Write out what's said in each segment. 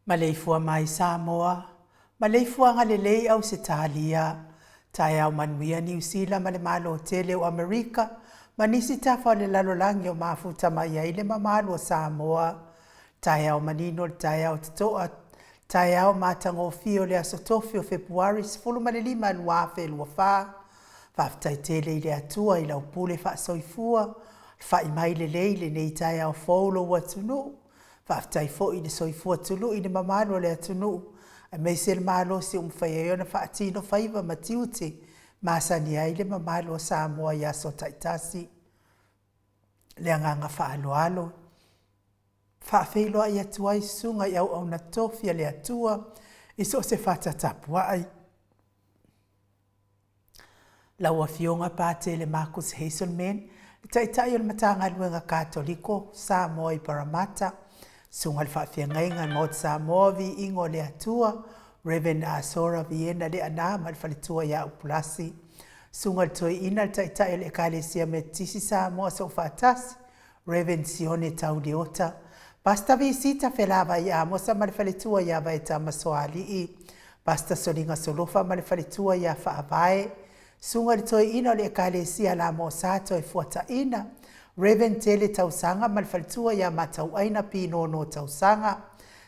Maleifua mai Samoa, Maleifua ngalelei au se talia, tai au manuia New Zealand male malo tele o Amerika, manisi tafa le lalolangi o mafuta mai ai le mamalo o Samoa, tai au manino le tai au tatoa, tai au matangofio le asotofi o Februari sifulu malelima luafe luafa, faftai tele ile atua ila upule fa soifua, fa imai le leile nei tai au faulo watunu, faftai fo i le soifua tulu i le mamalo le atunu. A mei se le malo si umwhaia iona whaatino whaiva matiute. Masani ai le mamalo Samoa ia so taitasi. Le anganga whaaloalo. Whaafeiloa i atua i sunga i au na tofia le atua. Iso se whata tapua ai. Laua fionga pāte le Marcus Hazelman. Taitai o le matanga luenga katoliko. Samoa i Parramatta. Sungal whaafia ngainga maut Samoa vi ingo le atua, Reverend Asora viena le ana malfalitua ya upulasi. Sungal toi ina taitai le kalesia me tisi Samoa so whaatasi, Reverend Sione Tauliota. Pasta visita felava ya mosa malfalitua ya vaeta masoali i. Pasta solinga solofa malfalitua ya whaavae. Sungal toi ina le kalesia la mosato e fuata ina. Reverend Tele Tausanga malfalitua ya matau aina pino no Tausanga.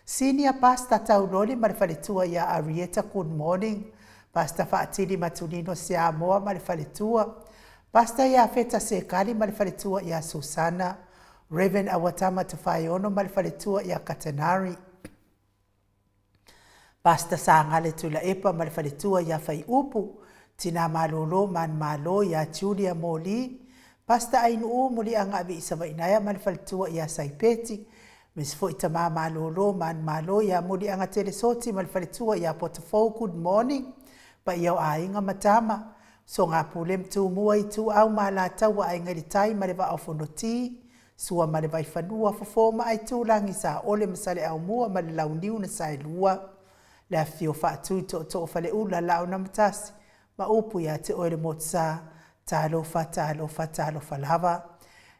Senior Pastor Tauloli malfalitua ya Arieta good morning. Pastor Faatili Matulino Samoa malfalitua. Pastor ya Feta Sekali malfalitua ya Susana. Reverend Awatama Tufayono malfalitua ya Katanari. Pastor Sangale Tula Epa malfalitua ya Faiupu. Tina Malolo Man Malo ya Julia Moli. Pasta ainu muli anga abi isawa inaya malfalitua ya Saipeti. Misfo itama malolo man malo ya muli anga telesoti malfalitua ya Potofo good morning. Pa iau ainga matama. So nga pulem tu mua itu au malata wa ainga litai maleva aufonoti. Sua maleva ifanua fofoma aitu langi sa ole masale au mua malelauniu na sailua. La fio faatu to fale ula lau na matasi. Maupu ya te oele motsa. Talofa lava.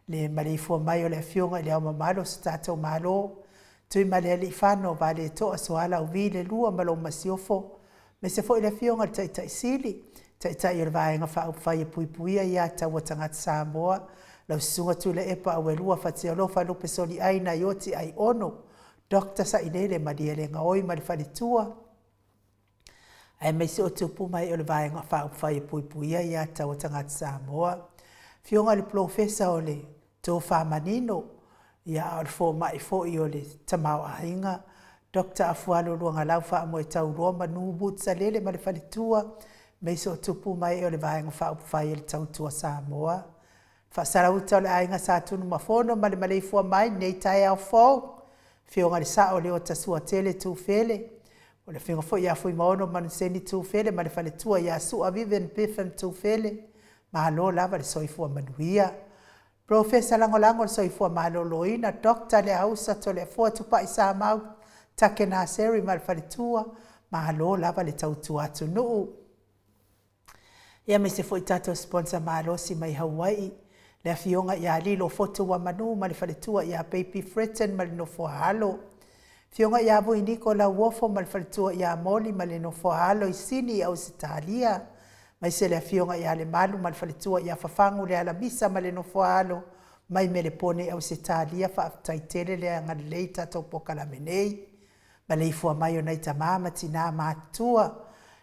Le Maleifua mai o le fionga le au mamalo sa tātou malo. Tui male li whano vale toa soala u vile lua malo masiofo. Me se fo i le fionga le taitai sili. Taitai o le vaenga wha upwhai puipuia ia taua tangata Samoa. Lau sunga tu le epa au e lua whatia lofa lupe soli aina ioti ai ono. Dr. sa inele madiele ngaoi malifalitua. Ai mai se o tupu mai o le vaenga whaupwhai puipuia ia taua tangata Samoa. Fionga le profesa o le tō whamanino ia o le fō mai fō i o le tamau ahinga. Dr. Afualo luanga lau wha mo e tau roma nubut sa lele ma le whalitua. Mai se o tupu mai o le vaenga whaupwhai le tautua Samoa. Whasarauta o le ainga sa tunu mafono ma le Maleifua mai nei tai au fōu. Fionga le sa o le o tasua tele tu fele. O le whinga fo ia fui maono manu seni tu fele ma le whaletua ia sua viven pifem tu fele. Mahalo lava le soifua manuia. Profesa langolango le soifua mahalo loina. Dokta le hausa to le fua tupa isa mau. Take na seri ma le whaletua. Mahalo lava le tautua atu nuu. Ia me se fo i tato sponsor mahalo si mai Hawaii. Le fionga ia lilo foto wa manu ma le whaletua ia baby fretten ma le nofo halo. Fionga ia bui niko la uofo ma le whaletua ia moli ma le nofo halo i sini au sitalia. Mai se le fionga ia le malu ma le whaletua ia fafangu le alamisa ma le nofo halo. Mai me le pone au sitalia whaaftaitele le anga lei tato pokala menei. Maleifua mai o nei tamama tina mātua.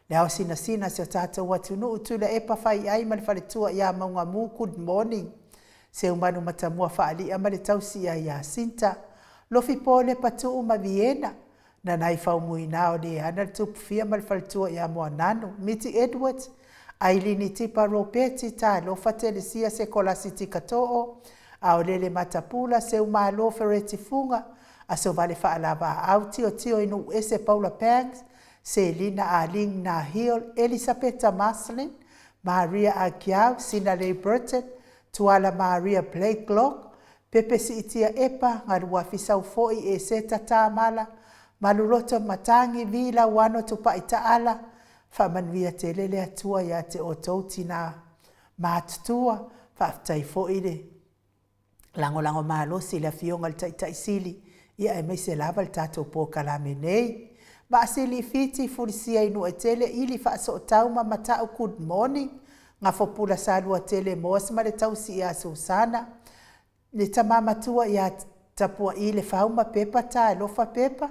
Le au sina se o tato watunu utula epa fai ai ma le whaletua ia maunga mu good morning. Se umanu matamua whaali ama le tausi ia sinta. Lofi pole patu uma Viena. Na nai whaumui nao le ana tupu fia ma le whaletua ia moa nano. Miti Edwards. Ailini tipa ropeti ta lo fatele sia se kolasi tikatoo. Au lele matapula se umalo fereti funga. Aso vale whaalava au tio inu ese Paula Pangs. Se Lina Aling na Hill. Elisabetta Maslin. Maria Agiau. Sinale Burton. Tuala Maria Blake Glock. Pepe si itia epa. Ngarua fisau foi e se tatamala. Maluloto matangi vila wano tupa itaala. Whamanuia te lele atua ia te o tautina mātutua. Whaaftai fo ire. Lango malo si la fionga le taitai sili. ia e mai se lava le tātou pō kalame nei. Ma asili fiti furisia inu e tele ili wha so tau ma matau good morning. Ngā whapula sālua tele moas ma le tausi ia Susana. Ne tamamatua ia tapua i le whauma pepa tā e lofa pepa.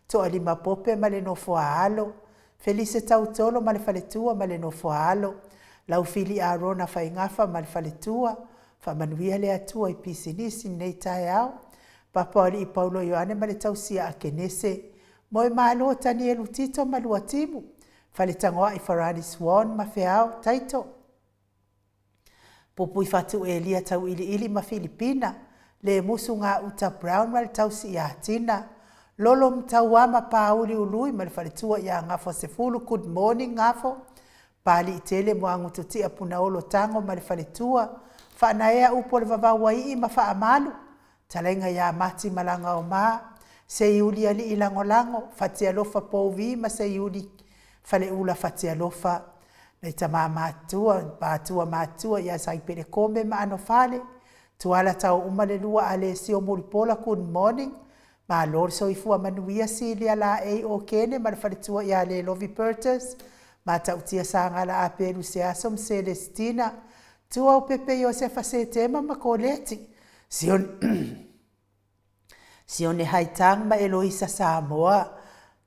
To alima pope ma le nofo alo. Felice tautolo ma le faletua ma le nofo alo. Lau fili a rona whaingafa ma le faletua. Whamanuia le atua i pisinisi nei tae au. Papaoli i Paulo Ioane ma le tausia a kenese. Moe malo tani e lutito ma lua timu. Faletangoa i Farani Swan ma feao taito. Popu i fatu e lia tau ili ma Filipina. Le musu ngā uta Brown ma le tausi i Atina. Lolo mtaua ma pauli ului ma le faletua i a ngafo sefulu good morning ngafo. Pali i tele mo angututi a punaolo tango ma le faletua. Whanaea upo le vavawa i ma wha amalu. Talenga ia mati malanga o maa. Se iuli ali ilango lango. Fatia lofa povi ma se iuli fale ula fatia lofa. Nei tama mātua ia saipere kome ma ano fale. Tuala tau umale lua ale si o muripola good morning. Ma lor so ifua manuia si lia la e o kene ma le fale tua ia le Lovi Pertus. Ma tautia sanga la aperu se asom Celestina. Tua o pepe Josefa se tema ma koleti. Sione haitang ma Eloisa Samoa.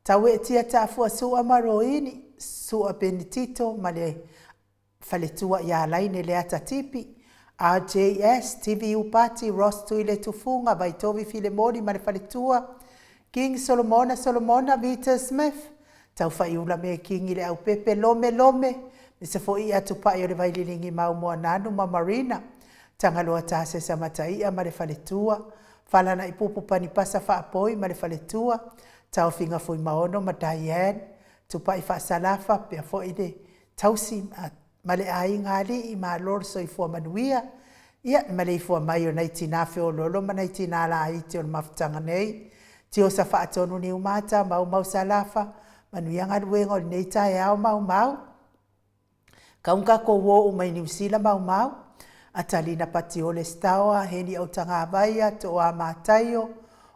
Tau e tia tafua sua maroini. Sua Benedito ma le faletua ia laine le ata tipi. RJS, TV Upati, Ross Tuile Tufunga, Vaitovi Filemoni ma le faletua. King Solomona, Vita Smith. Tau whaiula me King ile au pepe lome. Me se fo ia tupai o le vaililingi mau moa nanu ma Marina. Tangaloa tase sa mataia ma le faletua. Falana i pupu panipasa whaapoi ma le faletua. Tau finga fui maono ma Diane. Tupai whaasalafa pia fo ide tausi ma le ai ngali i ma lor so i fua manuia. Ia Maleifua mai o nei tina feo lolo ma nei tina la iti o le mafutanga nei. Tio sa whaatonu ni umata mau salafa. Manuia ngaluenga o nei tae au mau. Kaunga ko wo umai New Zealand mau. Atalina pati o le stawa, heni au tanga vaia, to a mataio,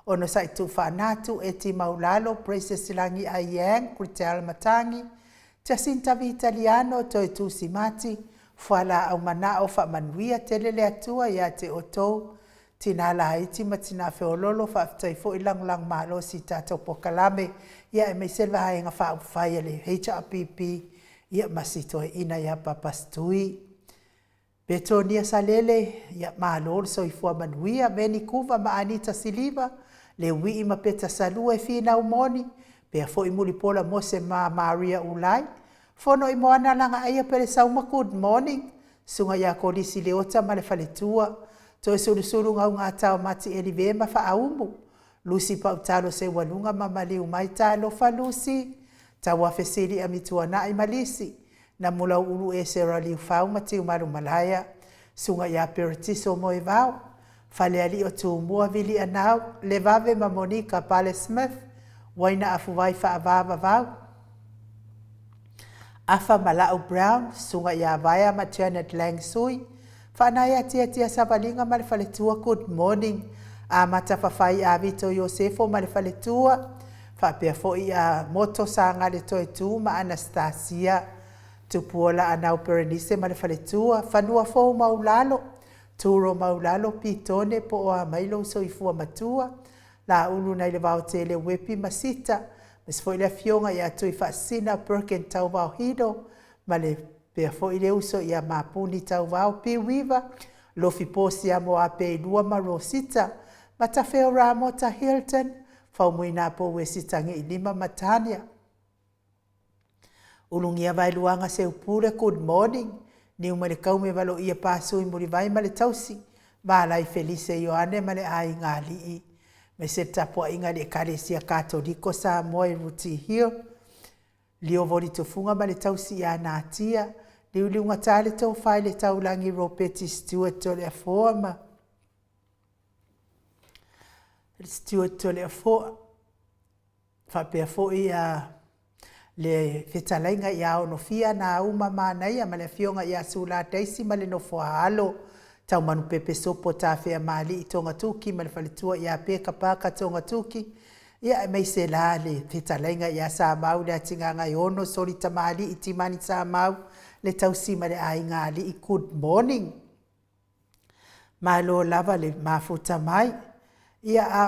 ono sa itu whanatu, eti maulalo, Praise Silangi Ayang, Kritel Matangi, Jacinta Vitaliano, to itu simati, fuala au mana o wha manuia telele atua, ia te oto, tina la haiti ma tina feololo, wha aftaifo ilang malo si tato pokalame, ia e mei selva haenga wha ufaya le HRPP, ia masito e ina ia papastui. Betonia salele ya malor so ifua manuia meni kuva ma Anita Siliva le wi ma peta salua e fina umoni pe fo imuli pola mose ma Maria Ulai fono i moana langa aia pere sauma good morning sunga ya kolisi leota ma le faletua to suru ngau ngata mati elive ma fa aumu Lucy Pautalo se walunga ma maliu mai talo fa Lucy tawa fesili amituana i malisi. Na mula ulu e se rali ufau mati umaru malaya. Sunga ya peritiso mo e vau. Fale ali o tu mua vili anau. Levave ma Monica Pale Smith. Waina afuwai fa avava vau. Afa Malau Brown. Sunga ya vaya ma Janet Lang Sui. Fanaya tia sabalinga ma le faletua good morning. A matafafai a Vito Yosefo ma le faletua. Fa pia foi a moto sanga le toi tu ma Anastasia. Tupuola anau perenise ma le faletua, whanua fōu maulalo, tūro maulalo pitone po o a mailo so i fua matua, la ulu nei le vau tele wepi masita, mes fo i le fionga i atu i whaasina perken tau vau hido, ma le pea fo i le uso i a mapuni tau vau piwiva, lofi posi a mo a pe lua ma rosita, ma ta feo ramo ta Hilton, fau muina po we sitangi i lima matania. Ulungia vai luanga se upure good morning. Ni umare kaume valo ia pasu i muri vai male tausi. Valai Felice Ioane male ai ngali i. Me se tapua inga le karesia katoliko sa moe ruti hio. Lio vori tufunga male tausi ia nātia. Liu liunga tale tau fai le taulangi ropeti Stuart tole a forma. Stuart tole a forma. Whapea fo i a... Le whetalainga i ao no fia na uma mānei a male fionga i a sula teisi male no fua alo. tau manu pepe sopo ta fea mali i tonga tuki ma le faletua ia peka paka tonga tuki ia mai se la le fetalenga ia sa mau le atinganga i ono soli tamali i timani sa mau le tausima le ainga ali i good morning ma lo lava le mafuta mai ia a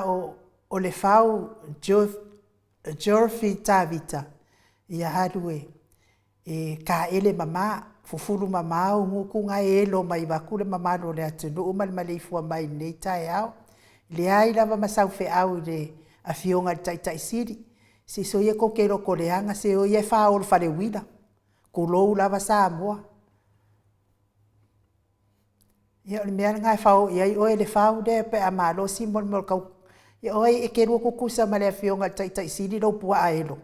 o le fau Jorfi Tavita ia halue ka ele mama fufulu mama o nguku nga elo mai bakule mama lo le atunu o Maleifua mai nei tai au le ai lava masau fe au le afionga tai siri si so ye ko kero ko le anga se o ye fa o fale wina ko lo lava Samoa ia le mea ngai fa o ia o le fa o de pe amalo simbol mol ka ia o e kero ko kusa male afionga tai siri lo pua aelo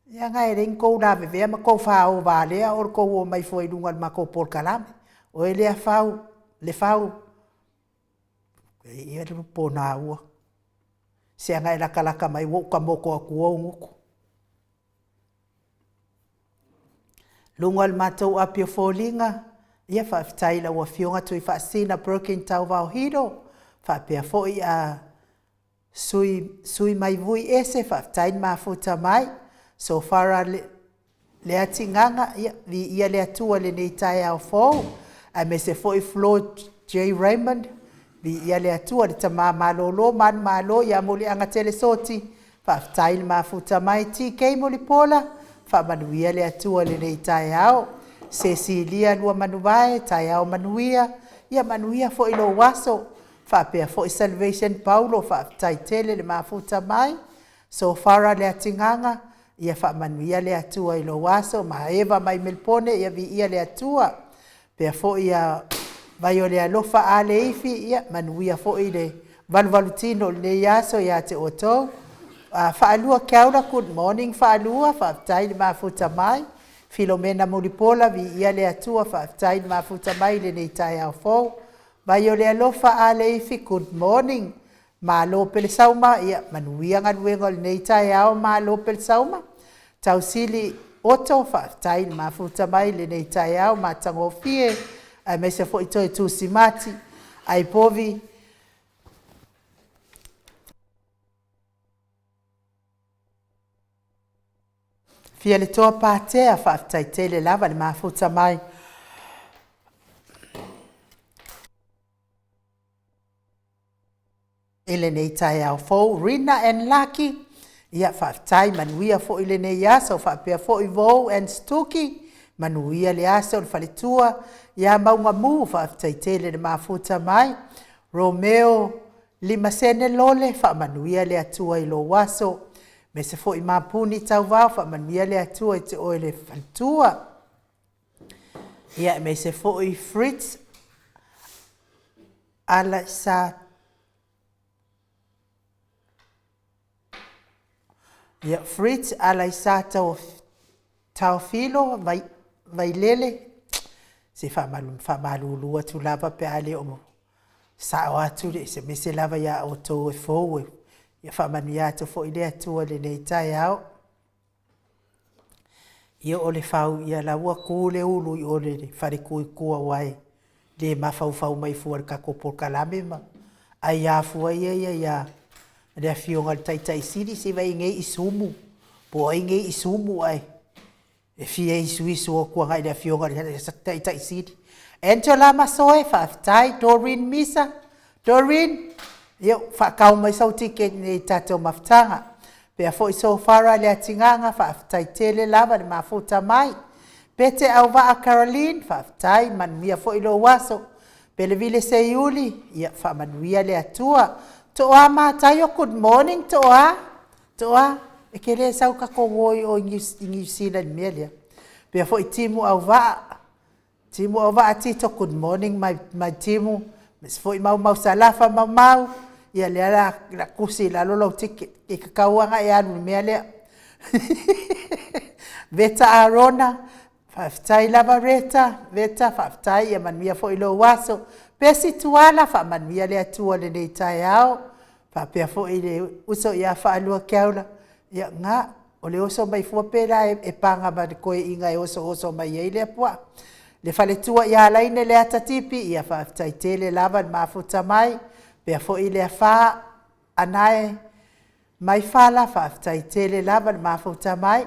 ia ngai ren ko na ve ma ko fa o vale o ko o mai foi lunga ma ko por kalame o ele fa le fa ia le po na o se ngai la kalaka mai wo ka moko aku o nguku lunga matou apio folinga ia fa taila o fionga tu fa sina broken tau va hiro fa pe foi a sui mai vui ese fa tain ma futa mai so far le atinganga ia le atua le nei tai au fo a me se foi Flo J Raymond ia le atua le tama malolo man malo ia moli anga tele soti fa tain ma futa mai TK moli pola fa manuia le atua le nei tai au Cecilia lua manuvae tai au manuia ia manuia fo ilo waso fa pe fo Salvation Paulo fa tai tele le mafuta mai so far le atinganga ia fa manuia le atua ilo waso ma eva mai melpone ia vi ia le atua pe fo ia vai o le alofa ale ifi ia manuia fo ile valvalutino le yaso ia te oto fa alua kaula good morning fa alua fa tai le mafuta mai Filomena Mulipola vi ia le atua fa tai le mafuta mai le nei tai au fo vai o le alofa ale ifi good morning ma lo pel sauma ia manuia ngaluenga le nei tai au ma lo pel sauma tausili oto fa tai le mafuta mai le nei tai au ma tangofie ai me se fo ito e tu simati ai povi fia le toa patea fa tai tele lava le mafuta mai ele nei tai au fo Rina and Lucky ia fa tai manuia fo ile nei aso fa pe fo Ivo and Stuki manuia le aso le faletua ia maunga mu fa tai tele le mafuta mai Romeo Limasene lole fa manuia le atua ilo waso me se fo mapuni tau va fa manuia le atua te o le faletua ia me se fo Fritz ala sa ia Fritz ala sa tau filo vai lele se fa malulu atu lava pe ale o sa o atu se me se lava ya o to fo ia fa manuia to fo ile atu le nei tai au ia o le fau ia la ua ku le ulu i o le fari kui kua wai le mafau mai fuar ka ko por kalame ma ai a fu ia le afionga tai siri se vai ngai isumu po ai ngai isumu ai e fia isu o kua ngai le afionga tai siri Angela Masoe fa tai Doreen Misa Doreen ia fa kau mai sau tike nei tato maftanga pe fo so fara le atinganga fa tai tele lava le mafuta mai pete au va Caroline fa tai man mia fo ilo waso pe le vile se yuli ia fa manuia le atua toa ma tayo good morning toa e kele sau ka ko woi o New Zealand melia pe fo timu au va atito good morning my timu mes fo mau salafa mau ia le la kusi la lolo tiki e kakauanga e anu melia veta arona faftai lava veta faftai ia manuia fo ilo waso pesi tuala fa manuia le atua le nei tai au fa pe fo ile uso ia fa alua kaula ia nga o le oso mai fu pera e panga ba ko inga e oso mai ile pua Le faletua ia laina le atatipi ia faafetaitele lava le mafuta mai pea foʻi le afā anae mai fala faafetaitele lava le mafuta mai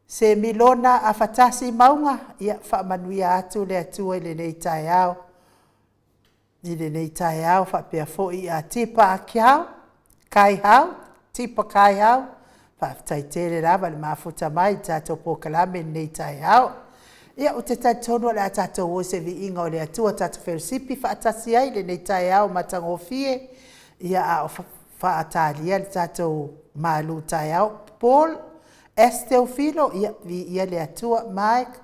se milona a fatasi maunga ia faamanuia atu le atua i lenei taeao i lenei taeao faapea foʻi a tipa akiao kaihau tipa kaihau faafetaitele lava le mafuta mai tatou pokalame lenei taeao ia o te taitonu o le a tatou o se viiga o le atua tatou feresipi faatasi ai lenei taeao matagofie ia a o faatalia le tatou malu taeao Paul Esteofilo ia viia le atua Mike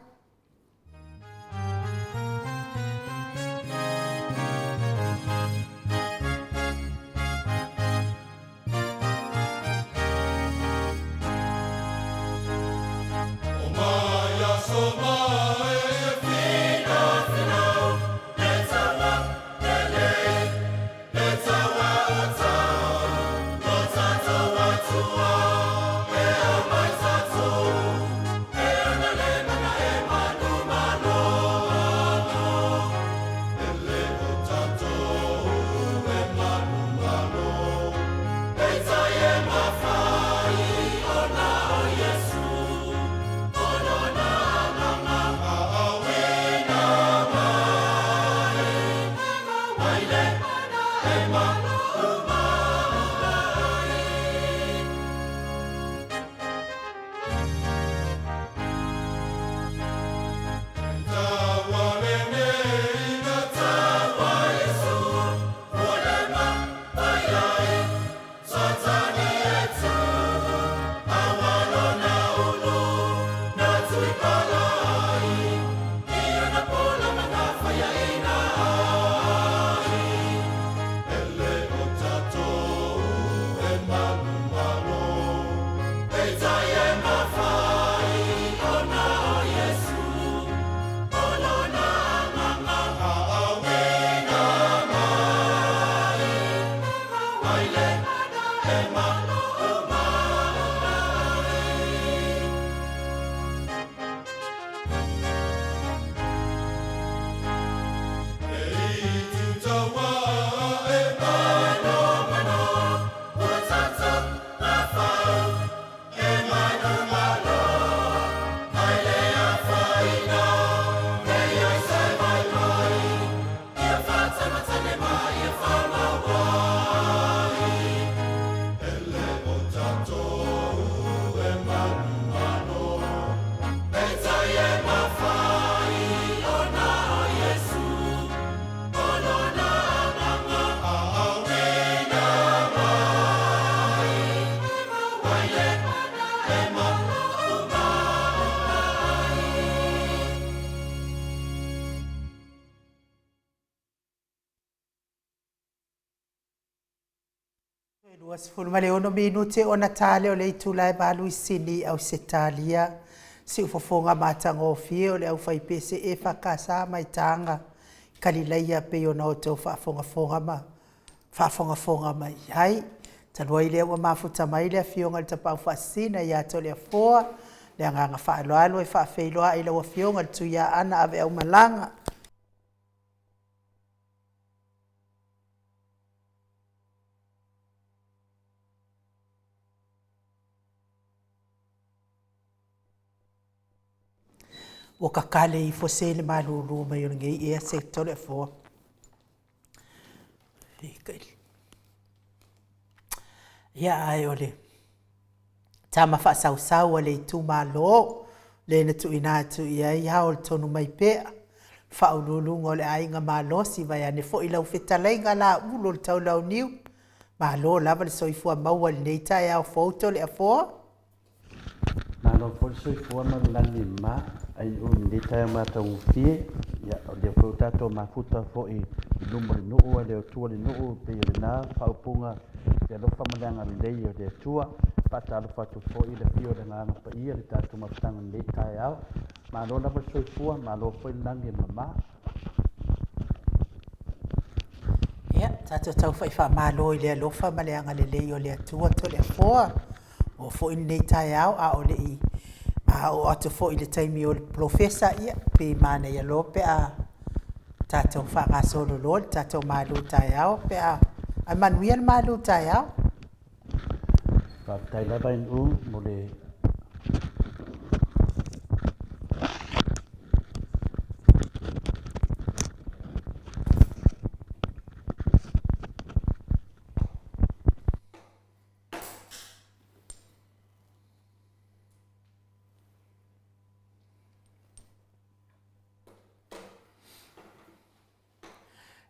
Wasfulu male ono minute ona tale o le itulai balu isini au setalia si ufofonga matangofie o le au faipese e fakasa mai tanga kalilaia pe ona o tau fafonga mai hai tanua ile wa mafuta mai le fionga le tapau fasina ya to le foa le anga faaloalo e faafeiloa ile wa fionga le tuia ana ave au malanga o kakale I fosele malulu mai o ngai e se tole fo ya ai ole tama fa sau le tu malo le na tu ina tu ia haol tonu mai pe fa ululu ngole ai nga malo si vai ane fo ila ufetalenga la ulo tau lau niu malo lava le soifua maua le neita ya foto le afo malo fo soifua malani ma ai le tae mata ufie ya le fotato mafuta fo I lumo le nuu le tua le nuu pe le na paupunga ya lo famalanga le yo le tua pata lo fatu fo I le fio le ngana pa ia le tatu mafutanga le tae au ma lo la soifua ma lo fo langi mama ya tatu tau fa malo le lo famalanga le yo le tua to le fo o fo in le tae au a ole I o atu fo i le taimi o le profesa ia pe mana ia lo pe a tatou whakasololo le tatou malu tai au pe a manuia le malu tai au. Whakatai lava in mo le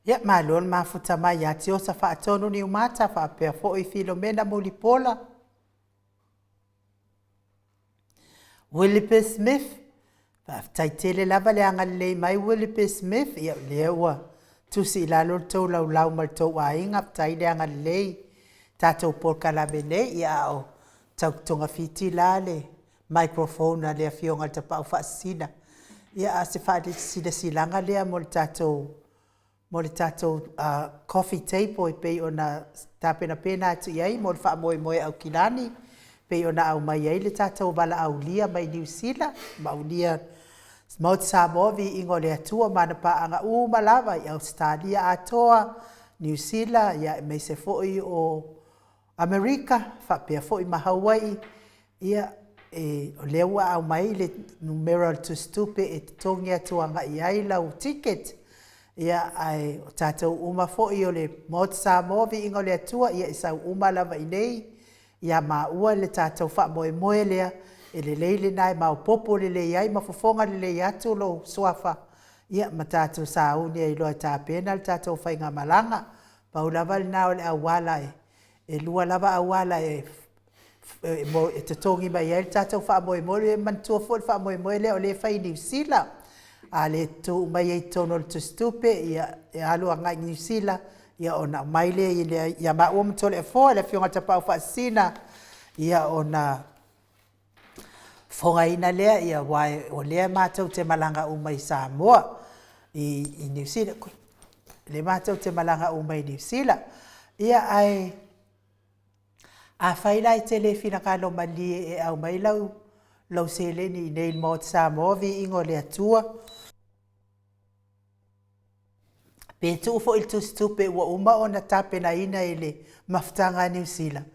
Ia malon mafuta mai ya tio sa whaatonu ni umata whaapea fo i Filomena Mulipola. Willie Smith, taitele lava le angalei mai Willie Smith, ia lewa tusi ilalo tau lau lau mal tau ainga, taile angalei, tatou polka la bene, ia o tau tonga fiti lale, microphone na lea fionga te pau whaasina. Ia se whaade sida silanga lea mo le tatou coffee table pe ona tapena pena atu iai mo le wha moe au kilani pe ona au mai ai le tatou wala au lia mai New Zealand ma au lia Mount Samoa vi ingo le atua mana pa anga malava i Australia atoa New Zealand ia me se foi o Amerika fa pe foi ma Hawaii ia o lewa au mai le numero to stupe e tongi atua nga iai lau ticket ia ai tatou uma fo'i o le Mount Samoa vi ingo le atua ia isau uma lava i nei ia maua le tatou wha moe lea e le leile nai mau popo le iai ma fofonga le atu lo suafa ia ma tatou sauni ai loa tāpena le tatou whainga malanga pau lava le nao le awala e lua lava awala e te tongi mai ai le tatou wha moe le mantua fo le wha moe lea o le whai New Zealand a le tu mai ai tono le stupe ia e alu anga New Zealand ia ona mai le ia ma o mtole fo le fionga te pau fasina ia ona fonga ina lea ia wai o lea matau te malanga umai Samoa i New Zealand le matau te malanga umai New Zealand ia ai a faila i tele fina kalo mali e au mai lau seleni nei Mount Samoa vi ingo le atua pe tu fo il tu stupe wa uma ona tape na ina ile maftanga New Zealand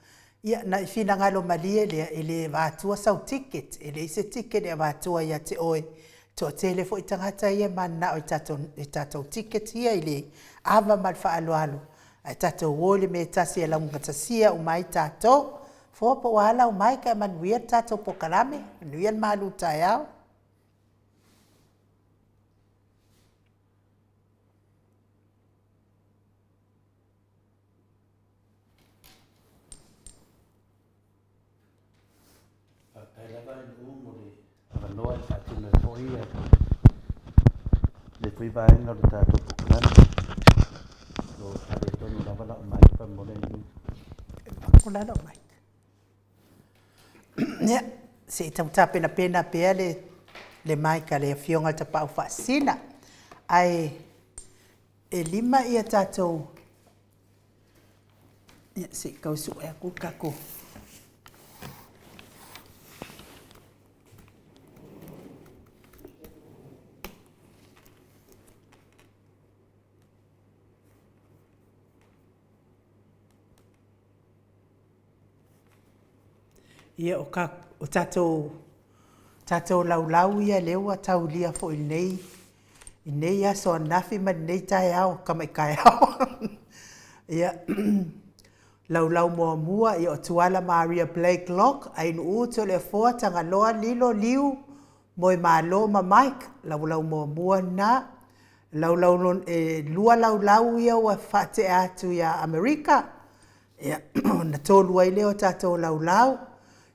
ia na fina ngalo malie ile vatua sau ticket ile se ticket e vatua ia te oi to tele fo itangata ia mana o tato ticket ia ile ava mal fa alo ai tato wole me tasi ala ngatasia umai tato fo po wala umai ka man wia tato pokalame nuian malu tayao Noa sa tino foi le fui vai no le tato pukan lo ale tono la bala mai pa mole ni kuna no mai ne se tau pena pe le mai ka le fionga te pau fasina ai e lima ia tato se kausu e kako ia o tatou laulau ia leua taulia fo i nei aso anafi ma nei tae au kamai kai au ia laulau mua ia o tuala Maria Blake Lock ai nu uto le foa tanga loa lilo liu moi malo ma Mike laulau mua na laulau lua laulau ia wa fate atu ia Amerika ia na tolu ai leo tatou laulau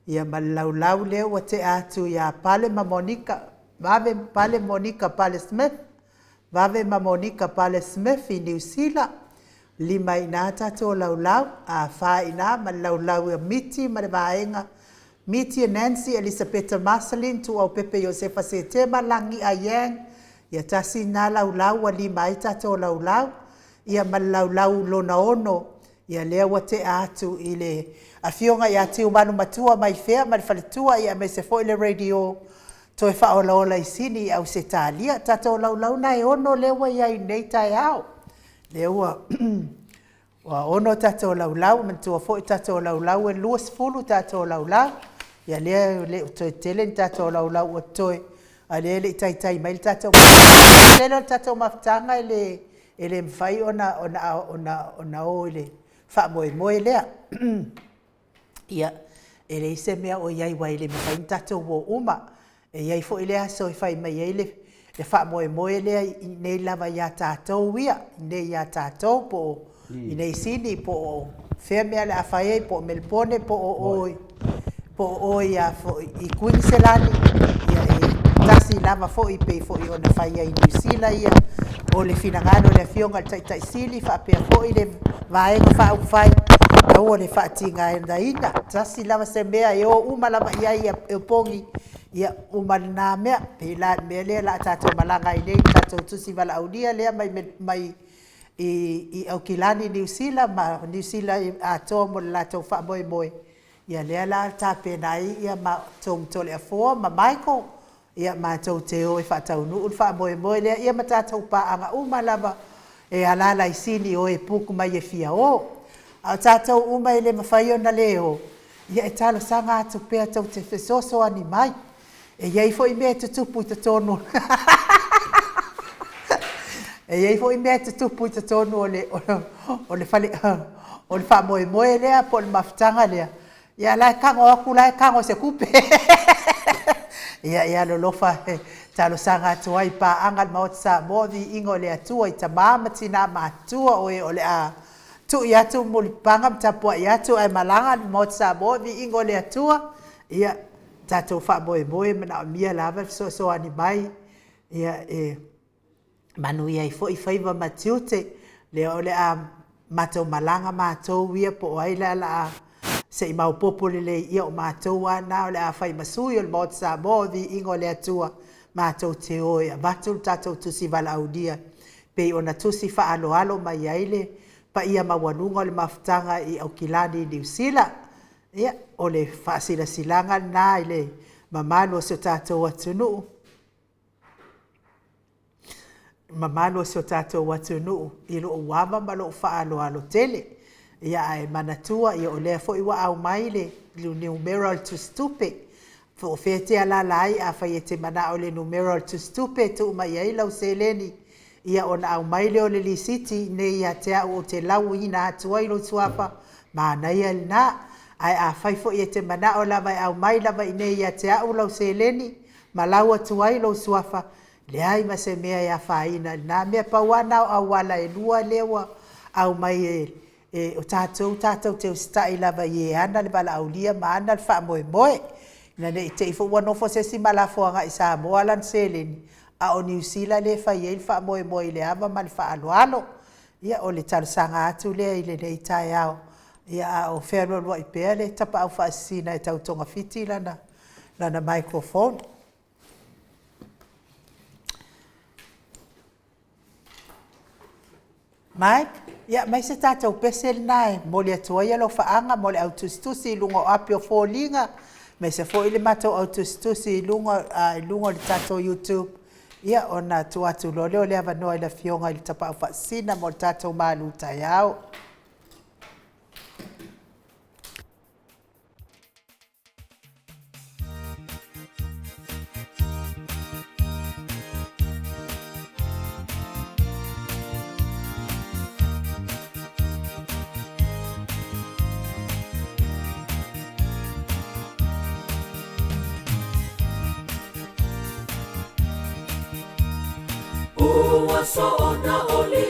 ia malaulau leo wa te atu ia pale ma Monica vave pale Monica pale Smith vave ma Monica pale Smith i New Zealand lima ina tato laulau a fa ina malaulau ia miti ma le vaenga miti Nancy Elizabeth Marcelin tu au Pepe Josefa Setema langi a yang ia tasi na laulau wa lima i tato laulau ia malaulau lona ono ia lea ua te atu i le afioga ia tiu manu matua mai fea ma le faletua ia me se foʻi le radio toe faaolaola i sini i au se talia tatou laulauna e ono le ua iai nei taeao le ua ua ono tatou laulau manatua foʻi tatou laulau e 20 tatou laulau ia lea le toe tele ni tatou laulau ua toe a lea leʻi taitai mai le tatou tele o le tatou mafutaga e le mafai ona o i le faamoemoe lea ia e le ise mea o iai wai le mawhai tatou o uma e iai fo i lea so i whai mai ei le whaamoemoe lea i nei lava ia tātou ia i nei ia tātou po i nei sini po o whea mea le awhai ei po o Melbourne po o ia i Queensland ia e tasi lava fo i pei fo i ona whai ai New Zealand ia o le finangano le fionga tai sili whaapea fo i le vaenga whaau whai o le whaatinga e ndaina tasi lava se mea e o uma lava iai e pongi ia uma nā mea pe la mea lea la tātou malanga i nei tātou tusi wala aulia lea mai i Aukilani New Zealand ma New Zealand atoa mo le lātou whaamoemoe ia lea la tāpenai ia ma tōng tole a fōa ma Michael ia mātou te o e whaataunu un whaamoemoe lea ia ma tātou pāanga uma lava e alala i sini o e puku mai e fia o a tātou uma i le mawhai o na leo ia e talo sanga atu pēr tau te whesoso ani mai e iei fo i mea te tupu i te tonu e iei fo i mea te tupu i te tonu o le whaamoemoe lea po le mafutanga lea ia lai kango aku lai kango se kupe ia lolofa talo sanga atu ai pa angal maot sa movi ingo le atua i tamama tina matua o le a tu ia tu mulipanga mtapua ia tu ai malanga maot sa movi ingo le atua ia tatou whaamoemoe mana o mia lava so ani mai ia manu ia i fo i whaiva matiute le o le a matou malanga matou ia po ai la se i maupopo le ia o mātou ana o le a whai masui o le maot sa movi ingo le atua mātou te oe a vatu tātou tusi wala audia pei ona tusi wha alo mai aile pa ia mawanunga o le mafutanga i Aukilani New Zealand ia o le whaasila silanga nā i le mamalo o se tātou atunu mamalo o se tātou atunu i lo uama ma lo wha alo tele ia ai manatua ia o lea fo iwa au mai le numeral to stupe fo fete ala lai a fai te mana o le numeral to stupe tu mai ai lau seleni ia ona au mai le o le lisiti ne ia te au o te lau ina atua ilo suafa ma na ia na ai a fai fo ia te mana o lava au mai lava ine ia te au lau seleni ma lau atua ilo suafa le ai ma se mea ia faina na mea pauana au wala e lua lewa au mai o tātou te ustai lava i ana le bala aulia ma ana le whaamoemoe na ne te ifo wanofo se si Maleifua i Samoa lan seleni a o New Zealand le whai e le whaamoemoe le ama ma le whaaloalo ia o le talusanga atu lea i le nei tae au ia a o whenua lua i pēr le tapa au whaasina e tautonga fiti lana microphone Mike ia mai se tātou pesel nai mo le atua ia lo whaanga mo le autustusi lungo api o fōlinga mai se fo ile matou autustusi lungo le tātou YouTube ia ona tuatu lole o le avanoa i la fionga i le tapa au whaasina mo le tātou malu tai au Ua so'ona oli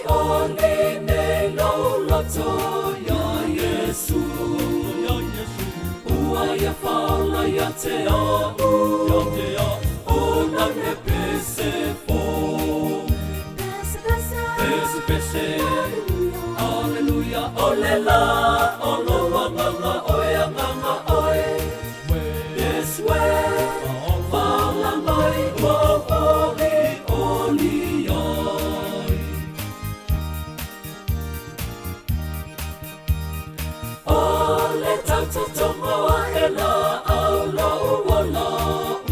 nei loloto ya Yesu Ua ia whaola ia te au O na me pese fo Pese Alleluia o le la O lo wanganga oe anganga oe Yes we Whaola mai o oli la au la uala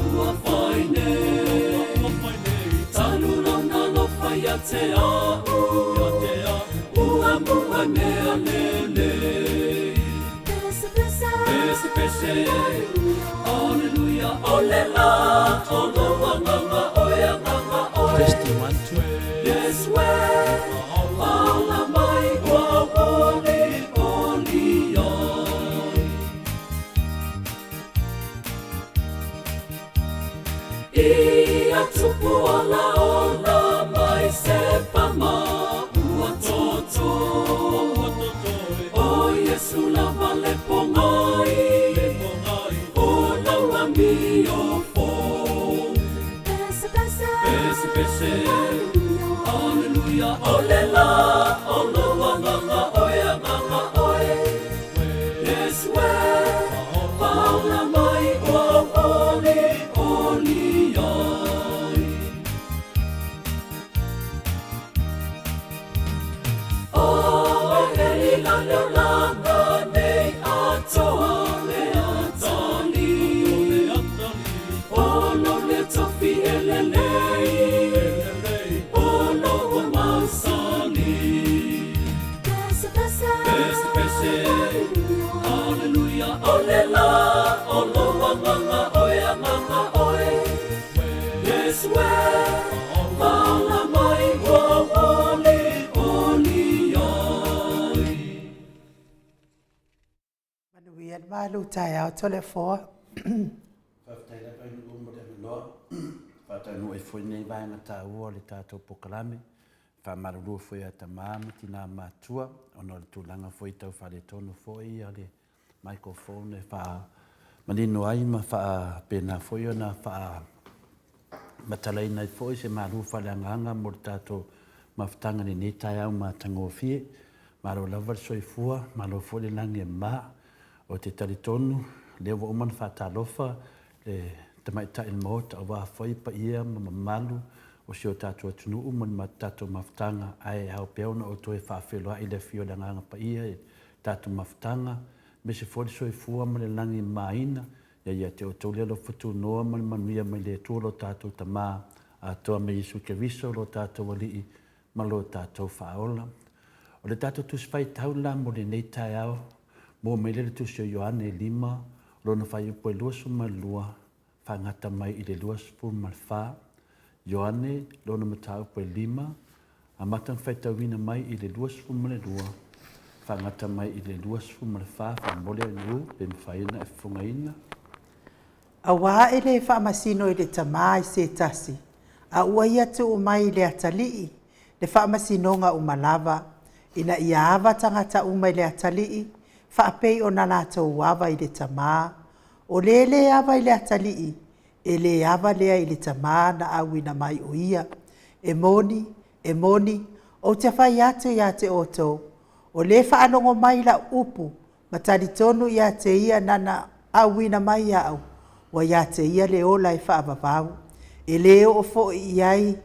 ua whaine. Talu lona lo whai a te au, ua mua mea lele. Pese pese, Alleluia, ole la, ole wanganga, oia nganga, oe. Testing 1, 2. Yes, we, ala mai, wa oli, oli, ai. Ia tupu ala ola mai se pama, ua toto. O Yesu lava le pongai, o laua mi o fo. Pese pese, Alleluia, ole la, ole wanganga, oia nganga oe. Yes, we, ala mai, o oli, oli ai. O heli la leolanga nei atoa le atali. O lo le tofi elelei, o lo o masali. Pese pese, Alleluia, ole la, ole wanganga, oia nganga oe. Yes, we, ala mai, o oli, oli ai. Manuia malu tai au tole foa. Whaftaila pai nu umore loa. Whatanu e whoi nei vaenga tā ua le tātou pokalame. Whamarurua whoi a ta māma tina mātua. Ono le tūlanga whoi tau whare tonu whoi a le microphone e wha manino ai ma wha pēnā whoi o nā wha matalai nei whoi se maru whare anganga mo le tātou mawhtanga ni netai au mā tango fie. Maro lawar soi fua, maro whoi le langi e mā o te taritonu. Lewa uman whatalofa le tamai ta il mota o wa whai pa ia ma malu o si o tātua tunu uman ma tātua mawhtanga ai hao peona o toi whawheloa i le fio le nganga pa ia e tātua mawhtanga me se whoi soi fua ma le langi maina ia te o tau lelo whatu noa ma le manuia ma le tua lo tātua ta mā a toa me Jesu ke viso lo tātua walii ma lo tātua whaola. O le tātua tuswhai taula mo le nei tai au mo me le tusio Ioane 5 lona whai upo e luasu ma lua whangata mai i le luasu pu ma wha. Ioane lona mata upo e 5 a matang whai tauina mai i le luasu pu ma le lua whangata mai i le luasu pu ma wha whamole a niu pe mwhaina e whungaina. A wā e le whaamasino i le tamā i se tasi. A ua ia tu o mai le atalii. Le whaamasino ngā umalawa. Ina ia awa tangata umai le atalii. Whaapei o nana tau awa i le tamā. O le awa i le atalii. E le awa lea i le tamā na awina mai o ia. E moni. O te whai atu ia te oto. O le whaanongo mai la upu. Matari tonu ia te ia nana awina mai au. Wa ia te ia le ola i whaababau. E leo o fo iai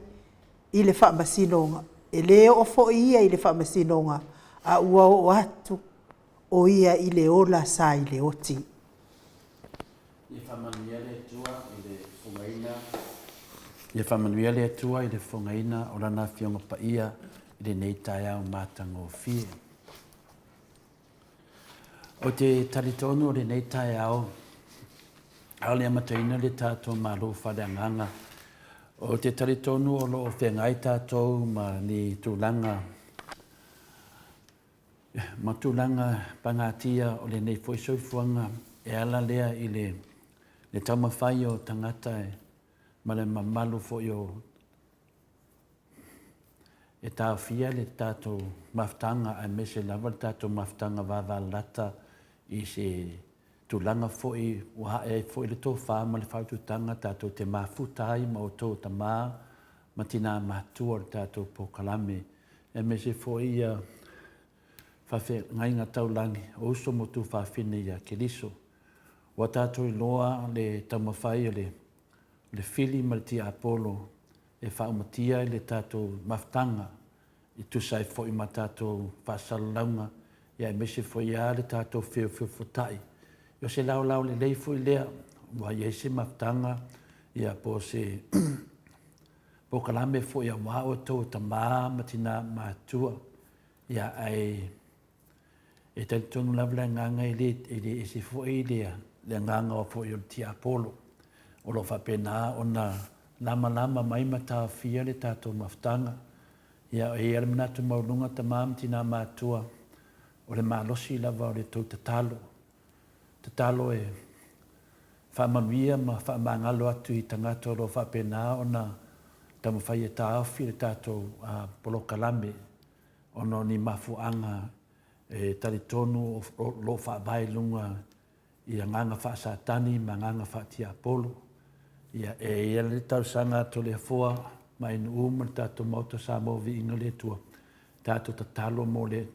i le whaamasinonga. E leo o fo ia i le whaamasinonga. A ua o atu o ia i le ola sa i le oti. Ia whamanuia le tua i le whungaina. Ia whamanuia le tua i le whungaina o lana whionga pa ia i le nei tai au mātango fie. O te taritonu o le nei tai au au le amataina le tātou mālo whare anganga. O te taritonu o loo whengai tātou ma ni tūlanga. Ma tūlanga pangatia o le nei whoisoifuanga e ala lea i le taumawhai o tangata e ma le mamalu fo i o e tāwhia le tātou maftanga a me se lava le tātou maftanga wawalata i se tūlanga foi wa e foi le tō wha ma le whaututanga tātou te mafutai ma o tō ta mā ma tina mātua le tātou pokalame e me se foi whawhe ngai ngā taulangi o uso mo tū whawhine ia keriso wa tātou i loa le taumawhai le fili ma le tia Apollo e whaumatia le tātou maftanga i tūsai foi ma tātou whasalaunga ia e me se foi a le tātou whiwhiwhutai Yo se lau le leifu i lea, wa ye se maftanga, ia po se po kalame fo ia wao to ta matina matua, ia ai e te tonu lavla nganga i le se fo i lea, le nganga o fo i ti Apollo, o lo fa pena ona lama mai mata fia le tato maftanga, ia e ala manatu maulunga ta matina matua, o le malosi lava o le tau tatalo e whaamanuia ma whaamangalo atu i tangata o lo whapena ona tamu whai e tāwhi le tātou polo kalame ono ni mafuanga e taritonu o lo whaavai lunga i a nganga whaasatani ma nganga whaatia Apollo. Ia e ia le tau sanga to le fua ma inu ma le tātou mauta Samoa vi inga le tua. Tātou tatalo mo le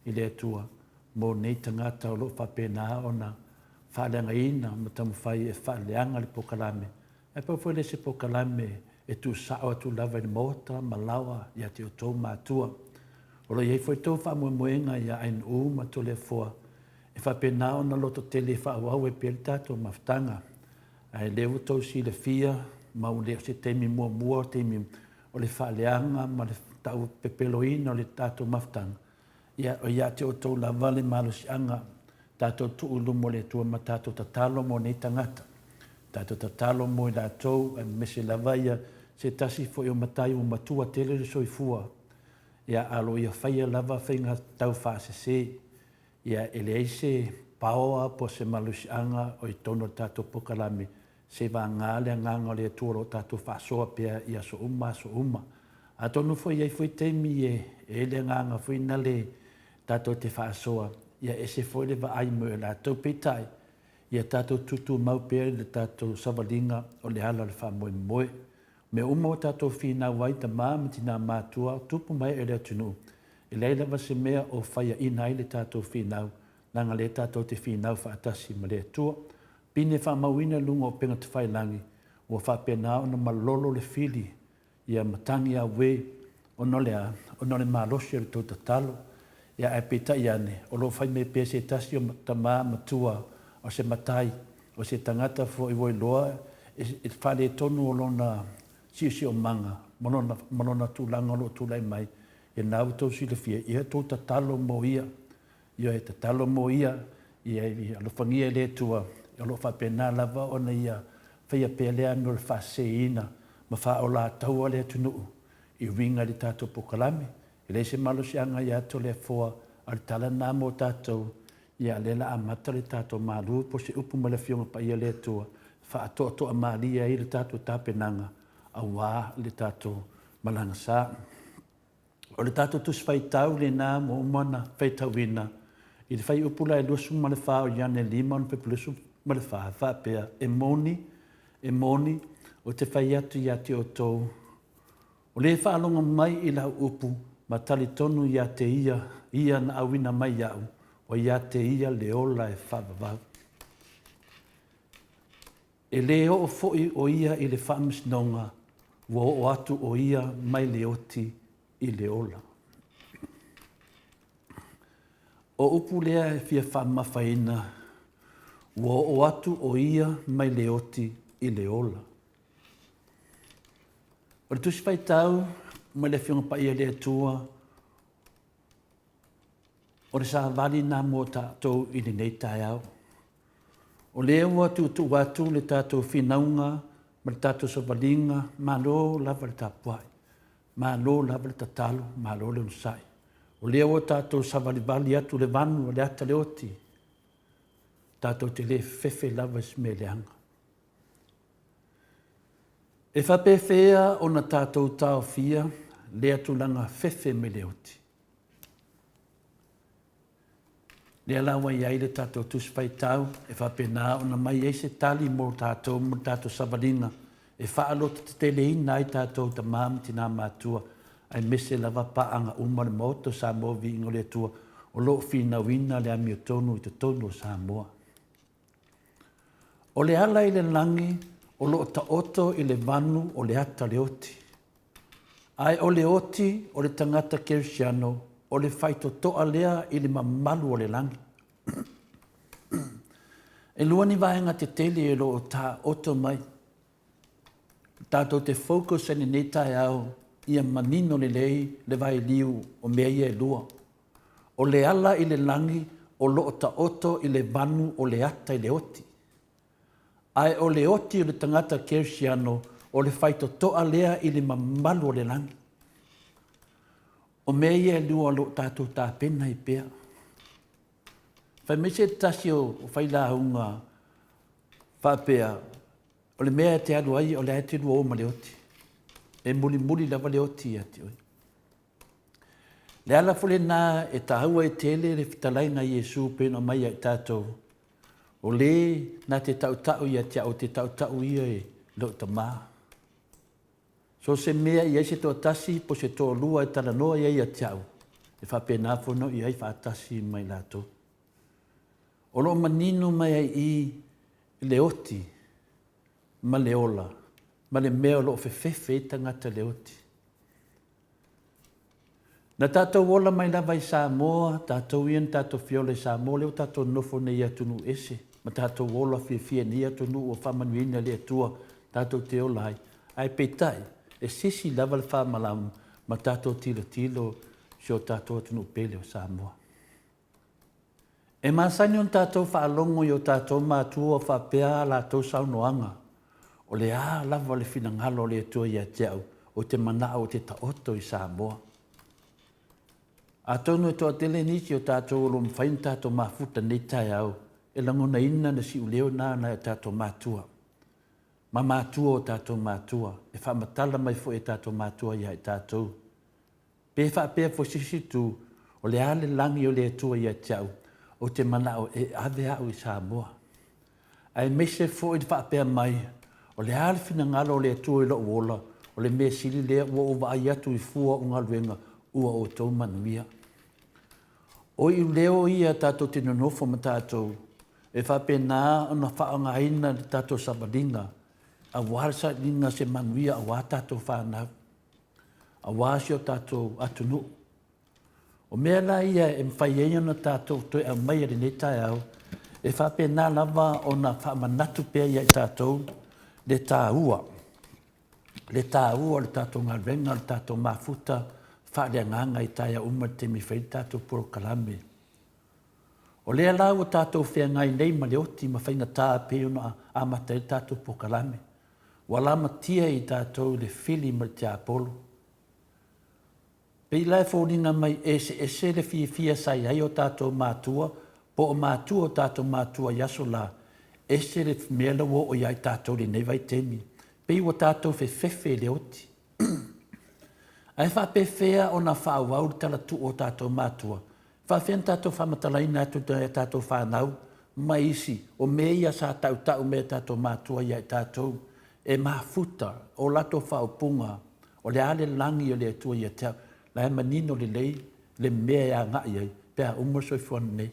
i le tua mo nei tangata o lo whapena ona whaaleanga ina ma tamu whai e whaaleanga le pokalame. E pau fwele se pokalame e tu sao tu lava i mota ma lawa ia te o tau mātua. O lo iei fwoi tau whaamuemuenga ia ain ma to le fua. E whapena ona loto tele whaawau e pere tātou maftanga. Ai lewo tau si le fia ma u leo se teimi mua teimi o le whaaleanga ma le tau pepeloina o le tātou maftanga. Ia te o tau lava le malosianga tātou tuulu mo le tua ma tātou tatalo mo nei tangata. Tātou tatalo mo i lātou me se lava ia se tasi fo i o matai o matua tele le soifua. Ia alo ia whaia lava whainga tau whaasese. Ia ele eise paoa po se malosianga o i tono tātou pokalame. Se va ngale nganga le tuoro tātou whaasoa pia ia so uma. A tonu fo iei fo i teimi e le nganga fo i nale tātou te whaasoa. Ia ese foi le va ai mo la tau petai. Ia tātou tutu mau pere le tātou savalinga o le ala le wha moe. Me umo tātou whina wai ta māmatina mātua tupu mai e lea tunu. E leila wa se mea o whaia inai le tātou whinau. Nanga le tātou te whinau whaatasi ma lea tua. Pine wha mauina lunga o penga te whailangi. Ua wha pena ona malolo le fili. Ia matangi a we ono le malosi le tau tatalo. Ia e peta iane, o lo whai me pese tasi o tamā matua o se matai, o se tangata fo i woi loa, e whale tonu o lona si o manga, monona tūlanga lo tūlai mai, e nau tau si le fia, ia tau tatalo mo ia, ia e tatalo mo ia, ia e alofangia le tua, ia lo whapena lava ona ia, whaia pelea no le whaseina, ma wha o la taua le tunuu, i winga le tātou pokalame, e le se malosianga ia to le fua al tala nā mō tātou ia le la amata le tātou mālu po se upu ma le fionga pa ia le tua wha atoa mālia i le tātou tāpenanga a wā le tātou malanga sā. O le tātou tus whai tau le nā mō umana whai tauina i le whai upu la e luasu ma le wha o iane lima on pepelusu ma le wha pēa e moni o te whai atu ia te o tau. O le whaalonga mai i lau upu ma tali tonu ia te ia na awina mai iau, o ia te ia leola e whavavau. E leo o foi o ia i le whaamisnonga, wo o atu o ia mai leoti i leola. O upu lea e fia whaamawhaina, wo o atu o ia mai leoti i leola. O le tusi whai tau, mai le whiunga pa ia lea tua, o le sa vali nā mō tātou i le nei tai au. O lea ua tu watu le tātou whinaunga, ma le tātou savalinga, ma lo lava le tāpuai, ma lo lava le tatalo, ma lo le unsai. O lea ua tātou savalivali atu le vanu, le ata le oti, tātou te le fefe lava sme leanga. E whapewhea o na tātou tāo fia, lea tulanga fefe me leoti. Lea lawa iai le tātou tuswhai tau, e whapena o na mai eise tali mo tātou savalinga, e whaalota te teleina i tātou ta māmiti nā mātua, ai mese lava paanga umare moto Samoa vi ingo le tua, o loo whina wina le ami o tonu i te tonu o Samoa. O le ala i le langi, o loo ta oto i le vanu o le ata le oti. Ai o le oti o le tangata kersiano o le whaito toa lea i le mamalu o le langi. E lua ni vaenga te tele e lo o tā oto mai. Tātou te focus ane nei tai au ia manino le lei le vai liu o mea ia e lua. O le ala i le langi o loo ta oto i le vanu o le ata i le oti. Ai o le oti o le tangata kersiano o le whaito toa lea i le mamalu o le langi. O mea ia e lua lo tātou tā pena i pēa. Whai mese tasi o whaila hunga whapea. O le mea te alu ai o le ati lua o ma le oti. E muli lava le oti ati oi. Le ala fole nā e tāua e tele le fitalaina Iesu pēna mai ai tātou. O le nā te tau ia tia o te tau ia e lo ta mā. So se mea ia se tō tasi po se tō lua e tala noa ia tiau. E whapena whono i ai whaatasi mai lātou. O lo manino mai ai i le oti, ma le ola, ma le mea lo whewhewhe tangata le oti. Na tātou ola mai lava i Samoa, tātou ian tātou fiole Samoa, leo tātou nofo nei atunu ese, ma tātou ola fia ni atunu o whamanuina le atua, tātou te ola ai. Ai peitai, e sisi lava le whamalamu, ma tātou tilo, si o tātou atunu pele o Samoa. E masani on tātou whaalongo i o tātou mātua whapea lātou saunoanga. O le lava le finangalo le atua i atiau, o te manao o te taoto i Samoa. A tonu e toa tele nisi o tātou olo mwhain tātou mafuta nei tai au, e langona ina na si uleo nāna e tātou mātua. Ma mātua o tātou mātua, e whamatala mai fo e tātou mātua i hai tātou. Pe whapea fo sisitu, o le ale langi o le atua i atiau, o te manao e ave au i Samoa. Ai mese fo i whapea mai, o le ale finangalo o le atua i lo uola, o le mea sili lea ua o vai atu i fua o ngā luenga ua o tau manuia. O i leo ia tātou te nonofo ma tātou, e whapena ana whaanga aina le tātou sabalinga, a warsa linga se manuia a wā tātou whanau, a wāsi o tātou atunu. O mea la ia e mwhaiena na tātou toi au mai ari nei tai au, e whapena lava o na whamanatu pēr ia i tātou, le tāua. Le tāua le tātou ngā renga, le tātou mafuta, whaarea nganga i taia umar te mi whai tātou puro kalame. O lea lau o tātou whea ngai nei ma le oti ma whaina tā peona a mata i tātou puro kalame. Wala matia i tātou le whili ma te apolo. Pei lai whōringa mai ese le fia sai ai o tātou mātua, po o mātua o tātou mātua yaso la, ese le mea lawa o iai tātou le nei vai temi. Pei o tātou whewhewhe le oti. Ai whapewhea o na whaawau tala tu o tātou mātua. Whawhena tātou whamatalaina atu tātou whanau, mai isi, o mea sa tau mea tātou mātua iai tātou, e mafuta o lato whaupunga, o le ale langi o le atua ia tau, la e manino le lei, le mea ia ngai ai, pēa umar soi fuana nei.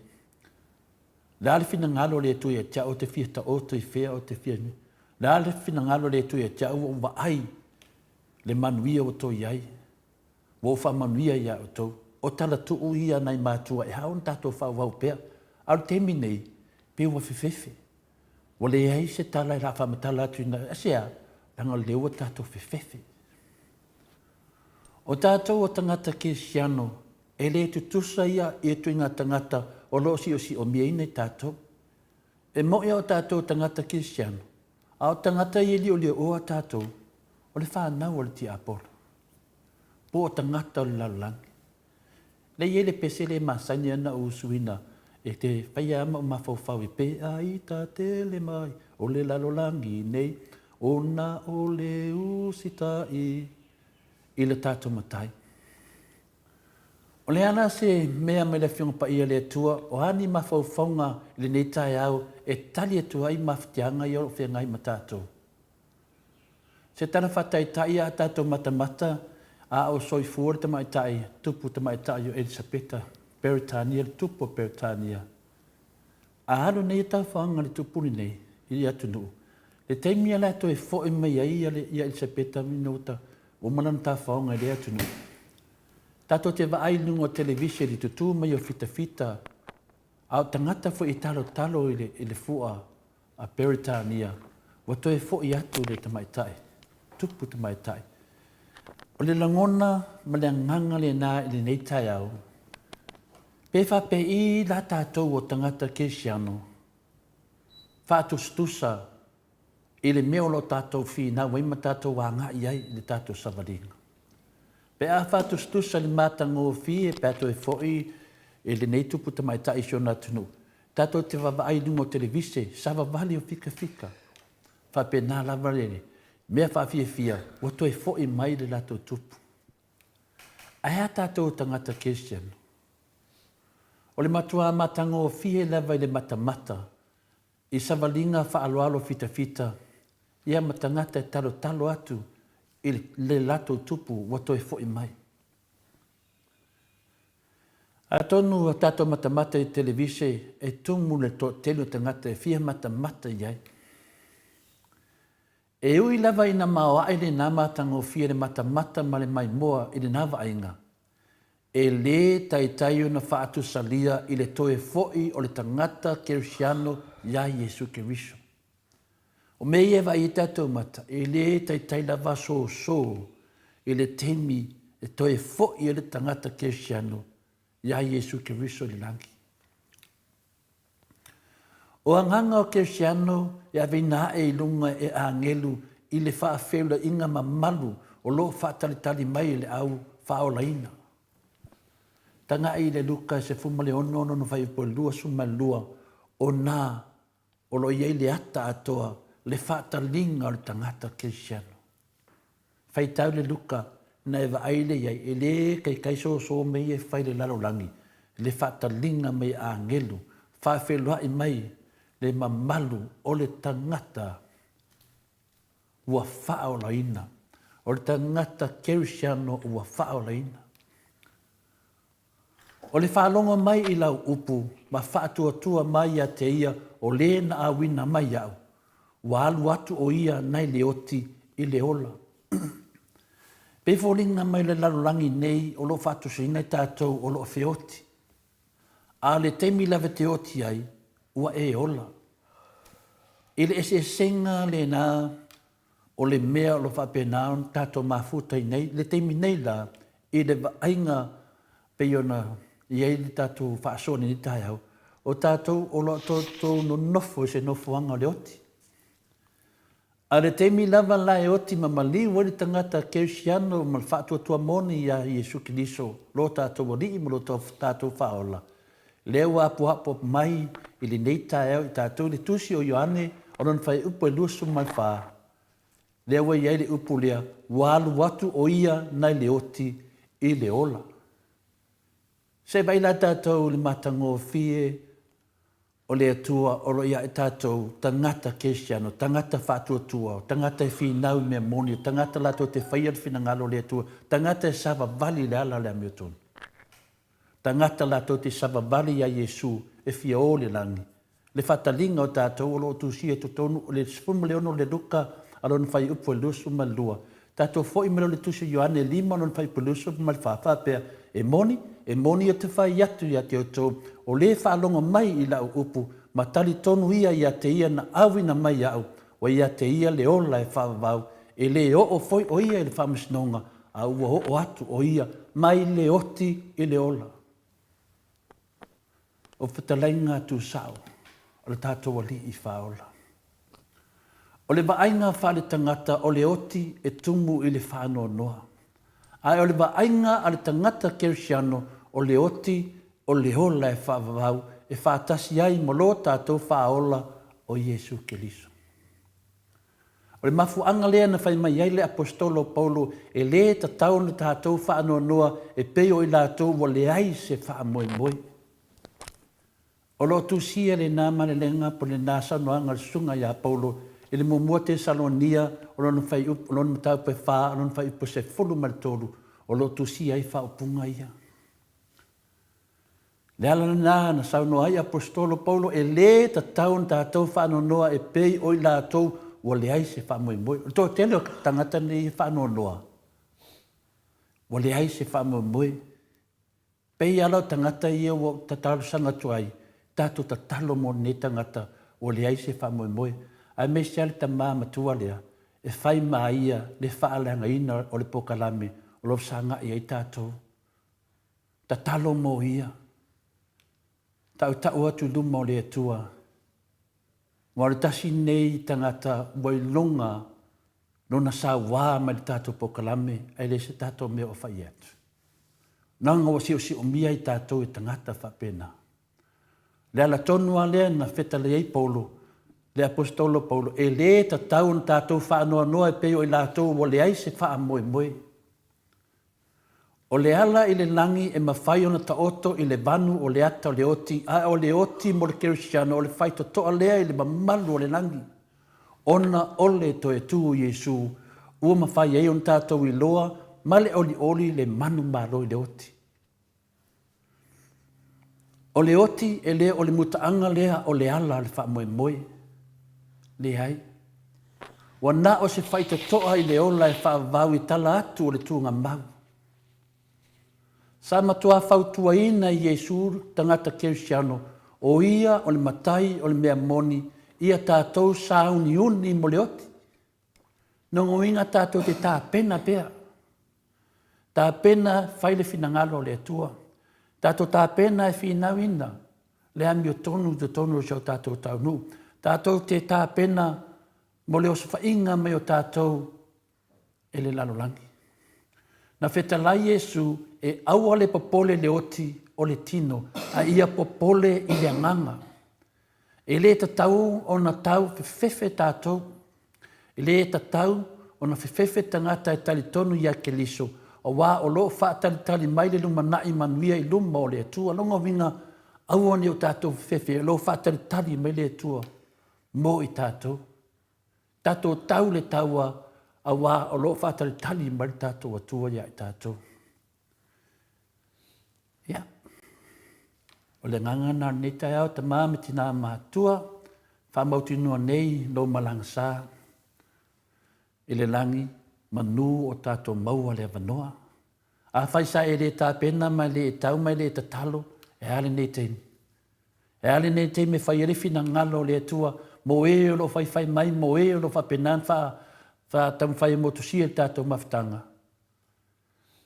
Le ale fina ngalo le atua ia tau, o te fia ta o te fea o te fia ni. Le ale fina ngalo le atua ia tau, o wa ai, le manuia o to iai. Wo fa manuia ia o tau. O tala tuu ia nai mātua e haon tātou whauwau pēr. Au temi nei, pēr wa whiwhewhe. Wo le ei se tala i la whamatala atu ina asea, langa leo tātou whiwhewhe. O tātou o tangata ke siano, e le tutusa ia e tu inga tangata o losi o si o mieine tātou. E moia o tātou tangata ke siano. A o tangata i li o le oa tātou, o le whanau o le ti apolo. Po o tangata o lalangi. Le iele pese le masani ana o usuina, e te whaia ama o mawhauwhau e pe ai ta tele mai, o le lalolangi nei, o na o le usita i le tātou matai. O le ana se mea me le whionga pa ia le atua, o ani mawhauwhaunga le nei tai au, e tali atua i mawhtianga i o whengai ma tātou. Se tana whatai tai a tātou matamata, a o soi fuor te mai tai, tupu te mai tai o Elisabeta, Peritania, le tupu Peritania. A halo nei tau whaanga le tupuni nei, i atu nuu. Le teimia le ato e fo e mai ai i Elisabeta minota, o manan tau whaanga i le atu nuu. Tato te vaai nungo televisi li tutu mai o fita, a o tangata fo i talo i le fua, a peritania, wa toi fo i atu le tamaitai, tupu tamaitai. O le langona ma le nganga le nā i le nei tai au, pe wha pe i la tātou o tangata kesiano, whātu stusa i le meolo tātou whi nā waima tātou wanga i ai le tātou savaringa. Pe a whātu stusa le mātango whi e pēto e fōi e le nei tupu tamaitai sio nā tunu. Tātou te wawai lungo televise, sawa wali o fika fika. Wha pe nā lava lere, mea wha fia, o toi fōi mai le lato tupu. Aia tātou tangata kesiano. O le matua matango o fie lava i le matamata, i savalinga wha aloalo fita fita, ia matangata e talo talo atu, i le lato tupu, o toi fōi mai. A tonu a tātou matamata i televise e tumu le to telu tangata e fia matamata iai. E ui lava ina mao aile nā matango fia le matamata ma le mai moa i le nava ainga. E le tai una whaatu salia i le toe foi o le tangata kerisiano ia Jesu Keriso. O mei e vai i tātou mata, e le tai lava so i le temi e toe foi o le tangata kerisiano ia Jesu Keriso le langi. O anganga o kerisiano e avina e ilunga e angelu i le whaafeula inga mamalu o lo whaatalitali mai le au whaolaina. Tanga i le luka se fumale ono no vai po lua suma lua o nā o lo iei le ata atoa le whaatalinga o le tangata kerisiano. Whai tau le luka na e waaile iai e le kai so mei e whai le lalolangi le whaatalinga mei a ngelu whaafeulua i mai le mamalu o le tangata ua whaolaina o le tangata kerisiano ua whaolaina. O le whaalonga mai i lau upu, ma whaatua mai a te ia o le na awina mai au. Walu atu o ia nai le oti i le ola. Pefolinga mai le lalulangi nei o lo whaatu sina i tātou o lo whioti. A le teimi lawe te oti ai, ua e ola. I le ese senga le nā o le mea o lo whapenaon tātou mafutai nei, le teimi nei la i le ainga peiona iei li tātou whaasone ni tai au, o tātou o lo tātou no nofo se nofoanga le oti. A le teimi lava la e oti ma maliu wali tangata kerisiano ma whaatua tua moni ia Jesu Keriso, lo tātou wali ma lo tātou whaola. Leo apu mai i li nei tai au i tātou le tusi o Ioane, o non whai upo e lusu mai wha. Leo iei le upo lea, walu watu o ia nai le oti i le ola. Se vai la tātou le matango fie o le atua o lo ia e tātou tangata kerisiano, tangata whaatuatua, tangata e whinau mea moni, tangata lato te whaia le whinangalo le atua, tangata e sava vali le ala le amiotonu. Tangata lato te sava vali a Jesu e fia o le langi. Le whatalinga o tātou o lo tusi e tutonu o le spumu leono le luka alon whai upo e lusu malua. Tātou fo i melo le tusi Ioane 5 alon whai pelusu malwhawha pia e moni o te whai atu ia te oto, o le whaalonga mai i lau upu, ma tali tonu ia te ia na awina mai au, o ia te ia le ola e whaavau, e le o foi o ia i le whamasnonga, a ua o atu o ia, mai le oti i le ola. O whatalainga tu sao, o le tātou ali i whaola. O le waainga whale tangata o le oti e tumu i le whanoa noa. Ai o le waainga a le tangata kerisiano o le oti o le hola e whaavau e whaatasi ai mo lo tātou whaola o Jesu Keriso. O le mafuanga lea na whai mai ai le apostolo Paulo e le tatau na tātou whaanoa noa e peo i lātou wa le ai se whaamoe moe. O lo tu sia le nā manelenga po le nāsa noanga le sunga ia Paulo e le mumua te Salonia, o lona whai upo, o lona matau pe wha, o lona whai upo se fulu maritoru, o lo tu si ai wha upunga ia. Le ala na sauno ai apostolo Paulo, e le ta taun tātou whano noa e pei oi lātou, o le ai se wha moe moe. Tō tele o tangata ni whano noa. O le ai se wha moe moe. Pei ala tangata ia o ta talo sanga tuai, tātou ta talo mo ne tangata, o le ai se whamoemoe. Ai me se ale ta maa matua lea, e whai maa ia le whaalanga ina o le pokalame, o lo sanga i ai tātou. Ta talo mo ia. Ta utau atu luma o le atua. Wa le tasi nei tangata wai longa nona sa wā ma le tātou pokalame, ai le se tātou mea o whai atu. Nanga wa si o mia i tātou i tangata whapena. Le ala tonua lea na feta le ei Paulo, le apostolo Paulo, e le ta tau na tātou whaanoa noa e peo i lātou o le ai se wha moe moe. O le ala i le langi e mawhai ona ta oto i le vanu o le ata o le oti, a o le oti mo le kerisiano o le whai to toa lea i le mamalu o le langi. Ona ole to e tū Jesu, ua mawhai e on tātou i loa, male oli le manu malo i le oti. O le oti e lea o le mutaanga lea o le ala le wha moe moe. Le hai. Wana o se whai to toa i le ola e wha vau i tala atu o le tūnga mau. Sa matua fautua ina i Jesu tangata kerisiano, o ia o le matai o le mea moni, ia tātou sauni uni mo le oti. Nongo inga tātou te tā pena pea. Tā pena whaile finangalo le atua. Tātou tā pena e whinau ina. Le ami o tonu siau tātou taunu. Tātou te tā pena mo le osa whainga mai o tātou e le lalolangi. Na whetalai Jesu e aua le popole le oti o le tino, a ia popole i le anganga. E le tatau o na tau fefefe tātou. E le tatau o na fefefe tangata e tali tonu ia ke liso. O wā o loo wha tali mai le luma nai manuia i luma o le atua. Longa winga aua ni o tātou fefefe. Loo wha tali mai le atua. Mo i tātou. Tātou tau le taua a wā o loo wha tali mai le tātou atua ia i tātou. Ia. O le ngangana nei tai au ta māme tina mātua, whamautinua nei no malangsā. I le langi, manu o tātou maua le avanoa. A whaisa e le tā pena mai le tau mai le tatalo, e ale nei teimi. E ale nei teimi whai rewhina ngalo le atua, mo e o lo whai mai, mo e o lo whapenan wha tam whai motosia tātou mawhtanga.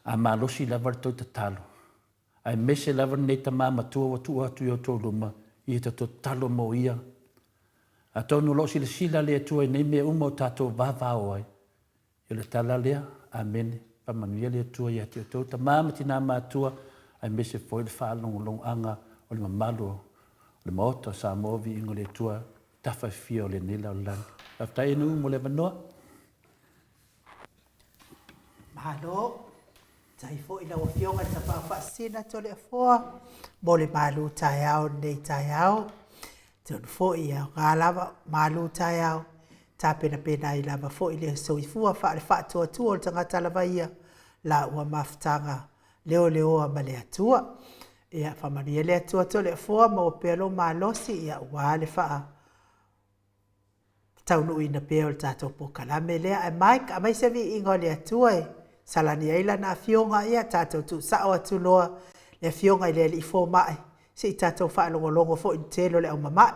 A malosi lavar tau tatalo. Ai mese lavar nei ta māmatua wa tua atu i o tō luma, i ta tō talo mo ia. A tōnu lo sila sila le atua i nei mea uma o tātou vāvāo ai. I le tala lea, amen, pamanuia le atua i ati o tō. Ta māmati nā mātua, ai mese foi le whaalongo anga o le mamalo, o le maota Samoa vi ingo le atua, tawhai fia o le nila o lang. Taftai enu mo le manoa. Mahalo. Tai fo ila o fionga ta pa sina to le foa mo le malu tai au nei tai au te fo ia galava malu tai au ta pena ila ba fo ile so i fua fa le fa to o tanga tala ia la ua maftanga leo ma le atua ia fa mari le atua to le foa mo pelo malosi ia wa le fa tau no ina pelo tato po kala mele ai mai se vi ingo le atua salani aila na fionga ia tātou tu sao atu loa le fionga i le li fo mai. Se i tātou whaalongo fo i telo le au mamai.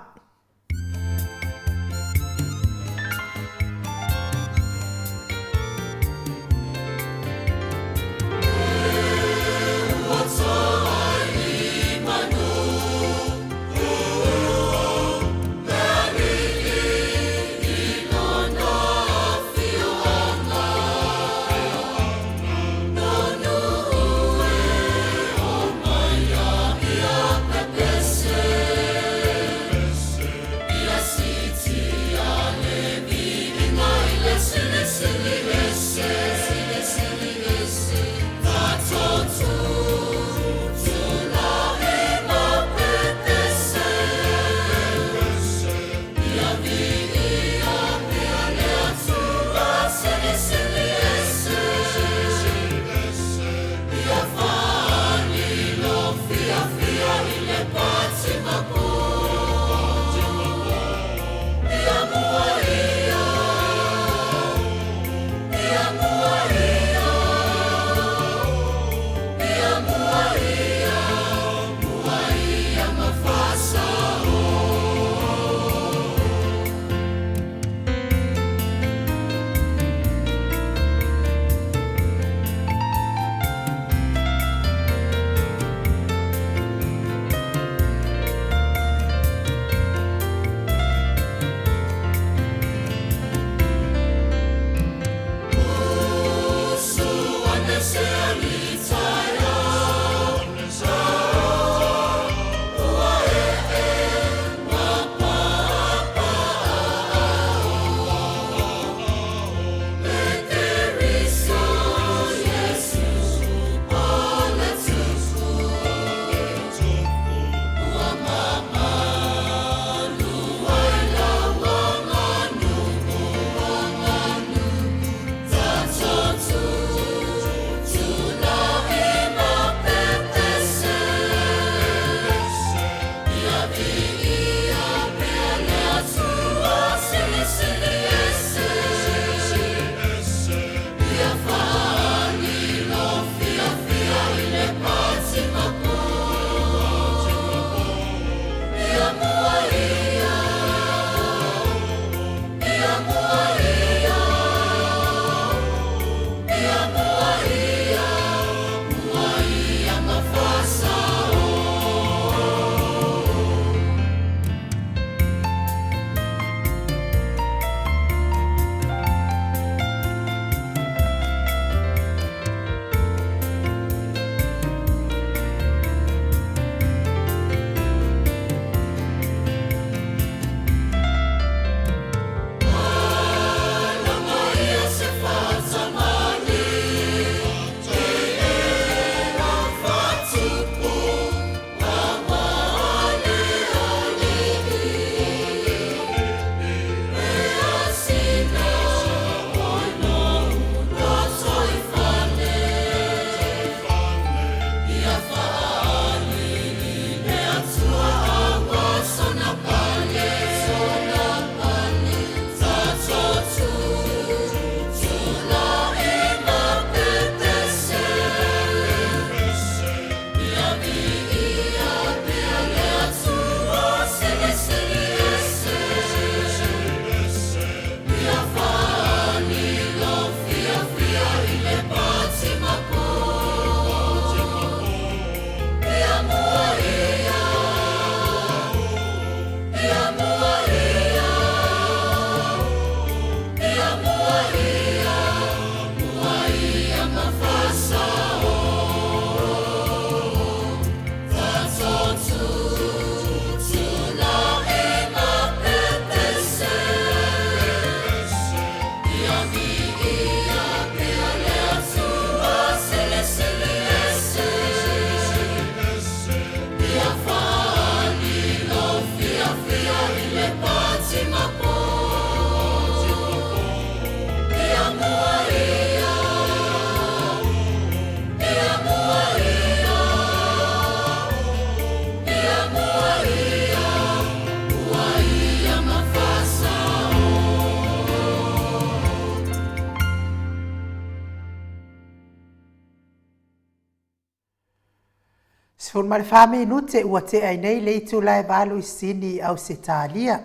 Sfon male fami nute ua te ai nei le itu lai balu isini au se talia.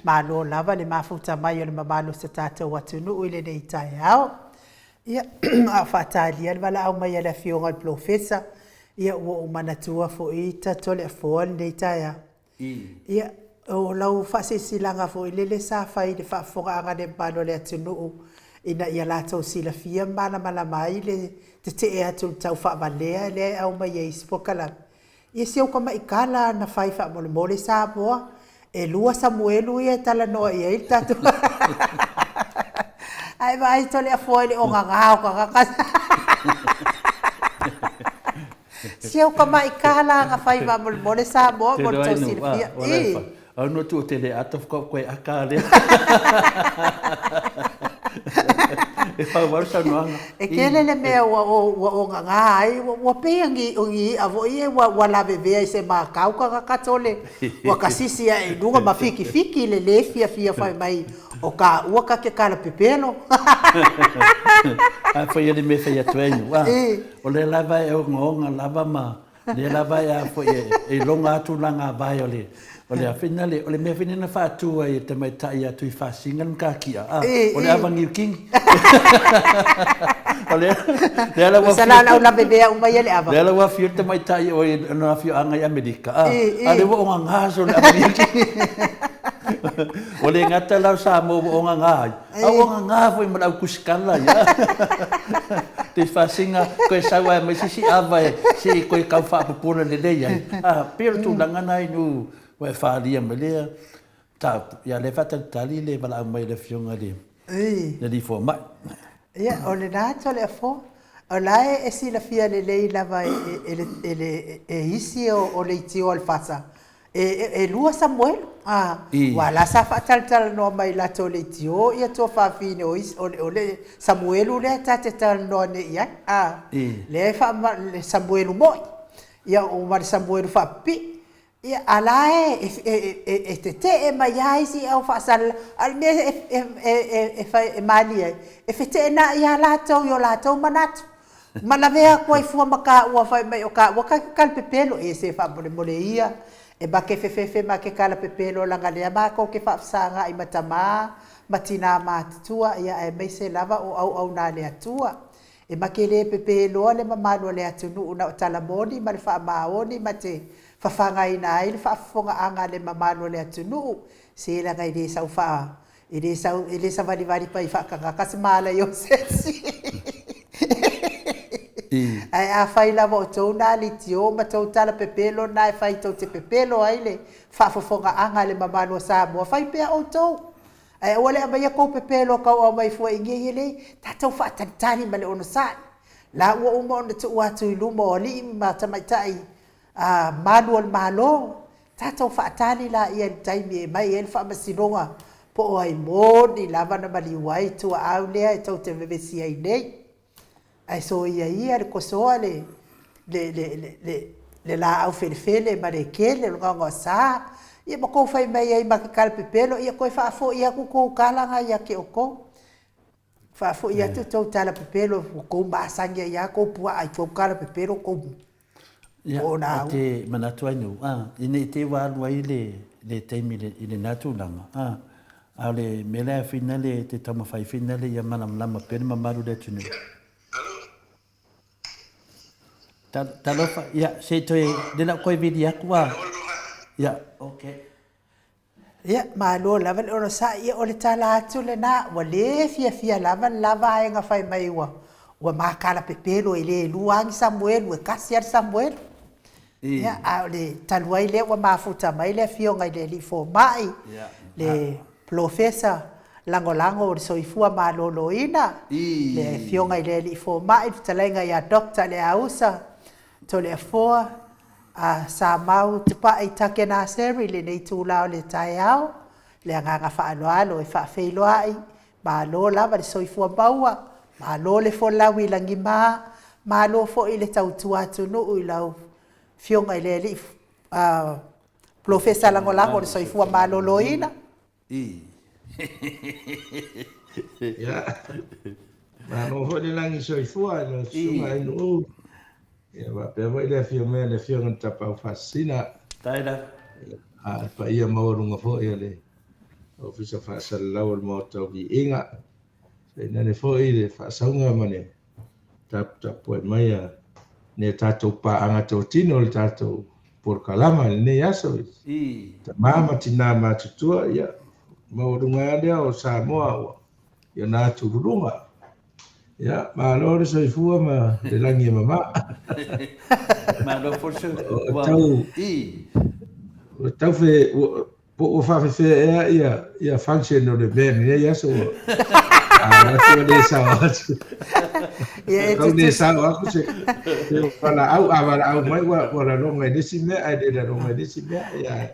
Malo lava le mafuta mai o le mamalo se tata watunu uile nei tai au. Ia a fatalia le wala au mai ala fionga al profesa. Ia ua umanatua fo ita tole afuan nei tai au. Ia o lau fase silanga fo ilele sa fai le fafonga anga le pano le atunu ina ia lato sila fia mana mana mai le te e atu tau wha malea le au mai e ispokala. Ia siau kama ikala na whai wha mole mole sa boa. E lua Samuelu ia tala noa ia il tatu. Ai vai tole a foi le o ngangao kakakasa. Siau kama ikala na whai wha mole mole sa boa mo tau sila fia. Au no tu te le atof koe akale. E kele le mea o nganga ai wa peangi ongi avo ie wa la bebea se ma kauka kakatole wa kasisi e lunga mafiki fiki le fia fai mai o ka ua ka ke kala pepelo a foi ele me feia tuenho o le lava e o ngonga lava ma le lava ya foi e longa atu langa vai o le finale o le me finina fa tu ai te mai tai atu I fasingan ka kia o le avangi king o le la wa sala na una bebea uma ele ava le la wa fiu te mai tai o na fiu anga I Amerika ale wo nga so le avangi king o le ngata la Samoa o nga o nga foi ma kuskala ya te fasinga ko sa wa me si ava si ko ka fa popula le le ya pero tu langa nai nu wa falia melea ta ya le fata tali le bala mai le fionga le le di fo ma ia o le nato le fo o lai e si la fia le lava e isi o le tio al fasa e lua Samuel wala sa fatal no mai la to le tio ia to fa fine o le Samuel le tate tal no ne ia le fa le Samuel mo ia o mar Samuel fa pi ia alae te mai ai si au fasal al me e mali e fete na ia la to manat malavea ko fu maka wa fa mai o ka kal pepelo e se fa mole ia e ba ke fefe ma ke kala pepelo la ngale ba ko ke fa sanga I matama matina matua ia e mai se lava o au na le atua e ma ke le pepelo le mamalo le atunu na talamoni ma fa maoni mate fafanga ina ai fa fonga anga le mamalo le atunu se la ngai de sa fa ele sa vali pa fa ka kasmala yo sesi ai a fai la voto na li tio ma to tala pepelo na fai to te pepelo ai le fa fonga anga le mamalo sa mo fai pe o to ai ole ba ya ko pepelo ka o mai fu ingi ele tato fa tani male ono sa la o mo on tu wa tu lu mo li ma tamaitai manual malo tato fatali la ia taimi mai el fa masinonga po ai modi lava na maliwai tu au le to te vevesi ai nei ai so ia ko soale le la au fele ma le kele ngo sa ia mo ko fai mai ai ma kal pepelo ia ko fa fo ia ko kala nga ia ke oko fa fo ia tu tala pepelo ko ba sanga ia ko pua ai ko kala pepelo ko ia te manatu ai no ine te wa ai le temi le natu langa ale mele finale te tama fai finale ia mana lama pena mamaru le tunu talofa ia se toi de la koi vidi akwa ia okay ia malo lava le ona sa ia o le tala atu le na wa le fia lava ai nga fai mai wa makala pepelo ile luang Samuel wa kasiar Samuel ia a le taluai le wa mafuta mai le fionga ile li fo mai le professor lango o soifua maloloina le fionga ile li fo mai talenga ya doctor le ausa to le foa a Samoa te pa i take na seri le nei tūlao le tai au le anganga whaaloalo e whaafeilo ai ma lo lava le soifua baua ma lo le fo lawi langi ma lo fo i le tautu atu no i lau fionga i le li professor lango le soifua maloloina ya ma no ho le langi soifua le sunga i no ya va pe vai le fio me le fio ngata pa fascina taida pa ia maurunga fo ia le ofisa fa sallau le moto vi inga se na le fo i le fa saunga mane tap po mai ne tato pa anga to tino le tato por kalama ne yaso ta mama tina ma tutua ya maurunga dia o Samoa ya na turunga ya ma lo so fu ma de langi mama ma lo for sure tau fe po fa fe ya function no de ben ya so so de sa ya ko de sa ko se para au mai wa la longa de si me ai de la longa de si me ya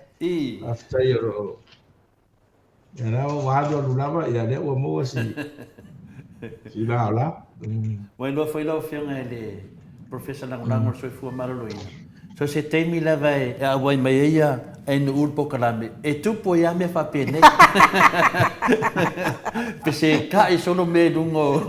after your ya na wa do lava ya de wa mo si la la Bueno, foi lo fianga ele professor lango so fu maloloina. So se temi lava a wai mai ia en urpo kalame. E tu po ia me fa pene. Pese ka e sono me dungo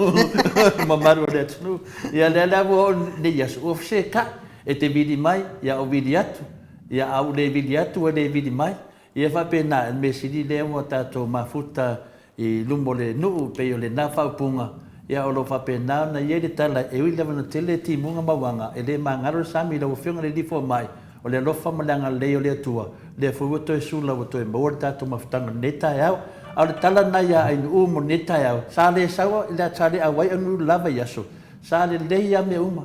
mamaru de tnu. Ia le vo ne ia so se ka e te vidi mai ia o vidi atu. Ia au le vidi atu e le vidi mai. Ia fa pena me sidi le mo tato mafuta i lumbo le nu pe yo le na fa punga. Ia o lo whapena na ia le tala e ui lewa na tele ti munga mawanga e le mangaro sami la wafionga le difo mai o le lofa malanga leo le atua le fuwato e sula wato e maua tato mawhtanga neta e au au le tala na ia ai umo neta e au sa le sawa ila tale awai anu lava yaso sa le le ia me uma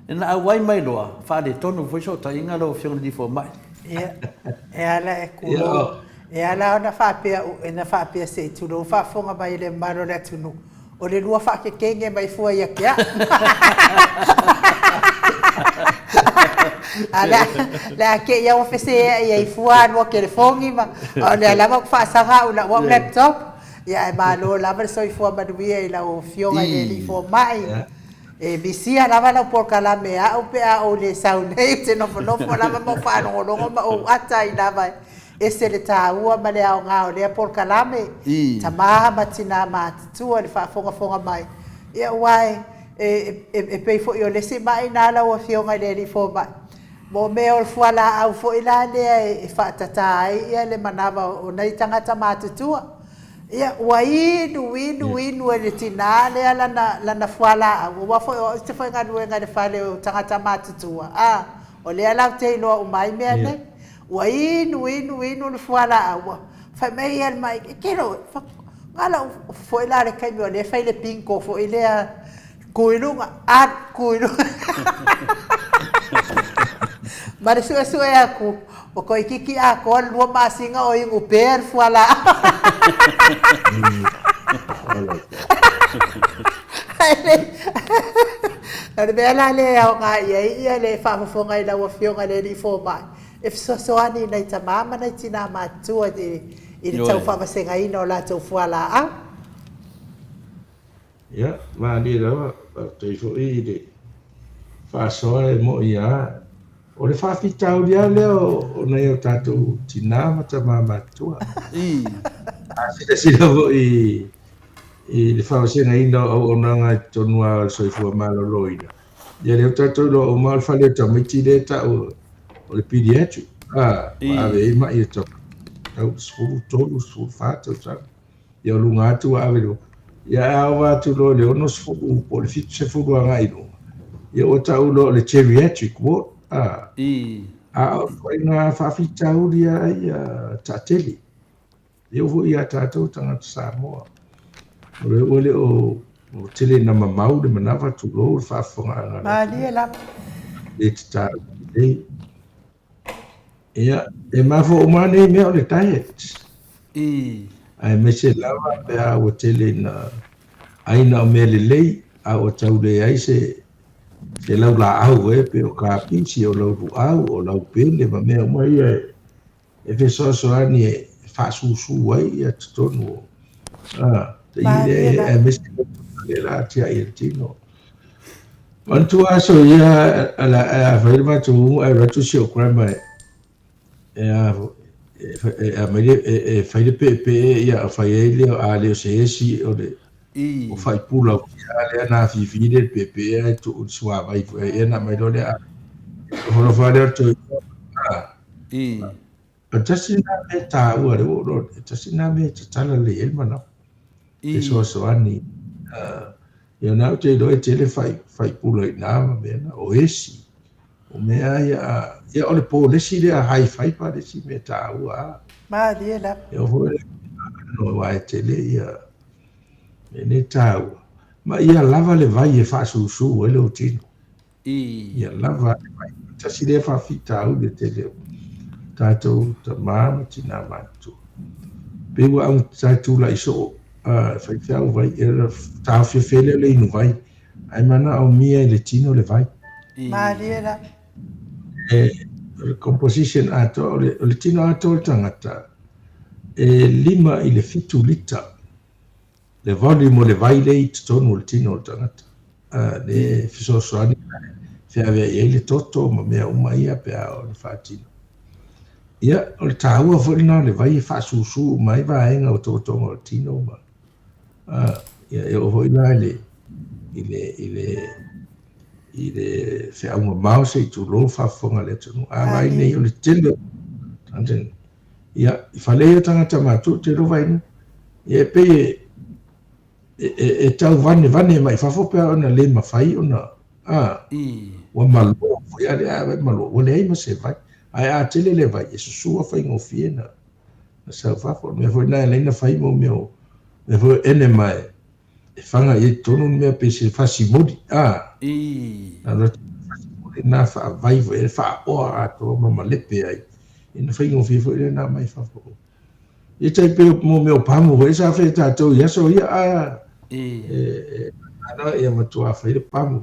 e na awai mai loa wha le tonu fwiso ta inga la wafionga le difo mai ia e ala e kulo e ala ona whapea se tulo whafonga mai le maro le tunu o le lua whakekenge mai fua ia kia. La ke ia o fese ia i fua no ke le fongi ma o le lava fa sanga o la laptop ia e malo lava so i fua maduia i la o fionga i le fo mai e bisia lava la por kala me a o pe a o le saunei te no lava mo fa no ma o ata i lava ese le tāua ma le ao ngā o lea por kalame ta maha matina mātutua le whaafonga mai ia wai e pei fo i o lesi mai nā lau a fionga le li fo mai mo me o le fuala au fo i la lea e whaatata ai ia le manawa o nei tangata mātutua ia wai inu e le tina lea lana fuala au wa fo o te fo ngā nuenga le whale o tangata mātutua o lea lau te iloa o mai mea nei wa inu le fuala awa fa mai al mai kero ngala fo ila le kai mo le fa le pinko fo ile kuilunga kuilunga mare su aku o ko ikiki a ko lo masinga o ingu per fuala ale bela le au nga ia le fa fo nga ila wo fionga le di fo mai if so ani nei ta mama nei tina matua i le tau whamasenga ina o la tau fuala a. Ia, ma ni rawa, te fo i de whaasoa e mo ia. O le whawhitau lia leo o nei o tātou tina mata māmatua. Sila vo i le whaosenga ina o onanga tonua soifua malolo ina. Ia leo tātou lo o mal whale tamiti le ta o le pediatric. Ave e mai e tau. Tau sfuru tolu, sfuru whātau tau. Ia lunga atu ave lo. Ia awa atu lo le ono sfuru po le fitu se furu anga ino. Ia o tau lo le geriatric ward. O koe ngā whawhitau lia ia tāteli. Ia vo ia tātou tangata Samoa. O le ole o tele na mamau le manawa tu lo le whaafonga anga. Malia la. Le te tāu. Ia, e mafo o mane mea o le diet. Ai me se lava pe a o tele na aina o mea le lei a o tau le ai se lau la au e pe o ka pinsi o lau au o lau pele ma mea mai e fe so ani e fa su ai e tonu. Te ile e me se le la tia i tino. Mantu aso ia ala a fairma tu ai ratu si o krama a mai e fai pe ia fai ele a le se si o le o fai pula o le na fi le pe ai tu sua vai e na mai le a o fai to tasina me ta u le o tasina me tala le el mana e so ani ia na te do te le fai pula na me na o esi o mea ia o le polisi le a hai fai pa le si me ta ua. Ma dia la. Ia hoi no vai te le ia me ne ta ua. Ma ia lava le vai e fa su e le o tino. Ia lava le vai. Ta si le fa fita u le te le. Tātou ta mama tina matu. Pe ua ang tātou la iso fai fiau vai e la tau fefele le inu vai. Ai mana au mia le tino le vai. Ma dia la. Le composition ato le tino ato tangata e lima i le fitu lita le volume le vai le tonu le tino tangata le fisosoani fe ave e le toto ma mea uma ia pe o le fatino ia o le tāua fo'ina le vai fa susu mai vaenga o totonga o tino ma ia e o hoina i le fe'auga mao se i tulou fa'afofoga le atunuu avai nei o le tele tanten ia i falei o tagata matuu te lovaina ia e pei e tau vanevane mai fafo pea ona lē mafai ona ua malo foi a le a vai malo ua leai ma se vai ae a tele le vai e susua faigofie na saufafo mea foi na e laina fai mo mea foi ene mae e fanga i tonu mea pe se fasimodi na fa vai e fa o ato ma lepe ai ina faigofie foi le na mai fafo i tai pe mo meo pamu e sa fe tatou ia so ia ana ia matua fa le pamu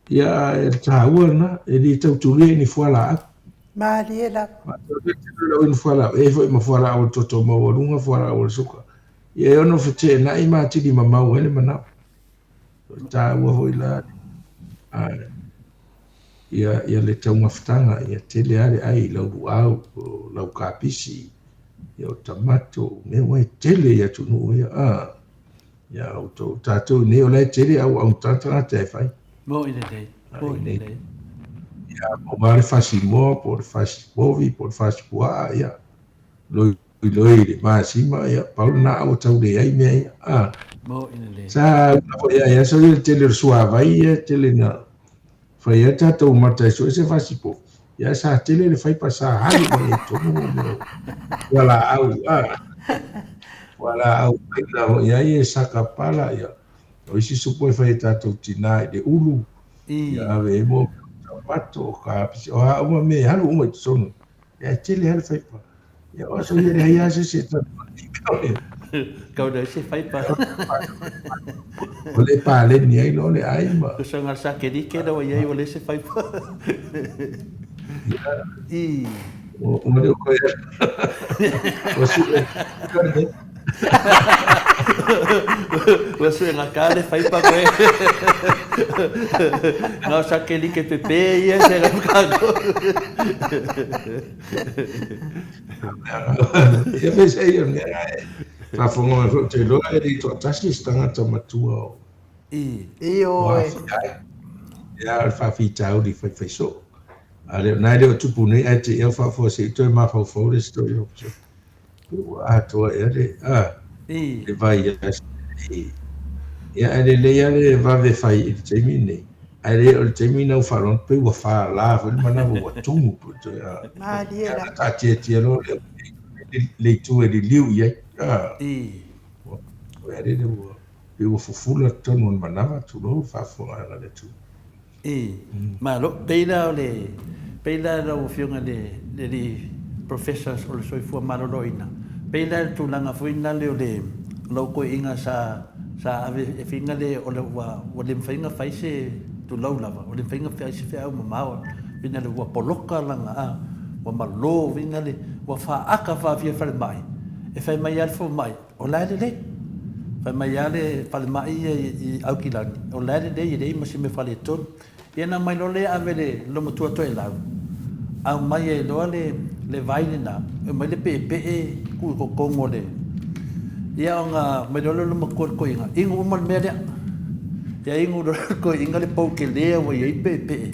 ia e taua na e li tautuli ni fuala Mariela. Lo in fuala e foi ma fuala o toto ma o lunga fuala o suka ia e ono fete na i ma tidi mama o ele mana taua foi la ia le taunga fitanga ia tele ale ai lau luau lau kapisi ia o tamato me wai tele ia tunu ia ia o tatou ne o lai tele au tata te fai mo ine dei ia o mare fasi mo por fasi bovi por fasi pua ia loi le masima ia pauna o tau de ai me ia mo ine dei sa ia so le tele suava ia tele na fai ia tatou mata so se fasi po ia sa tele le fai pasa hali me tonu wala au ila ia ia sakapala ia o isi supo fai tatou tina de ulu ia ave mo pato ka o uma me halu uma sono ia tele hal fai pa ia o so ia ia se kau dah se fai pa ole pa le ni ai lo le ai ma so ngal sa ke di ke da ia ole se fai pa o mo ko ia o si Ua sue ngā kāle whai pa koe. Ngā sake like pepe ia se ngā kāko. Ia me se ia me ai. Fa fonga me fo te loa e ri to tasi stangata matua o. I o Wa e. ia fa fi tau di fai so. Ale nai le tupu nei ai te ia fa fo se to ma fa fo le sto yo. Wa to e le le vai ia. Ia le ia le va ve fai il termine. Ai le o termine o fa ron pe wa fa la fo mana wa tungu po to ia. Ma dia la. Ta te lo le tu e le liu ia. Wa le le pe o fufula tonu manava tu lo fa fo ala le tu. Ma lo peila o fionga le professors o le soifua maloloina. Peila tu langa fuina le o le lo ko inga sa ave e finga le o le mfainga faise tu lau lava o le mfainga faise fe au mamawa vina le wa poloka langa wa malo vina le wa fa aka fa fia fa mai e fa mai al fo mai o la le fa mai ale fa mai i au kilani o la le ma se me fa le ton Iana mai lo le ave lo motua to e lau. Au mai e loa le vaine na. E mai le pe ku ko kongo le. Ia o ngā mai lo mo ko inga. Ingu umal mea lea. Ia ingu ko inga le pau ke lea wa iei pe.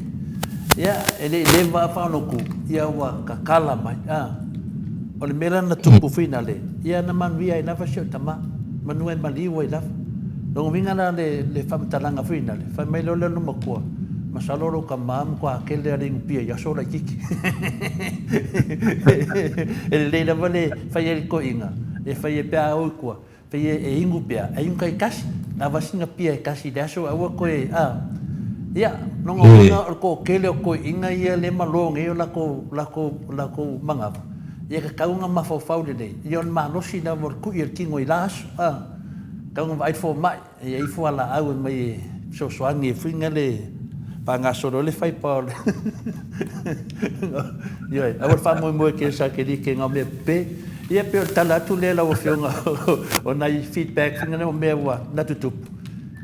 Ia e le wa whanau ku. Ia wa kakala mai. O le mera na tupu whina le. Ia na manuia i nawa sio tama. Manua e Maleifua i nawa. Longo minga na le whamatalanga whina le. Whai mai lo mo kua. Masaloro ka mam ko akele ring pia ya so la kiki ele le vale fai ko inga e fai pe au ko fai e ingu pia e inga kasi na vasinga pia kasi daso au ko ya no ngo ko kele ko inga ia le malong e la ko manga ia ka kaunga mafau de ion ma no si na vor ku ir kingo ilas kaunga vai fo mai e fo ala au mai so soangi finga le Panga solo le fai pa. Yo, agora fa mo ke sa ke di ke ngame pe. Ia pe tala tu le la o fionga. O na feedback nga no me wa na tutu.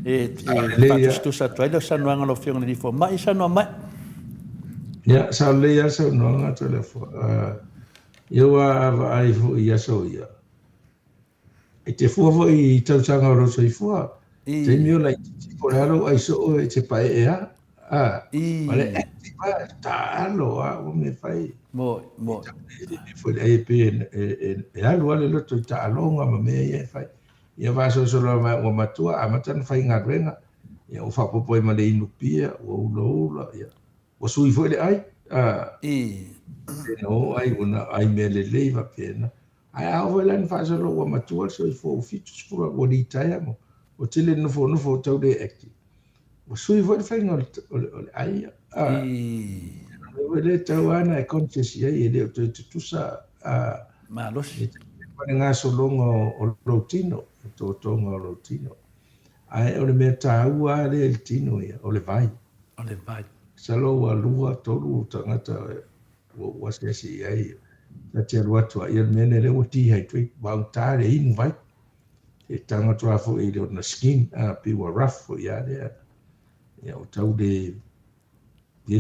Pa tu sa trailo sa no ngalo fionga di fo. Mai sa no mai. Ya sa le ya sa no nga telefo. Yo wa ai fo ia so ia. E te fo i tau sanga ro so i fo. Te mio lai ko raro ai so e te pa e a. Vale, talo o me fai. Mo. Foi aí e alo ale lo to talo nga me e fai. Ia va so ma o matua a matan fai nga renga. Ia o fa popo e male inu pia o lo ia. O sui foi ai. No ai una ai me le leva pena. Ai a o lan fa so lo o matua so i fo fitu spura o di taia mo. O tele no fo tau de acti. O sui foi fai ngol ai le tau ana e conscious ia le tu sa Malos. Nga so longo o rotino to ngo rotino ai o le me tau le tino ia o le vai salo wa lua tolu tangata o se si ai ta te ruatu ia mene le o ti hai tui wa tare inu vai e tanga trafo i le na skin pi wa rough ia le ia o tau de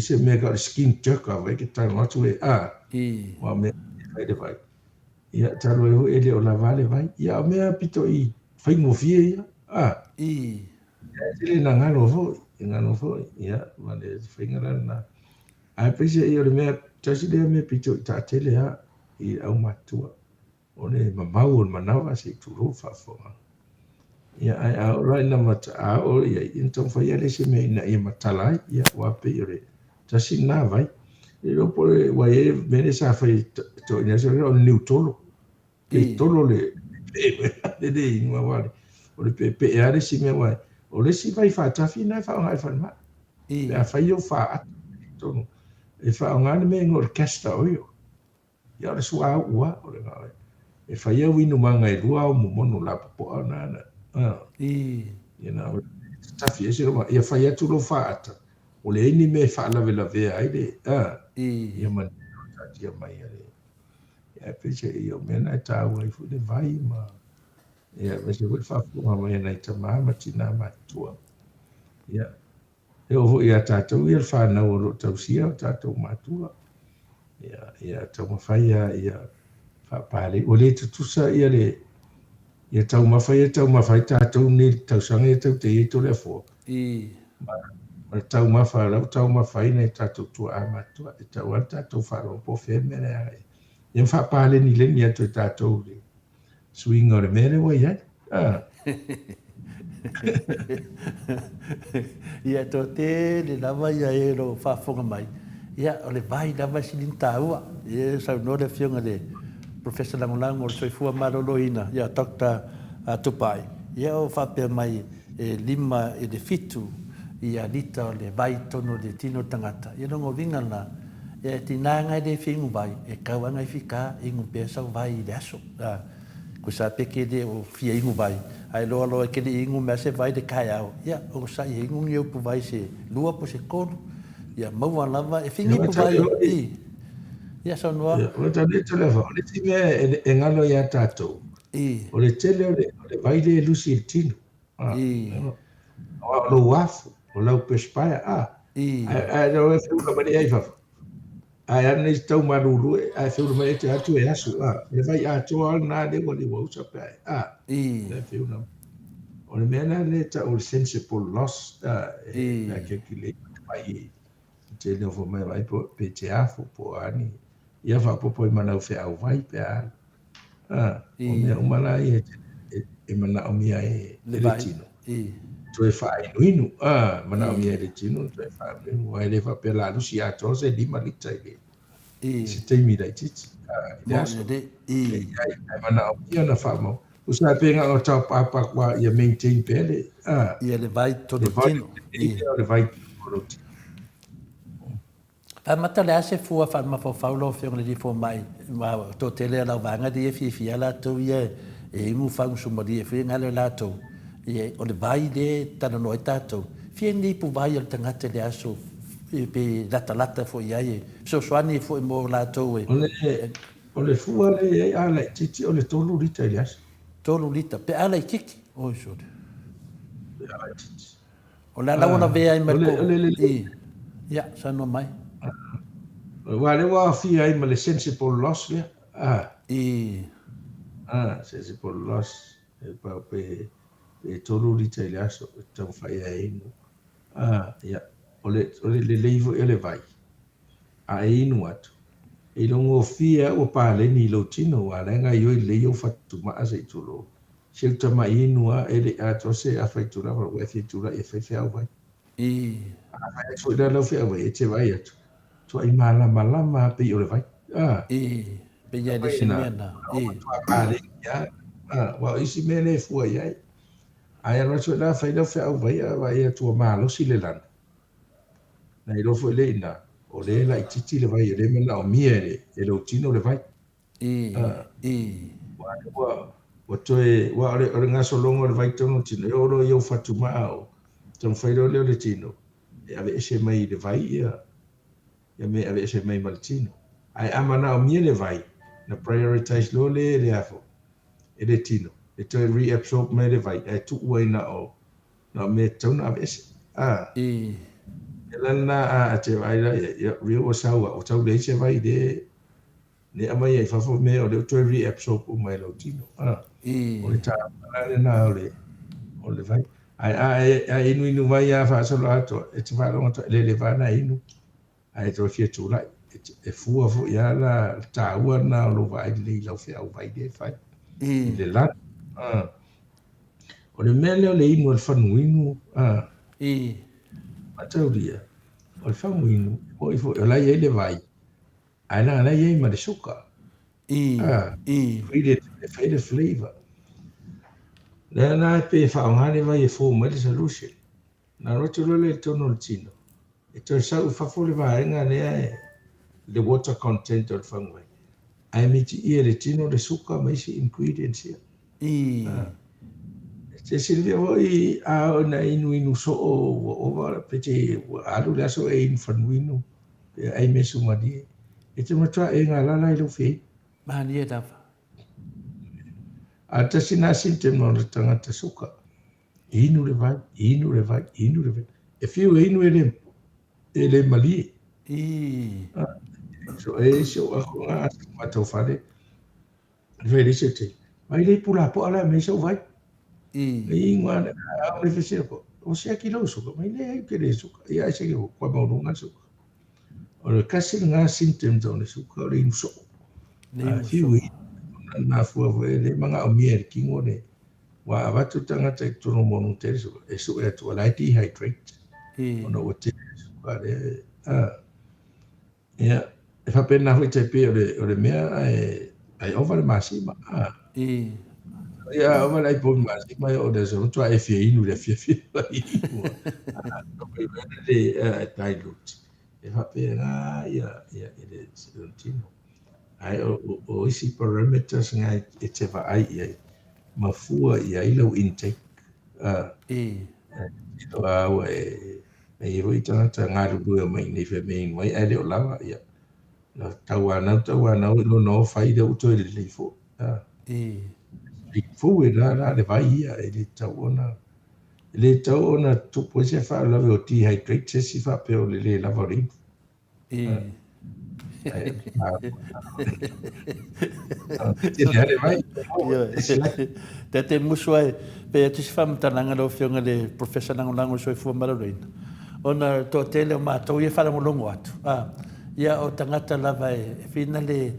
se me ka skin tuka vai ke tanga atu wa me vai de vai ia talo e le o la vale vai ia me pito i fai mo fie ia ele na ngano fo ia vale fai ngana na ai pese i o le me tasi de me pito ta tele i au matua o le mamau o manawa se turo fa fo ia ai au rai na mata o ia então foi ele se me na ia matalai ia wa pe ore tasi na vai e lo pole wa e mene sa fai to ina so o new tolo e tolo le de inga wale o le pe are si me wa o le si vai fa tafi na fa ngai fa ma e fa yo fa to e fa ngai me ngor orchestra o yo ia le sua ua o le ngai e fa yo winu manga e lua o mono la po ana you know tafi e siro ia fa ya tu lo fa ata o le ni me fa la vela ve ai le ia man ia mai ale ia pese io me na ta wa fu de vai ma Ia, me se wui whafunga mai nei ta māma tina mātua. Ia, e oho ia tātou ia whanau o tausia o tātou mātua. Ia, tau mawhaia ia whapāle. O le tutusa ia tau mawhai tātou ni tausanga ia tau te ito le fo. Ma tau mawha lau tau mawhai nei tātou tua a mātua. E tau an tātou wharo po wheme ne ai. Ia whapāle ni le ni atu e tātou le. Swing o le mere wa ia. Ia tō te le lava ia e ro whafonga mai. Ia o le vai lava silin tāua. Ia sau no le fionga le Professor Langolango o le soifua maroloina. Ia Dr. Tupai. Ia o whapea mai e lima e le fitu. Ia lita o le vai tono le tino tangata. Ia rongo vinga na. Ia tinanga e le whingu vai. E kauanga i whika ingu pēsau vai i le aso. Ko sa peke de o fia ingu vai. Ai loa loa ke le ingu mea se vai de kai au. Ia, o sa i ingu ngi upu vai se lua po se konu. Ia, maua lava e whingi pu vai o i. Ia, sa noa. O ta le telefa, o le ti mea e ngalo ia tātou. O le tele o le vai le lusi il tino. O lo wafu, o lau pespaia. Ai rau e whiuka mani ai fafu. Ai ane i tau maruru e, ai whiuka mani te atu e asu. Le vai atoa al nā le wali wausa pe ai. Le whiuka. O le mea nā le ta o le sensible loss. E ke ki le mai te leo fo mai vai pe te afu po ani. Ia whapopo i manau whea au vai pe ai. O mea umana i e mana o mea e le tino. Tu e whae inu. Mana o mea e le tino. Tu e whae inu. Ai le whape la lusi a tose lima lita i le. Se teimi rai titi. I le aso. Ai mana o mea na whamau. Usa penga o tau papa kwa ia maintain pele. Ia le vai tono tino. Ia le vai tono tino. Mata le ase fua fa ma fo faulo fe ngani fo mai ma to tele la vanga di fi ala to ye e mu fa su mo di fi ngale la to ye o le vai de tana no tato fi ni pu vai al tanga te le aso pe lata fo ye so swani fo mo la to e o le fua le ala titi o le tolu lita le aso tolu lita pe ala kiki o so ala titi o la una ve ai merco ya sa no mai Wale wa fi ai ma le sensible loss le. Sensible loss e pa pe tolu lita le aso tau fai ai no. Ya. Ole le leivo ele vai. Ai no atu. E longo fia o pa le ni lo tino wa le nga yo le yo fatu ma ase tulo. Se ta mai no ele ato se a fai tura wa fi tura e fai fai vai. Ai so da lo fai vai e te vai atu. So ai malama pe o le vai. Pe ia de semana. Wa isi mene fu ai. Ai ro so da fai da fa vai tu malo si le lan. Nei lo fu le na. O le la titi le vai le mena o miere e lo tino le vai. Wa toe wa o nga so longo le vai tono tino. Yo fatu mao. Ton fai le tino. E ave ese mai le vai ia. Ia me ave se mai maltino. Ai amana o mie le vai. Na prioritize lo le afo. E le tino. E to reabsorb me le vai. E tu ua na o. Na me tauna ave se. E lana a te vai la. Rio o saua. O tau le se vai de. Ne amai e fafo me o le to reabsorb o mai lo tino. O le ta. Na o le vai. Ai inu vai a fa solo ato. E te vai longa le vai na inu. Ai to fia tu lai e fua fo ia la taua na lo vai le lo fia o vai de fai le la o le mele o le inu al fanuinu matau dia o le fanuinu o i fo o lai le vai ai na lai ma le suka fai le flavor na pe fa ngani vai e fo ma le solution na roto le tono tino. E to sa u fafole vaenga le water content of fangway. Ai miti ia le tino le suka mai si ingredients ia. Te silvia hoi a na inu so o va pete alu la so e in fanwinu. Ai me sumadi. E te matra e nga la lo fe. Mani e dafa. A tasi nā symptom no le tangata suka. Inu le vai. E whiu e inu e le mali. So e so a ko ngā matau whare. Vere se te. Mai le pula po ala me so vai. I ngā a le whesea ko. O sea ki lau suka. Mai le ai ke le suka. I ai se ki ho kwa maurunga suka. O le kasi ngā symptom tau le suka. O le inu so. Whiu e nā fuafu e le manga o mia ki ngore. Wa watu tangata i tono monu te suka. E suka e tua lai dehydrate. Ono o te suka le. Ia. E whapena hui te pe o le mea ai ova le masima. Ia ova le pōni masima o le so tua e fia inu le fia inu. Le dilute. E whapena ia le tino. Ai o isi parameters ngai e te whaai ia. Mafua ia ilau intake. Ito awa e hui tangata ngā rubua mai nei wha mei mai ai leo lawa ia. Tau anau ilo no whai leo uto e le leifo. Fu e la le vai ia e le tau ona. Le tau ona tupo se wha lawe o dehydrate se si wha peo le lava ringu. Te te musua e pe te si whamatananga lo whionga le professor nangonango Soifua Malaroina. Ona tō tele o mātou ia wharamolongo atu. Ia o tangata lava e whina le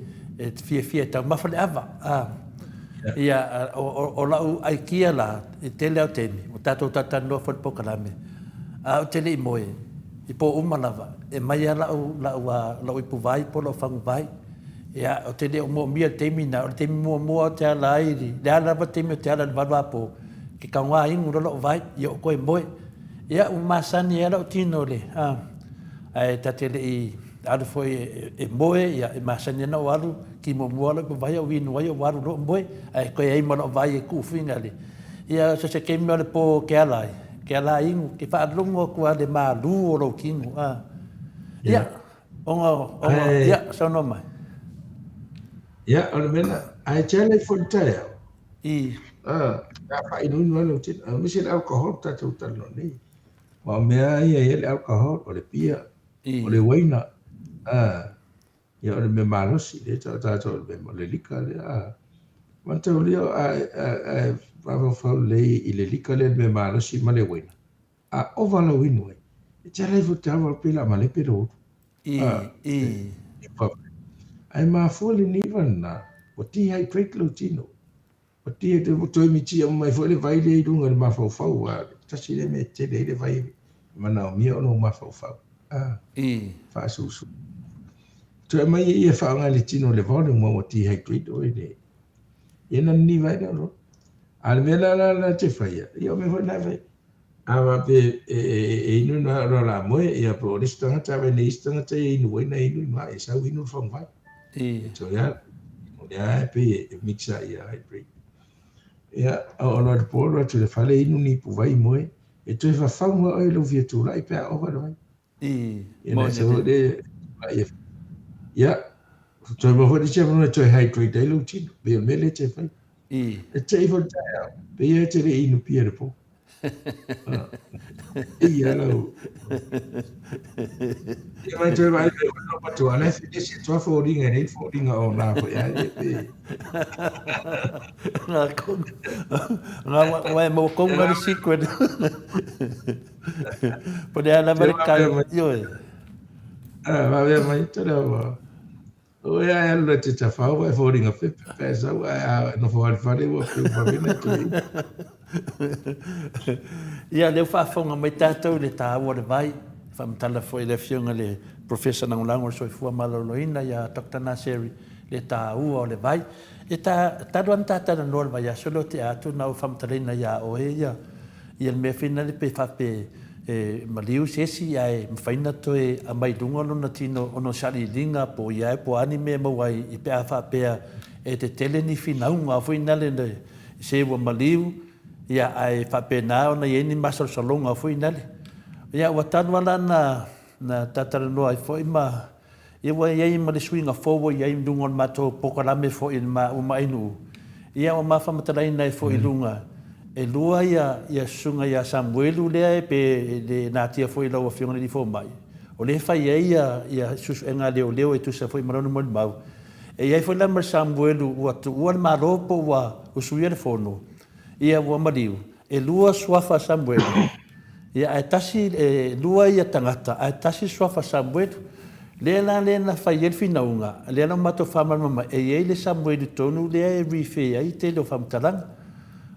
fia tau mawhale awa. Ia o lau ai kia la e tele au temi. O tātou tātanoa whalipokarame. O tele i moe. I po umalava. E mai a lau i puvai po lau whangu vai. Ia o tele o mua mia temi na. O temi mua o te ala airi. Le ala wa temi o te ala walwa po. Ke kaunga ingu rolo vai. Ia o koe moe. Ia o masani e lau tino le. Ai ta tele i alu foi e moe. Ia e masani na o alu. Ki mua lau puvai o winu wai o waru lo moe. Ai koe ei mana o vai e kuwhinga le. Ia se kemi o le po ke alai. Ke ala ingu, ke whaadlungo kua le mālu o rau kingu. Ia, onga, ia, sono mai. Ia, o le mena, ai tele fontai au. Ka whainu inu anu tina, misi le alcohol tātou talo nei. Wa mea ia le alcohol, o le pia, o le waina. Ia, o le me malosi, le tātou le lika le. Mantau leo, whawhau lei i le lika le me malosi ma le waina. A ovala winu e. E te alai futa awa pila ma le pera otu. Ai mafua le nivan na. O dehydrate lo tino. O dehydrate mo toi miti au mai fo le vai le irunga le mafau. Tasi le me te le vai. Mana o mia ono mafau. Whaasusu. Toi mai ia whaanga le tino le vole mo o dehydrate o e le. Ia ni vai le alo. Al me la te whaia. Ia me hoi nai vai. Awa pe e inu na rola moe. Ia po le stangata awa ne stangata e inu waina inu ma e sau inu whang vai. So ia. Ia pe e mixa ia hydrate. Ia ono le polo atu le whale inu ni pu vai moe. E toi whawhanga o e lo via tūra i pēr owa vai. Ia na se ho le. Ia. Toi maho le tia muna toi hydrate ai lo tino. Bea mele te whai. E te iwa tai au. Bea te le inu pia le po. Ia lau. Ia mai toi vai le wano patu ana e se toa whoringa nei whoringa o nā po ia e pe. Ngā wai mo konga le secret. Pone ana marikai. Ioe. Mawea mai tere awa. O ia e alula te tawhau e whoringa pepe pēsa no whawari wa pēu pamina tui. Ia leo whaafonga mai tātou le tāua le vai. Whamatala foi le whiunga le professor nangulango o Soifua Malaroina ia Dr. Naseri le tāua o le vai. E tāruan tātana noa le vai a solo te atu nau whamatalina ia o e ia. Ia le mea whina le pe whape maliu sesi ai mwhaina toe a mai dunga lona tino ono sari linga po ia e po anime mawai i pe a whapea e te tele ni whinaunga a whina le se ua maliu ia ai whapena ona i eni masal salonga a whina le. Ia ua tanu ala na tatara noa i fwoi ma ia ua iei ma le swinga fowo iei mdunga o mato pokarame fwoi ma uma inu. Ia o mawhamatalai nei fo i lunga. E lua ia sunga ia Samuelu lea e pe le nātia fo i lau a whionga ni fo mai. O le whai ia susu e ngā leo e tusa fo i maronu mo mau. E iai fo i lamar Samuelu ua tu ua le maropo ua usuia le fono. Ia ua mariu. E lua suafa Samuelu. Ia e tasi lua ia tangata. E tasi suafa Samuelu. Lea na whai e whinaunga. Lea na mato whamama. E iei le Samuelu tonu lea e riwhi ai te leo whamtalanga.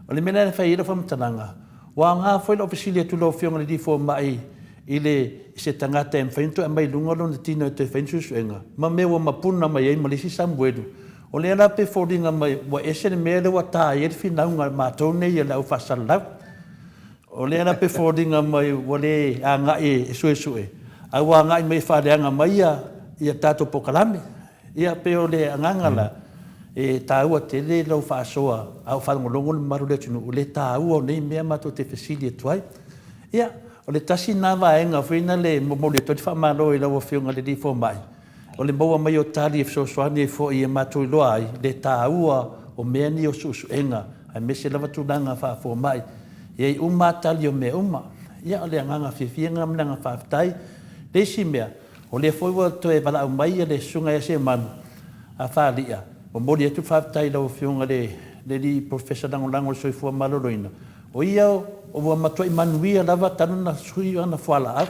O le mena na whai e leo whamtalanga. Wa ngā whai la ofisilia tu lau whionga le di fo mai i le se tangata e mwhainto e mai lunga lo na tino e te whainsusu enga. Ma me wa mapuna mai ei malisi Samuelu. O lea na pe whoringa mai wa ese ne mea lewa tā e whinaunga mātou nei e lau whasalau. O lea na pe whoringa mai wa le a ngā e sue. Au wa ngā i mai whareanga mai ia tātou pokalame. Ia pe o le angangala e tāua te le lau whaasoa au whanongolongo le maru le tunu. O le tāua o nei mea mātou te whesili e tuai. Ia, o le tasi nā waenga whina le mo le toti whamaro i lau a whiunga le di fo mai. O le maua mai o tāli e whsosoani e fo i e mātou i loa ai. Le tāua o mea ni o susu enga. Ai mese lava tūnanga wha fo mai. Ia i umātali o mea uma. Ia o le anganga whiwhianga mnanga whaftai. Leisi mea, o le foiwa to e wala au mai le sunga e se manu a whaalia. O mori atu whaftai lau whiunga le li professor lango soifua maloroina. O ia o wa matua i manuia lava tanu na sui ana whala au.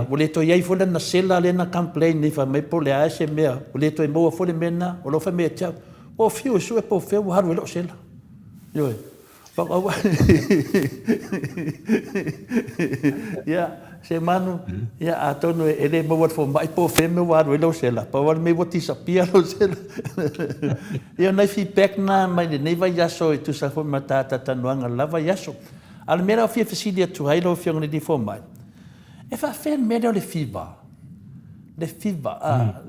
O le to iai fole na sela le na complain ni wha mai po le a se mea. O le to i moa fole mena, o lo wha mea tiau. O fiu e sue po feu haru e lo sela. Ioi. Whakaua. Ia. Se manu, ia a tonu e le mawat fo mai po feme waru e lau sela. Pa waru mei wati sapia lau sela. Ia nai feedback na mai le nei vai yaso e tu sa fo matata tanuanga lava yaso. Ala mera o fia fesilia tu hai lau fiong le di fo mai. E fa fen mera o le fiva. Le fiva.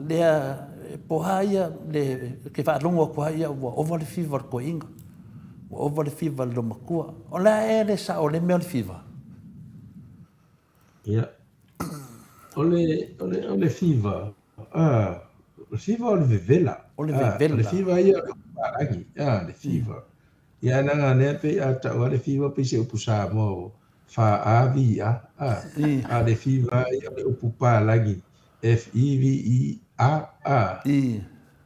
Lea poha ia, ke fa alongo poha ia ua ova le fiva ko inga. Ua ova le fiva lo makua. O la e le sa o le mea o le fiva. Ja. Ole fiva. Le fiva o le vevela. O le vevela. Le fiva ia o parangi. Le fiva. Ia nanga nea pe a tau le fiva pe se upu Samoa. Fa avi a. Le fiva ia le upu parangi. FEVEA.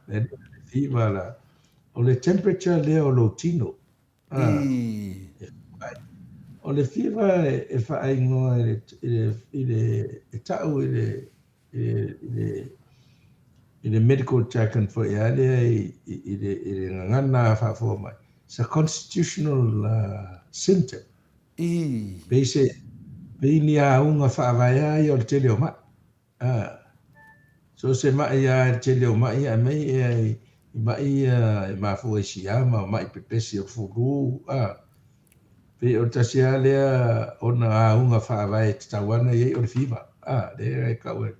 Le fiva la. O le temperature lea o lo tino. O le fiva e whaingoa e tau i le medical jargon for i alea i le ngana whafua mai. It's a constitutional symptom. Pei se, pei ni a unga whaavaya i o le tele o mai. So se mai a tele o mai a mei e mai e mafua i siama, mai pepesi o furu. Pe o tasia lea ona a unga whaawai te tawana i o le fiva. Le e kau e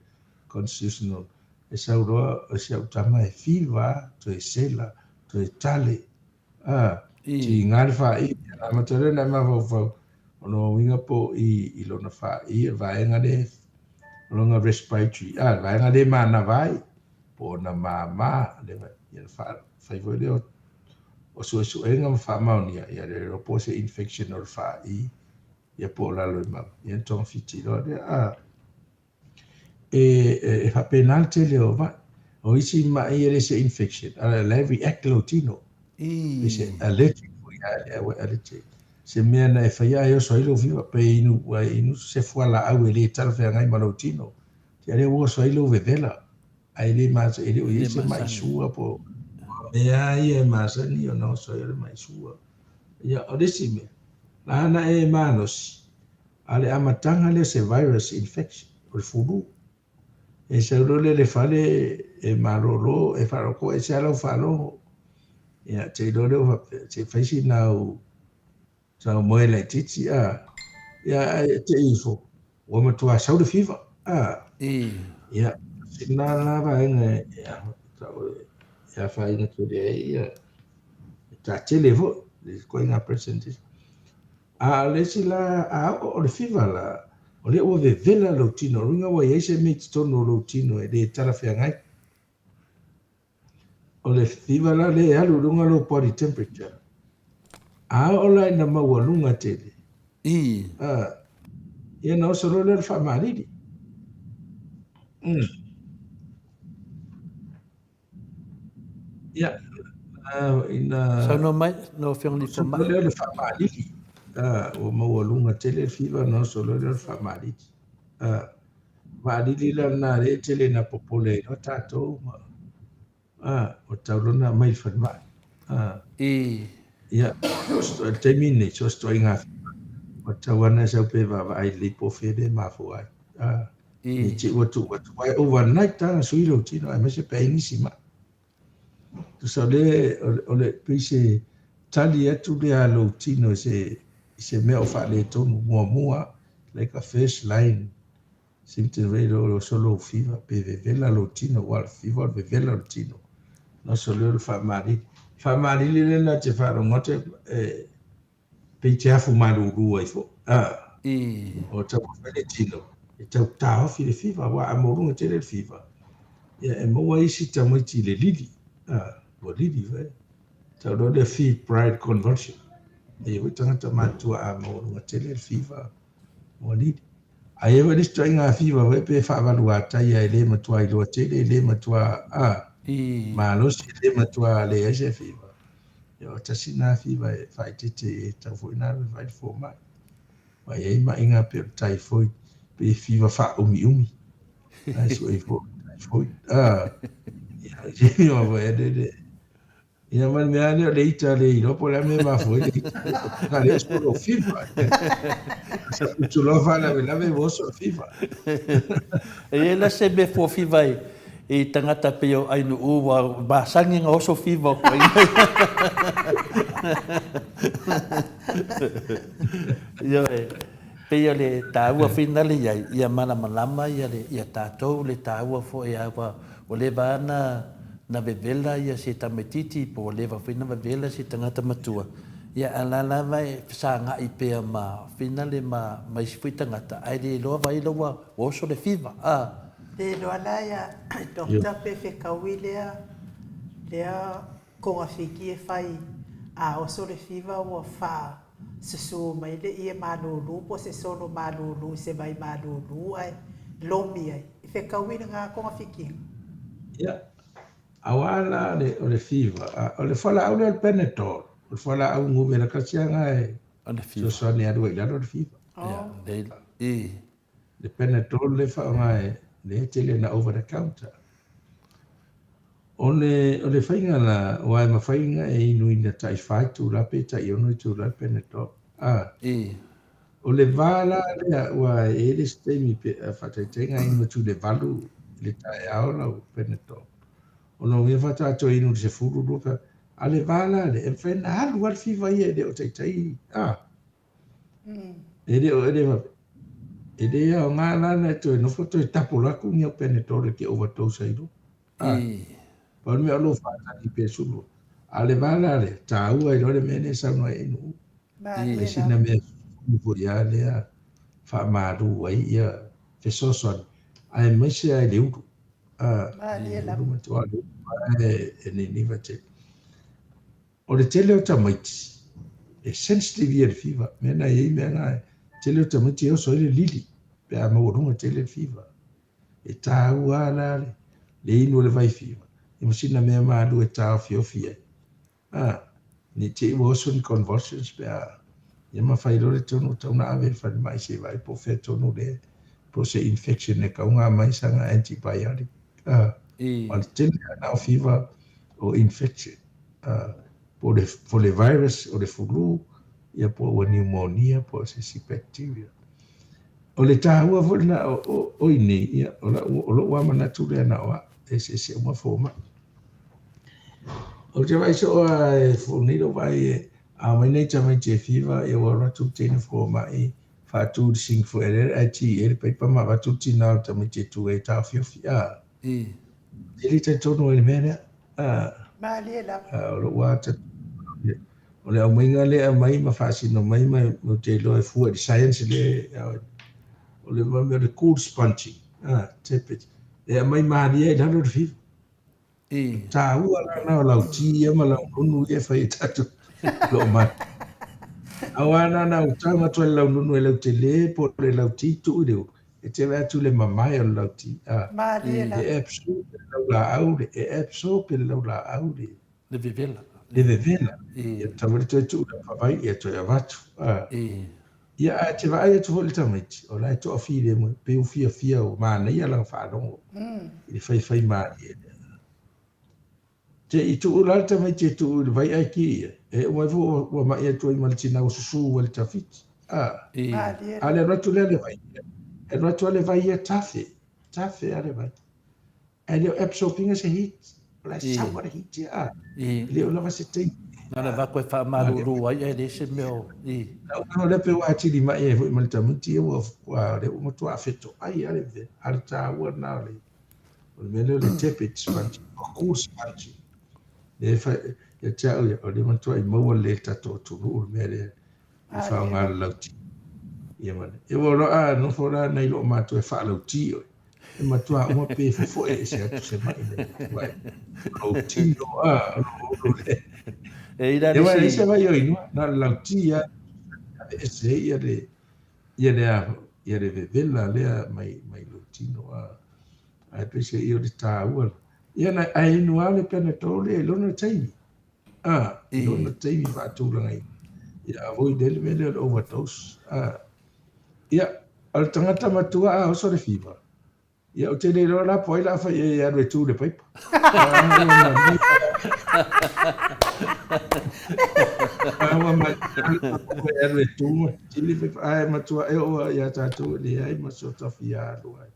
constitutional. E sauroa o se au tama e fiva, to e sela, to e tale. Ti ngāri whaai, a matare na mawau ono winga po i lona whaai, e vaenga le longa respiratory. Vaenga le mana vai, po na mama, le whaifoi leo o suenga ma whaamaunia, ia le ropo se infection o whaai, ia po lalo i mau, ia tong fiti loa lea, e whapenal te leo vai, o isi mai ele se infection, le react lo tino, se allergic o ia le allergic, se mea na e whaia e o soilo viva, pe inu se fuala au e le talawhea ngai ma lo tino, te ale ua soilo vevela, ai le masa ele o ia se mai sua po, mea ia e masani o nao soia le mai sua. Ia o desi mea. La ana e manos. Ale amatanga le se virus infection. O le furu. E se urole le fale e maroro e faroko e se alau falo. Ia te ilore o te faisi nau sau moe lai titi. Ia te ifo. O matua sau de fiva. Ia sina lava enga. Ia whainga tu rea ia ta tele vo le koinga presentation le sila o le fiva la o le o vevela lo tino ringa wa ia se me tono lo tino e le tala whea ngai o le fiva la le alu runga lo body temperature. A ola ina maua lunga tele. Ia na oso lo le whamariri. Ia, ina... Sa no mai, no whiong ni So wha mai. lo le whamariri. O maua lunga tele fiva na oso lo le whamariri. Mariri la na re tele na popole no tatou. O taurona mai whanmai. Ia, te mine, so stoi ngā o tawana sau pe wa ai lipo fede mafu ai. Ni te watu ai overnight ta suiro tino ai mese pe ingisi ma. Tu sa le ole pise tali atu le alo tino se me o fa le tonu mua like a first line. Simte redo solo fiva pe vela lo tino wal fiva pe vela lo tino. No solo fa mari. Fa mari le na te fa ngote pe te afu maruru ai fo. O tau whare tino. E tau tāo fi le fiva, wa a morunga te le fiva. Ia e maua isi tau mai ti le lili. Wa lili vai. Tau do le fi pride conversion. E hui tangata matua a morunga te le fiva. Wa lili. A e wa listo inga fiva, we pe whaavalu a tai a le matua i loa te le matua ma losi le matua le ese fiva. Ia o tasina fiva e whaitete e tau fuina me vai fo mai. Wa e ma inga pe tai foi pe fiva fa umi. Ai so e fo tai foi. Ia wa e de. Ia man me ane le ita le iro po la me ma foi le ita. Ka le so fiva. Sa tu lo fa la me voso fiva. E la se me fo fiva e tangata pe o ai no wa ba sangi nga oso fiva ko. Yo pe le taua finale ia mana malama ia tatou le taua fo e awa o le bana na bevela ia se tametiti po le va fina bevela se tangata matua ia alala vai sa nga i pe ma finale ma isfui tangata ai le lo vai lo wa oso le fiva Le lo ala ia dokta pe fe kawilea lea ko afiki e fai a oso le fiva wa fa se so mai le ia malulu po se sono malulu se vai malulu ai lomi ai fe kawina nga ko afiki ia awala le fiva o le fala au le penetol o fala au ngu la kasianga e le fiva so so ne adu ila le fiva ia le penetol le fa ngai le tele na over the counter o le fainga la wai ma fainga e inu ina tai fai tu la pe tai ono tu la penetol o le vala le wa e le stemi pe fata tenga inu tu le valu le tai aola o penetol o no me fata to inu se furu luka ale vala le e fena halu al fiva ie de o tai e de ya nga na to no foto e tapu la ku ni o penetol ke overdose ai do pa me alo fata di pe sulu ale vala le tau ai le mene sa no e nu le sina me fu ya le fa maru ai ya fe so so ai me se ai le u ma to alu e ni vate o le tele o tamaiti e sensitive ia le fiva mena iai mea ga tele o tamaiti e oso ai le lili pe a maualuga tele le fiva e tāua la le inu o le vai fiva e masina mea malu e taofiofi ai ni te ua oso ni convulsions pe a ia mafai lo le tonu taunaa ve falemai se vai po fe tonu le po se infection e kauga mai saga antibiotic ma le tele ana o fiva o infection po le virus o le flu ia po ua pneumonia po se bacteria o le tāua foi na o inei ia o lo'u amanatu le ana oa e se uma foma o te vai soa e funilo vai e a mai nei tamai te fiva e o ratu tene foma e fatu sing fo ele ati ele pai pa ma vatu tina tamai te tu e ta fiofi ele te tono ele mena Maliela. o lo wata o le au mainga le a mai ma fasi no mai mo te lo e fu e science le o le cool spongy tepet e a mai ma ria e lalo fiva Ta ua na lau ti e ma lau nunu e fai tatu lo mai. Awana na utanga tu lau nunu e lau te le po le lau ti tu leo. E te wea tu le mamai o lau ti. Malia E epso pe lau la aure. E epso pe lau la aure. Le vivela. Le vevela. Ia tawari tu e tu la pavai ia tu e avatu. Ia a te vai e tu holi tamaiti. O lai tu a file mo. Pe u fia o maana ia lang whaadongo. I fai maani e. Te i tu ulal tamaiti e tu uli vai ai ki ia. E umai fu ua mai e tu ai malitina o susu wali tawhiti. Ale ratu le vai. E ratu ale vai ia tafe. Tafe ale vai. E leo epso pinga se hit. Lai sawa hit ia. Leo lava se tei. Nana va koe wha maruru ai e le se meo. Nau le pe wa tili mai e hui malita muti e wa le umatua afeto. Ai ale ve. Ale ta ua nao le. O le mele le tepe spanchi. O kur spanchi. Le fa ya tau ya o le matua i maua le tato tulu o le mele. I whao ngā lauti. Ia mane. E waro no fora nei lo matua e wha lauti oi. E matua uma pe fofo e se atu se mai le. Lauti no no le. E ira E wai se vai oi no. Na lauti ya. E se ia le. Ia le vevela lea mai lauti no ai pese ia le tā ua. Ia na ai noa le pene tole e lona taimi. Lona taimi whaatūranga i. Ia avoi dele mele o overdose. Ia, al tangata matua oso le fiba. Ia o te le rola po ila fa ia rue tū le paipa. Awa mai ia rue tū. Tili paipa ai matua e oa ia tātou le ai masota fia aluai.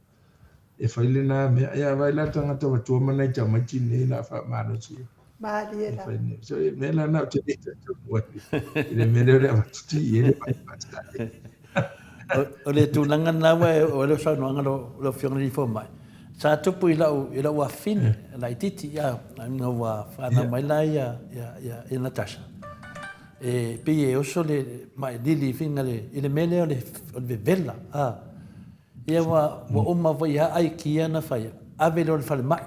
E whaile nā mea, ia vai la tangata matua manai ta maiti nei la wha mano si. Malia la. So e me la nau te rita tu wati. I le mele rea watuti i ele mai patare. O le tūnanga nawa o le sa noanga lo whionga ni fo mai. Sa tupu i lau a fine, lai titi ia, nga wa whana mai la ia Natasha. E pi e oso le mai lili finga i le mele o le vela. Ia wa oma vai ai ki ana fai. Ave le fale mai.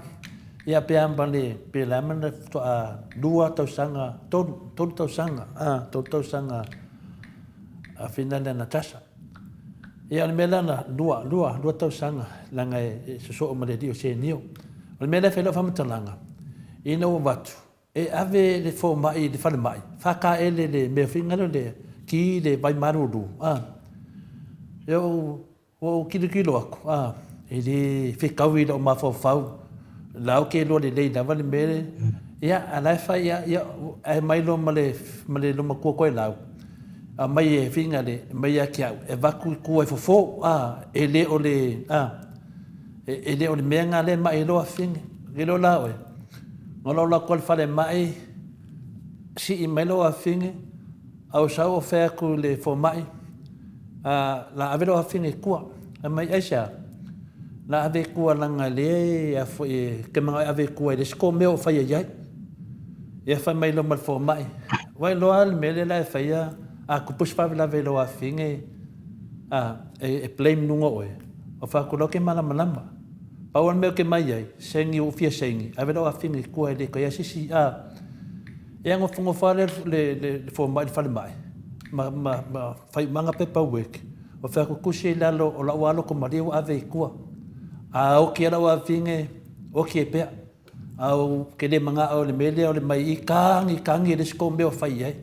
Ia pe amba le pe la mana to a dua tau sanga, tolu tau sanga, tolu sanga a fina le Natasha. Ia le melana dua tau sanga langa e so ma le dio se nio. Le mela fe lo fa mtalanga. Ina o watu. E ave le fo mai le fale mai. Fa ka ele le me finga le ki le vai maruru. Eu o kilo aku e le fikawi lo ma fo fau lau ke lo le le dava le mere ia ala fa ia ai mai lo male lo ma ko lau a mai e finga le mai aki e vaku ku e fo e le o le e le o le menga le mai lo finga le lo la o ngolo la ko fa le mai si i mai lo finga au sa o fa ku le fo mai la avelo a fine kua mai aisha la ave kua langa le a foi ke mga ave kua de sko meu fa ia ia fa mai lo mal fo mai vai lo al mele la fa ia a ku push pa la velo a fine e blame nungo o fa ku lo ke mala malamba pa on meu ke mai ai sengi o fia sengi avelo a fine kua de ko ia sisi ia ngo fungo fa le fo mai fa mai ma fai manga paperwork o fa ko kushi lalo o la walo ko mario ave kua o ke la wa vinge o ke pe au ke le manga o le mele o le mai kangi le sko me o fai ai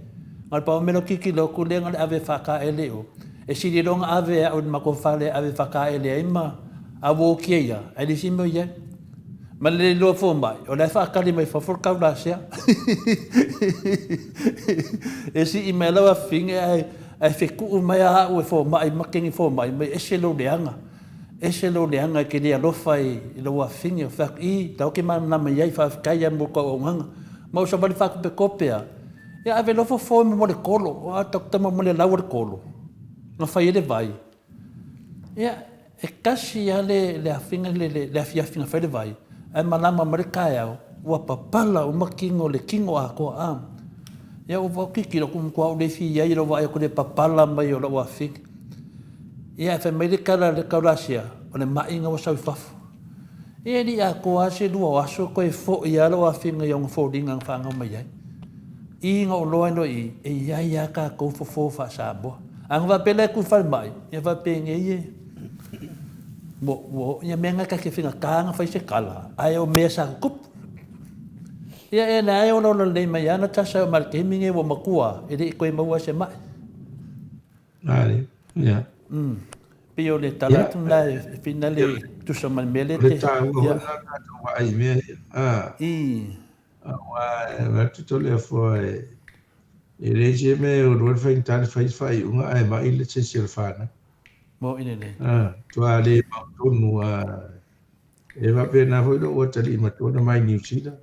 al pa me lo kiki lo ku le ngal ave fa ka ele o e si le long ave o ma ko fa le ave fa ka ele ai ma a wo ke ia ai si mo ia ma le lo fo mai o la fa ka le mai fa for ka la sia e si email wa finge ai fe ku mai a o fo mai making fo mai e se lo leanga ke le lo fai lo wa finge fa I tau ke man na mai fa ka ia mo ko nganga ma so ba fa pe kopia ya ave lo fo mo le kolo o ta mo le lawer kolo no fai le vai ya e kasi ya le finge le fia finge fa le vai ai malama marikaya wa papala o makingo le kingo a ko ia o kiki lo kum ko le fi ia lo va ko le papala mai o lo wa fi ia fa mai le kala le kaurasia o le mai nga o sa fafu E ni a koa se lua aso koe fo i alo a whinga iong fōringa ang whanga mai ai. I ngā loa no i e iai a ka kou fo wha Samoa. Ang wa pele ku whai mai, e wa penge i e. Mo, ia menga ka ke whinga kānga whai se kala, ai o mea sa kup. Ia e na ai o lono nei mai ana tasa o malkeminge wa makua, e re koe maua se mai. Nāre, ia. Pio le talatu na e whina le tusa man mele te. Le tā ua wa ai mea. Wa tuto le fo e reje me o roi whain tāne whai unga ai mai le te silfana. Mo ine ne. Tua le mautonu e wa pena hoi lo o tali matona mai New Zealand.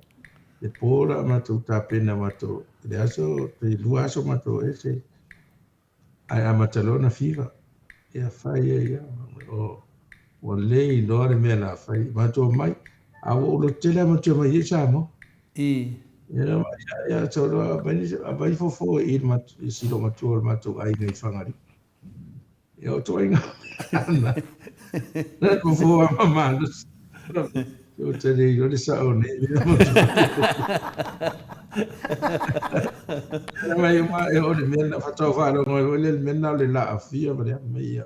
E pōra matou tā pena matou. Le aso, te lua aso matou e se. Ai amatalona fiva. Ia whai e ia. O lei noare mea la whai. Matou mai. Awo ulo tele matou mai e Samoa. Ia tōra abai fofo i silo matua matou ai nei whangari. Ia o tō inga ana. Nā fofo a mamanus. O tēne i rore sa o nei. Ia mai e o le mena whatau whārongo e le mena o le la a fia ma lea mai ia.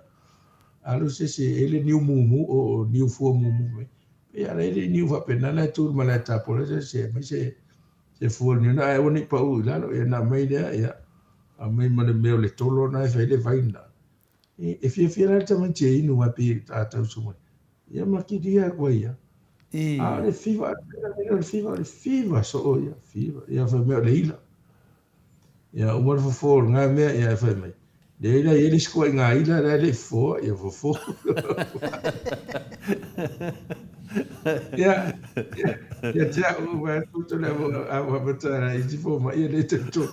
Alu se ele niu mumu o niu fua mumu. Ia ele niu whapena na tūr ma le tāpore se mai se fua niu na e oni pa ui lalo ia na mai lea ia. A mai ma le meo le tolo na e whaile vaina. E fia na ta manche inu wa pi tātau sumai. Ia makiria kwa ia. Le fiva so o ia fiva. Ia wha meo le ila. Ia umar fo ngā mea ia whai mai. Le ila ia le skua ngā ila le fo ia fo. Ia te au wa tuto le a batara i ti fo ma ia le te to.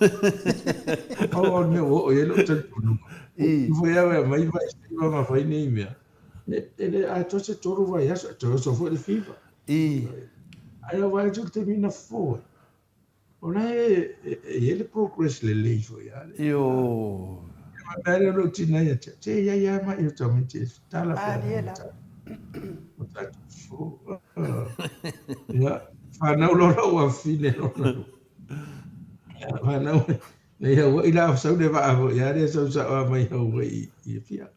O me o ia lo te tunu. Fo ia mai ma fai nei mea. Ele a to se toru vai aso to so fo le fiva. Ai vai tu te mina fo. Ona ele progress le lei fo ia. Io. Ma bere lo tina ia te ia ma io to mi te tala fa. Ia whanau lora ua whine lora. Ia whanau nei hau i la sau ne waa ia rea sau sa oa mai hau wai i pia.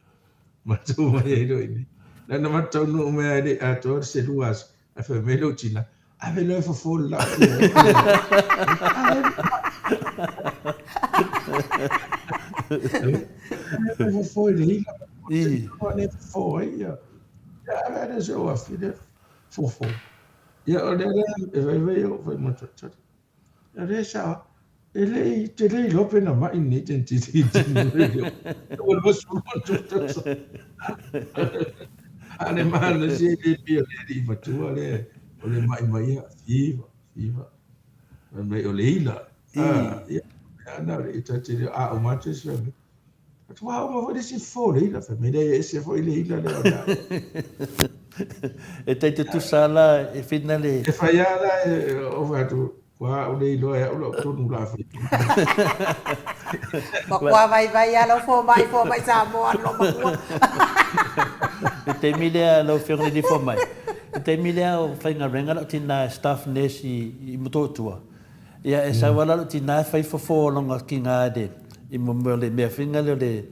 Matau mai e roi ni. Nana matau no mea ere a toa se luas a wha me lo tina. A me loe fafo la pia. Fafo i le hila. Ne fafo ia. Ia ere se oa whine fofo. Ia o lea e vai o vai matata. Ia rea sa te lei lope na mai ni ten titi. O lo su matata. Ale mana si le pia le di matua le o le mai ia fiva. Mai o le ila. Ia ana le tati a o mate si me. Tua o ma si fo le ila fa me le se fo le ila le ona. E te tu sala e finale. E fai ala o vatu qua o le ilo e o lo tonu la fi. Ma qua vai ala fo mai Samoa lo ma. E te milea lo whionga di fo mai. E te milea o whainga renga lo tina staff nurse i mutotua. Ia e sawala lo tina whai fo longa ki ngā de. I mo le mea whinga le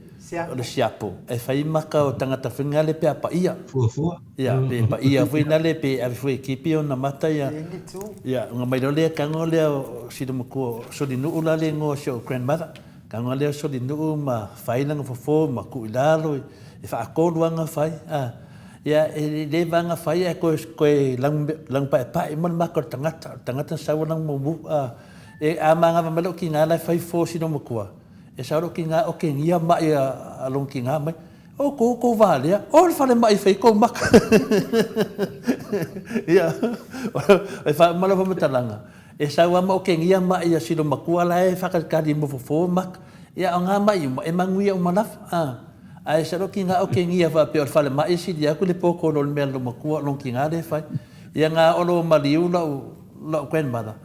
siapo. E whai maka o tangata whinga le pe apa ia. Fua. Ia, pe pa ia whina le pe a whi kipi o na mata ia. Ia, ngā mai lo lea kango lea o sida mako soli nuu la le ngō sio grandmother. Kango lea soli nuu ma whainanga fo ma ku ilalo e whaakoluanga whai. Ia, e le vanga whai e koe lang pa e mon mako tangata sawa lang mumu. E a manga mamalo ki ngā lai whai fo sida makua. E sauro ki ngā o ke ngia mai along ki ngā mai. O ko valea. O le whale mai whai ko maka. Ia. E wha malawa matalanga. E saua ma o ke ngia mai a silo makua la e whakakari mo fo maka. Ia o ngā mai e manguia o manafa. A e sauro ki ngā o ke ngia wha pe o le whale mai si dia ku le poko lo le mea lo makua long ki ngā le whai. Ia ngā olo mariu lau grandmother.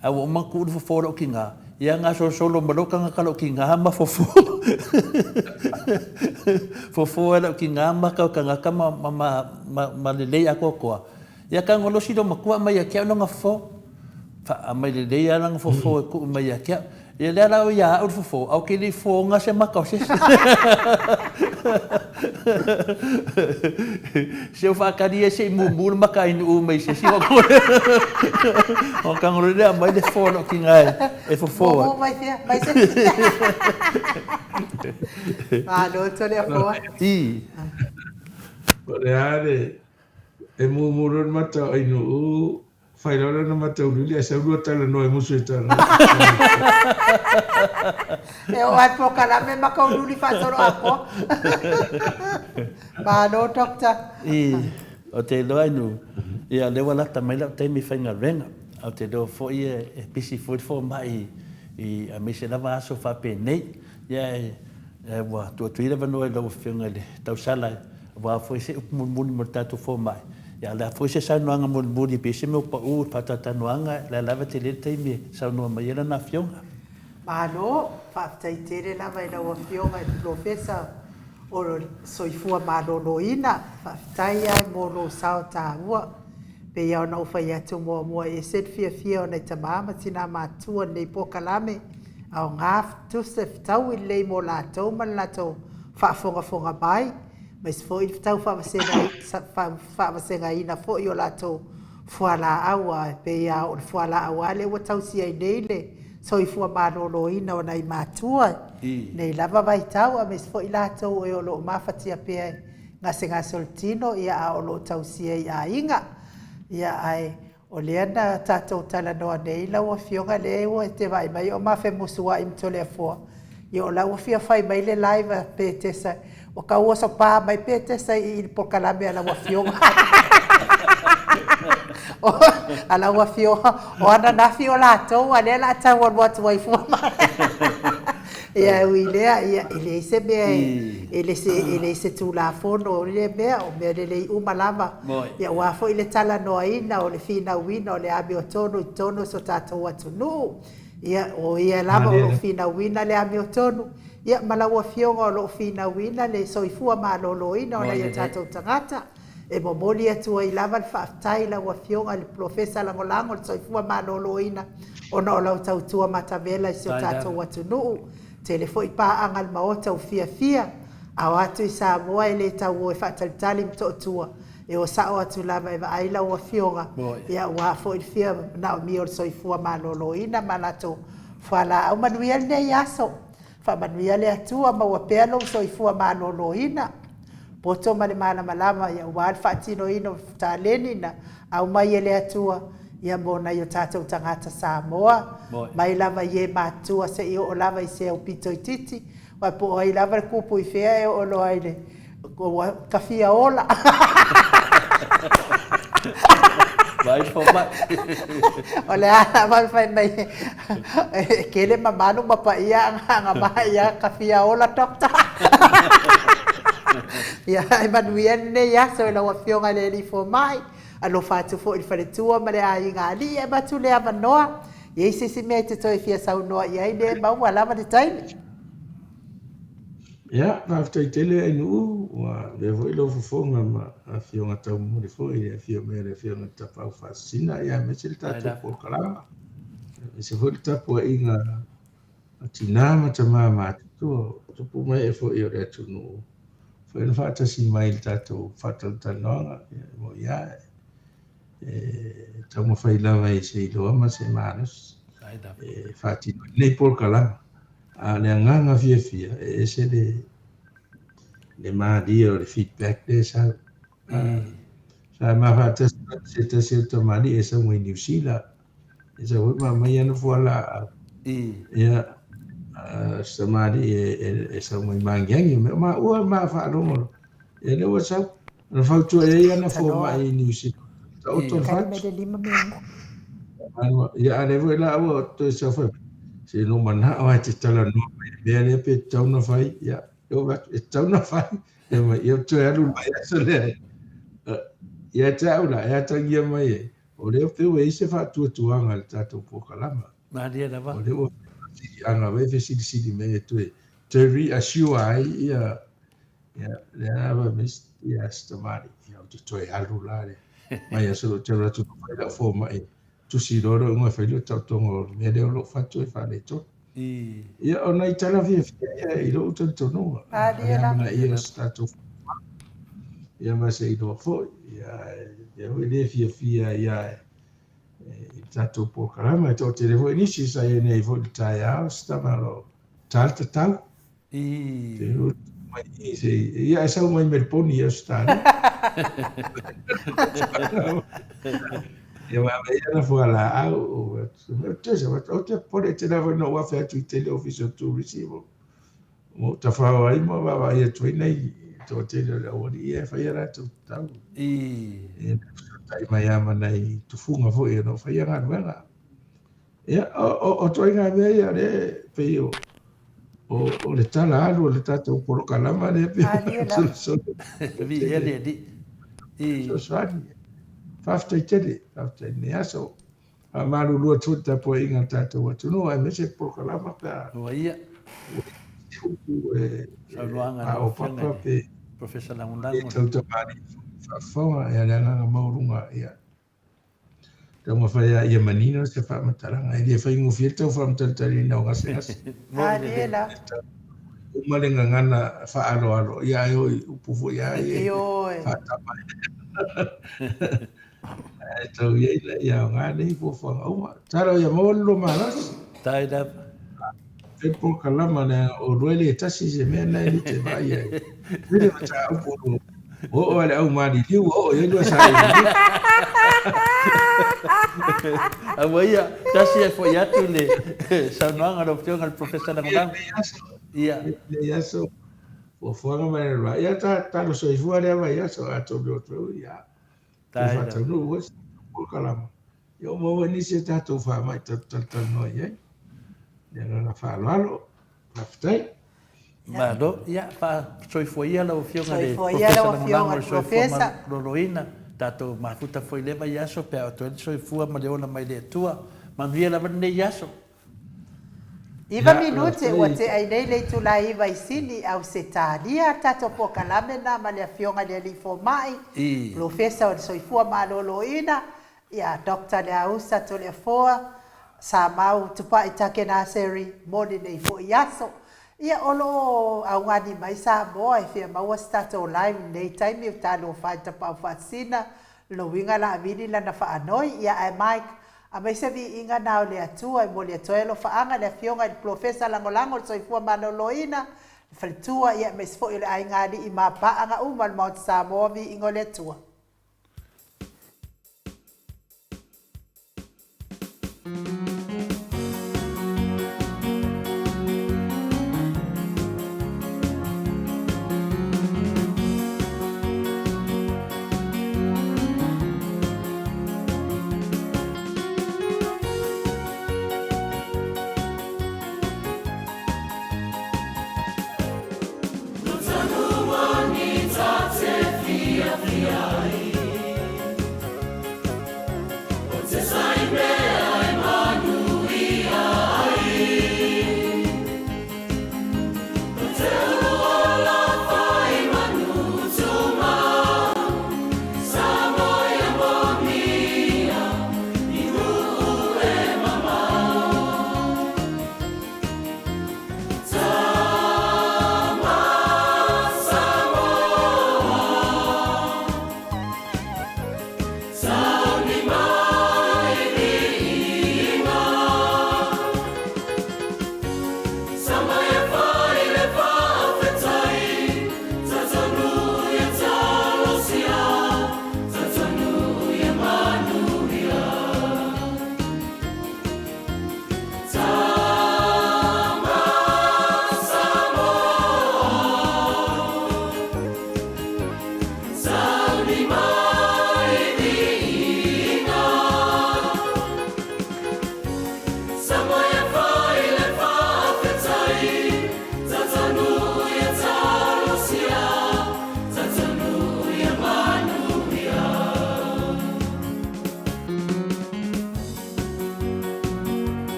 A o maku ulu fo o ki ngā. Ia ngā solo maloka ngā kalo ki ngā ma fofo. Fofo e lau ki ngā ma kau ka ngaka ma lelei a kokoa. Ia ka ngolo si do makua mai a kia no ngafo. Fa mai le ia lang fo ku mai a kia. Ia le la ia o fo au ke le fo nga se makau se. Se o fa ka dia se mu makai no mai se si o ko. O ka ngolo le mai le fo no ki ngai e fo. O mai se. No to le fo. I. Pare are e murun mata ai no fai rora na mata uli asa ua tala no e musu tala. E o ai po kala me maka uli fa toro ako. Ba no dokta. I o te loa nu ia le wala ta mai la te mi fainga renga o te do fo e pisi fo mai I a me se lava aso fa pe nei ia wa tu ira no e lo finga le tau sala wa fo se mun mo tatu fo mai ia la fo se sa no anga mun budi pisi me pa u patata no anga la lava te le te mi sa no mai era na fionga Ma no fa tai tere la vai la wa fionga e professor o soifua maloloina faafetai ai mo lo sao tāua pe ia ona ufa ia tu mua e set fia ona i tamā ma tina matua nei pokalame ao ngā tuse fitau I lei mo lātou ma lātou whaafonga mai ma isi fo I fitau whaamasenga ina fo I o lātou fuala aua pe ia o fuala aua le ua tausia I nei le soifua maloloina ona I matua nei lava vai tau a mes fo I lātou e o lo mafatia pea ngase soltino ia a o lo tausia I a inga ia ai o leana tātou tala noa nei lau a fionga le ua te vai mai o mafe musua I mtole a fua ia o lau a fia fai mai le live a pe tesa o ka ua so pā mai pe tesa I pokalame a lau a fionga a lau a fionga o ana na fio lātou a le la tau on watu wai fua ia uilea ia ele se be ele se tu la fono le be o me le uma lava ia wa fo ile tala no ina o le fina wina o le abi o tono so tata watu no ia o ia lava o fina wina le abi o tono ia malawa fionga o lo fina wina le soifua malolo ina o le tata tangata e momoli atu I lava le whaatai la wa fionga le profesa langolango le soifua malolo ina ona o lau tautua matavela I so tata watu no telefoi pa angal maota o fia a watu I Samoa I le tau e whaatalitali mtotua e o sao atu lava e aila o fionga ia wa fo I fia na o mi o soifua malolo ina malato fala au manuia le yaso fa manuia le atua ma wa pelo soifua malolo ina poto male mana malama ia wa fatino ino taleni na au mai le atua ia mona yo tātou tangata Samoa mai lava ye matua se I o lava I se o pito I titi wa po ai lava le kupu I fea e o lo aile kafia ola vai fo mai ole ana vai fai mai kele mamanu mapa ia nga mai ia kafia ola dokta ia ai manuia ne ia so la wa fionga le li fo mai alo fatu fo I fare tua ma le ai ngā li e batu le avanoa i eise si mea te toi fia sau noa i ai le mau alama te taimi Ia, whaftai tele ai nuu wa le vo ilo fofonga ma a fionga tau mori fo I a fio mea le fionga tapau whasina ia me se le tātou po kalama me se fo le tapu a inga a tinama ta maa mātutua tupu mai e fo I o le atu nuu fo ina whaatasi mai le tātou whatal tanoanga mo ia tau ma whai lawa I se iloa ma se manos whaatino nei por kalama a le nganga fia e se le maadia o le feedback le sa ma whaatas se ta se ta mali e sa mui New Zealand e sa hui ma mai anu fuala ia sa mali e sa mui mangiangi ma ua ma whaarongo e le wasau na whautua e ia na fo mai New Zealand ia ale vo la o to sa fa se no mana o te tala no me le pe tau na fai ia o va tau na fai e ma io to alu mai so le ia tau la ia tangia mai o le pe we se fa tu anga le tato po kalama ma dia da va o le o anga ve si me te reassure ai ia le ava mis ia stamari ia to alu la Mai aso te ratu fai la fo mai. Tu si roro ngoi fai lo tau tongo me leo lo fatu e fale to. Ia ona I tala via ia I lo utan tono. Ale amana ia stato. Ia ma se I lo fo. Ia hui le fia ia I tato po karama e tō te revo inisi sa e nei fo I tai au stama lo talta tau. Te hu mai I se ia e sau mai merponi ia stani. Ia wa ia na fo ala au o te pore te na no wa fa tu te le office to receive. Mo ta fa ai mo wa ia tu nei tō te le o ia fa ia tu tau. Tai mai ama nei tu funga fo ia no fa ia ngā ruenga. Ia, o toi ngā mea ia re pe o le tala alu o le tātou poro kalama re pe o so Vi hele di. so swani. Faftai tele, faftai ne aso. A maru lua tuta po inga tātou atu no, ai mese poro kalama pe a. Ua ia. A o papa pe. Professor Langundango. E tauta mani fafonga e alanga maurunga ia. Tau mawhai ia manino se wha mataranga. E lia whai nguwhia tau wha mataritari nao ngase ngase. Lela. Umalenga ngana wha alo alo. Ia e oi upufu ia e. Wha tamai. Tau ia ila ia o ngane I fuwhanga uma. Taro ia mawalilo maras. Tai da. Pepo kalama na o roele e tasi se mea nai ni te vai ai. Vile mata upu. O ale au mani liu o ia lua sai. Awa ia, tasi e fo iatu le saunoanga ro pionga le professor Langundango. Ia. Le yaso. O fuanga mai ra. Ia ta lo soi fuare ava yaso ato do tro ia. Tai da. No was o kalama. Yo mo ni se tato fa mai ta no ia. Ia na fa lalo. Laftai. Malo, ia fa soi fo ia lo pionga le professor Loloina. Tato mafuta foi leva yaso pe o toi soi fua ma leona mai le tua ma via la ne yaso Iva minute o te ai nei le tu la iva I sini au se talia tato po kalame na ma le fionga le li fo mai professor soi fua ma Loloina ia doctor le ausa to le foa sa mau tupa itake na seri moni nei fo yaso ia olo au ngani mai Samoa e fia maua stato live nei time u talo fai tapa fasina lo winga la vini la na fa anoi ia ai Mike a mai se vi inga na o le atua mo le toelo fa anga le fionga il professor langolango so ifua Loloina faltua ia mes fo ile ai ngani I mapa anga umal Mount Samoa vi ingo le tua Tanumani tate fia fia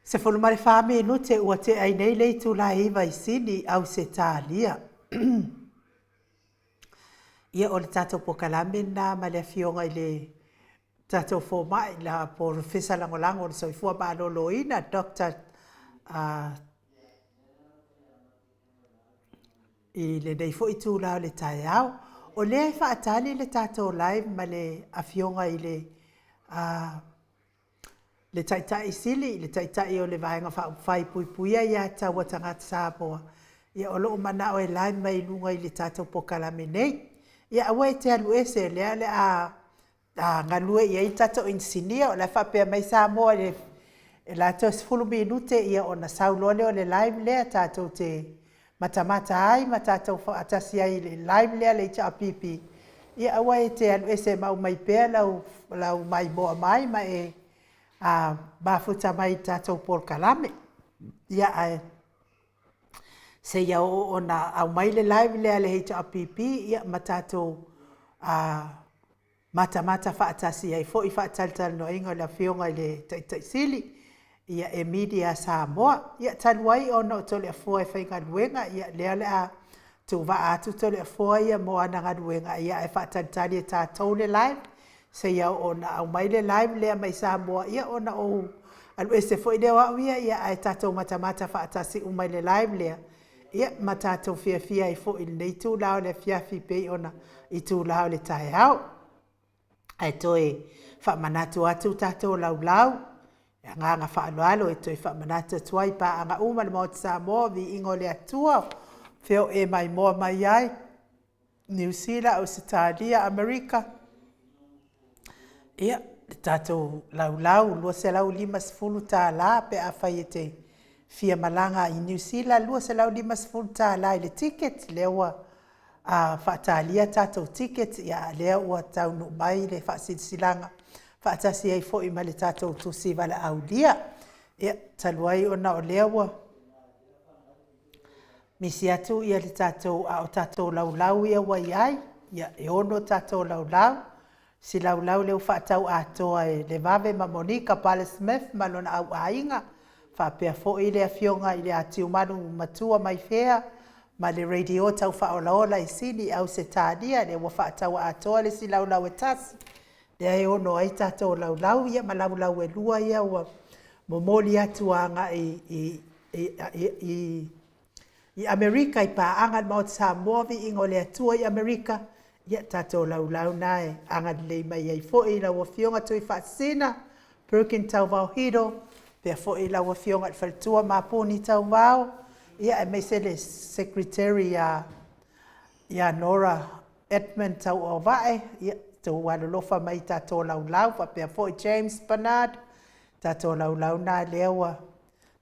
Se fulu mare whame no te ua te ai nei lei tu la iwa I sini au se tālia. Ia o le tātou pokalame na ma le fionga I le tātou fōmai la profesa langolango le soifua maalolo ina Dr. I le nei fo I tū lao le tai au. O lea I whaatali le tātou live ma le afionga I le taitai sili, le taitai o le vaenga whai puipuia ia taua tangata Samoa. Ia o loo mana o lai mai lunga I le tātou pokalame nei. Ia awa te alu ese lea le ngalue ia I tātou insinia o le whapea mai Samoa le la tau sifulu minute ia o na saulole o le live lea tātou te matamata ai ma tātou atasi ai le live lea le ita apipi. Ia awa te alu ese mau mai pea lau mai moa mai ma mafuta mai tātou pokalame. Ia se ia o na au mai le live lea le heita apipi ia ma tātou mata whaatasi ai fo I whaatalital no ingo la fionga I le taitaisili ia media Samoa. Ia taluai o na tole afua e whainga luenga ia lea lea tu wa atu tole afua ia mo ananga luenga ia e whaatalitali e tātou le live. Se ia o na au mai le live lea mai Samoa ia o na o alu ese fo I lea wawia ia ai tātou mata whaatasi umai le live lea. Ia ma tātou fia I fo I nei tū lao le fiafi pei ona I tū lao le tae au. Ai toe whamanatu atu tātou lau. Nganga whaalualo e toi whamanata tuai pa anga uma le mauti Samoa vi ingo le atua. Whio e mai moa mai ai. New Zealand, Australia, Amerika. Ia, le tātou lau, lua se lau 5 tā la pe a whai e te fia malanga I New Zealand, lua se lau 5 tā la I le ticket, lewa whaatalia tātou ticket, ia lea ua taunu mai le whaasilsilanga. Whaatasi ai fo I ma le tātou tusi wala au lia. Ia, taluai ona o lewa. Misi atu ia le tātou o tātou lau ia wai ai. Ia, e ono tātou lau. Si lau leu whaatau atoa e le vave ma Monica Pale Smith malona au ainga. Whapea fo I le afionga I le atiu manu matua mai fea. Ma le radio tau whaolaola I sini au se tādia le wa whaatau atoa le si lau e tasi. Le ai ono ai tātou lau ia ma lau e lua ia ua momoli atuanga I Amerika I paanga maut Samoa vi ingo le atua I Amerika. Ia tātou lau nae anga lei mai ai fo I lau fionga tui whaasina. Perkin tau vau hiro. Pea fo I lau fionga whaltua mapuni tau vau. Ia e meise le secretary ia Nora Edmund tau o vae. Ia tau walolofa mai tātou lau. Pea fo I James Bernard. Tātou lau na lewa.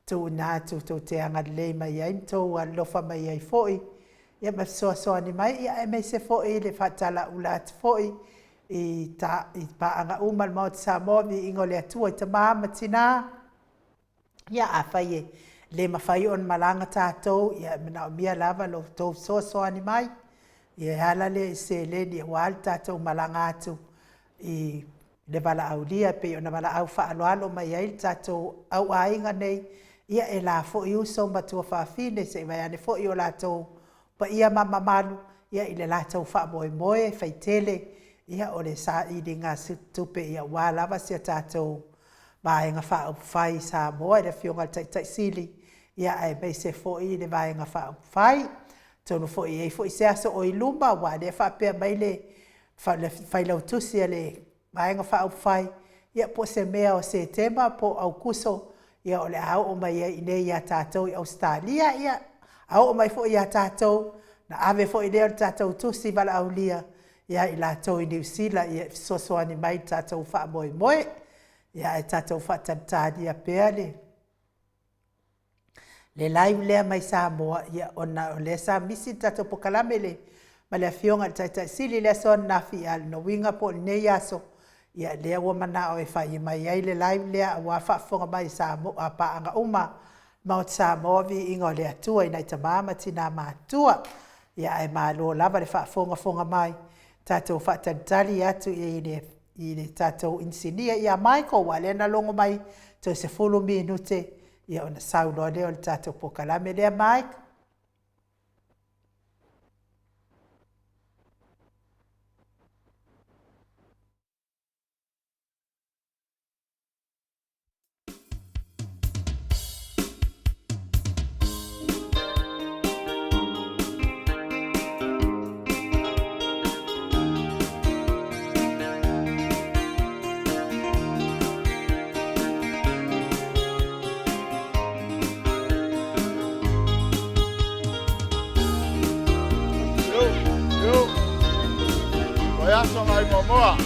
Tu nā tu te anga lei mai ai. Tau walolofa mai ai fo I. Ia ma soa ni mai ia e meise fo I le whatala ulat fo I paanga umal maut Samoa vi ingo le atua I tamama tina. Ia a whai le mawhai on malanga tātou ia mina o mia lava lo tau soa ni mai. Ia hala le se le ni wal tātou malanga atu I le wala au lia pe ona wala au whaaloalo mai ai tātou au ainga nei. Ia e la fo I uso matua whaafine se vai ane fo I o lātou pa ia mama malu ia I le lātou wha moe whaitele ia o le sa I le ngā tupe ia wālawa sia tātou vaenga wha au whai Samoa I le fionga tai sili ia e meise fo I le vaenga wha au whai tonu fo I fo I se aso o I luma wa le wha pia mai le whai lau tusi le vaenga wha au whai ia po se mea o se tema po au kuso ia o le au o mai I nei ia tātou I Australia ia au o mai fo ia tātou, na ave fo I leo tātou tusi wala au lia, ia I lātou I New Zealand, ia sosoani mai tātou wha moe, ia e tātou wha tantādi a pēa le. Le live lea mai Samoa, ia ona o le sa misi tātou pokalame le, ma le fionga taitai sili le son nafi al no winga po nei aso, ia lea ua mana o e whai mai ai le live lea, ua whaafonga mai Samoa, a paanga uma, Maut Samoa vi ingo le atua I nai tamama tina mātua. Ia e mālo lava le whaafonga mai. Tātou whaatantali atu I le tātou insinia. Ia Michael wa le na longo mai. Tau se 10 minute. ia ona saunoa lea o le tatou pokalame lea Mike. Aso mai momoa.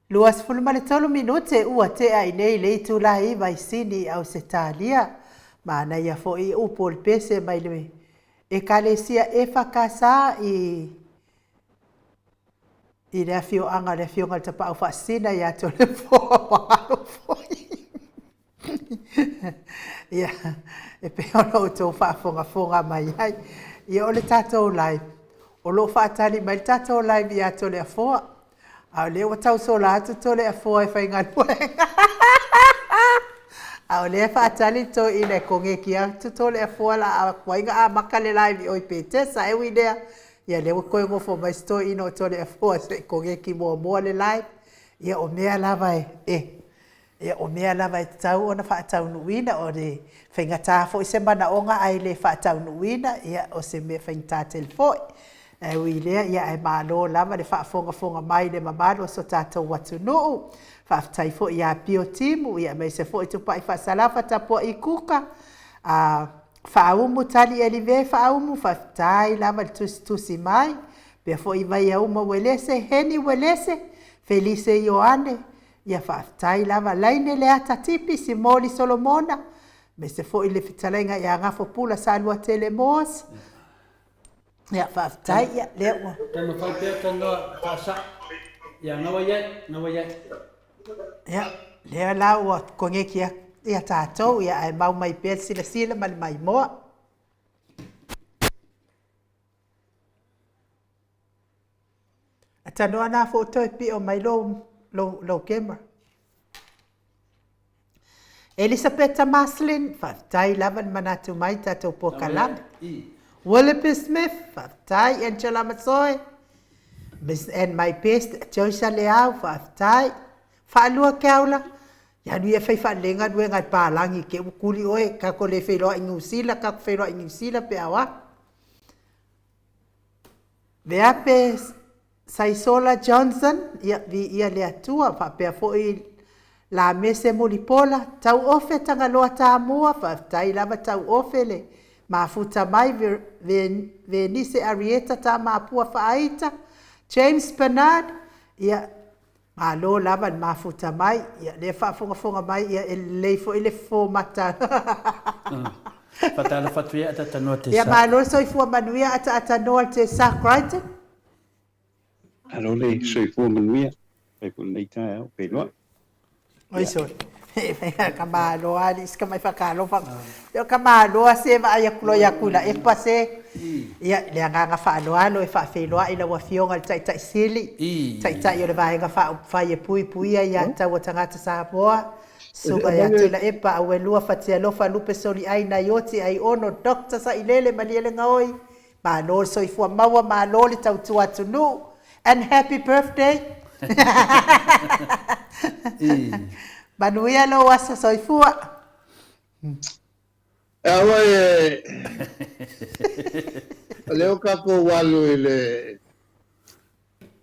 Luas fulu male tolu minute ua te ai nei le tu lai vai sini au se talia mana ia fo I upo le pese mai le e kalesia e fakasa I le afio anga le afio ngal tapa au fasina ia to le fo ia e pe ono to fa fonga mai ai ia o le tatou live o lo fa tali mai tatou live ia to le afo a le o tau so la to le afo e fa ngal a le fa tali to I le konge kia to le afo la a koinga a makale live o pete sa e widea ia le ko ngo fo mai sto ino to le afo se konge ki mo le live ia o mea lava ia o mea lava tau ona fa tau nuina o le fenga ta fo se mana onga ai le fa tau nuina ia o se me fenga telefo e wile ia e malo lava le fa fonga mai le mamalo so tato watu no fa tai fo ia pio timu ia me se fo tu pai fa salafa tapo I kuka a fa umu tali elive fa umu fa tai lava tu mai pe fo I vai uma welese heni welese felice Ioane ia whaafitai lava laine le ata tipi si moli Solomona. Me se fo i le fitalenga ia ngafo pula sa lua tele mos. Ia whaafitai ia lea ua. Tano whaipea tanoa whaasa. Ia ngawa iai. Ia lea la ua kongeki ia tātou ia ai mau mai pēr sila ma le mai moa. Tanoa nā fo toi pi o mai low camera. Elisabetta Maslin, whaftai lavan manatu mai tātou pokalam. Willoughby Smith, whaftai Angela Masoe. Miss and my best, Joyce Leao, whaftai. Whaalua keaula. Ianu ia whai whaalenga nue ngai pālangi ke ukuli oe, kako le whailoa i ngusila, kako whailoa i ngusila pe awa. Veape Saisola Johnson, ia le atua, whapea foi la mese molipola, tau ofe tangaloa tā mua, whaftai lava tau ofe le, mafuta mai Venise Arieta tā mapua whaaita, James Bernard, ia malo lava mafuta mai, ia le whaafonga mai, ia leifo ile fo mata. Patala fatuia ata tanoa te sa. Ia malo soifua manuia ata noa te sa Crichton. Alo le soifua manuia, pe ko nei tae au pe loa. Oi soi. Kamalo ali ska mai fakalo fa. Yo kamalo se va ya kulo ya kula e pase. Ya le nga fa alo e fa fe loa ila wa fionga tai sili. Tai yo le va nga fa ye pui ya ta wa tangata sa boa. Suga ya tila e pa we lua fatia lo fa lupe soli ai na yoti ai ono doctor sa ilele maliele ngoi. Ma no soifua mawa ma lo le tau tu atunu. And happy birthday. Manuia lo wasa soifua. Awa leo kako walu ile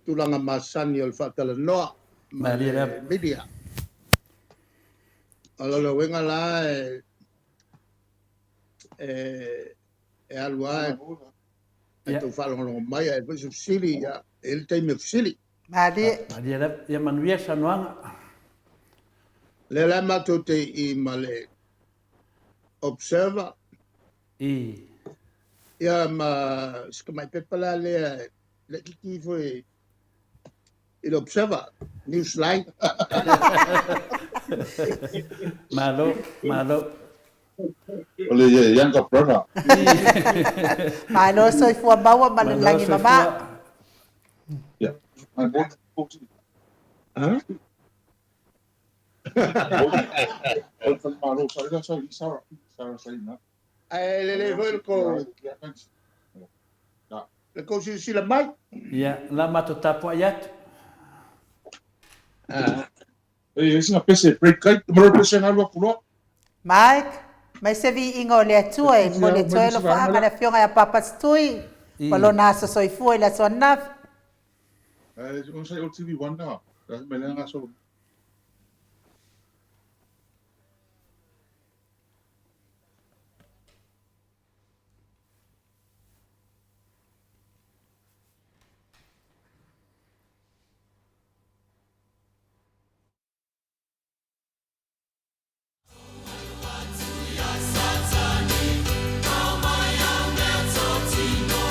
tulanga masani o fatala noa. Maria media. Alo wenga la alwa tu falo no mai e pois sili ya el time sili. Maria ya manuia sanuanga. Le la matote I male observer. Ya ma skama pepala le kiki foi il observer newsline. Malo. Ole younger brother. Malo soifua bawa malangi mama. Yeah. My boy. Huh? Open Maro, Sarah saying that. Le volco. Le così si la mai. Ya, la mato tapo ayat. Esse na PC break kai, moro PC na lua pulo. Mike, mai se vi ingo le atua e mo le toelo fa ama le fionga ya papas tui. Palo nasa soifua ila sonaf. On sai o TV wanda. Me le nga so. Tino,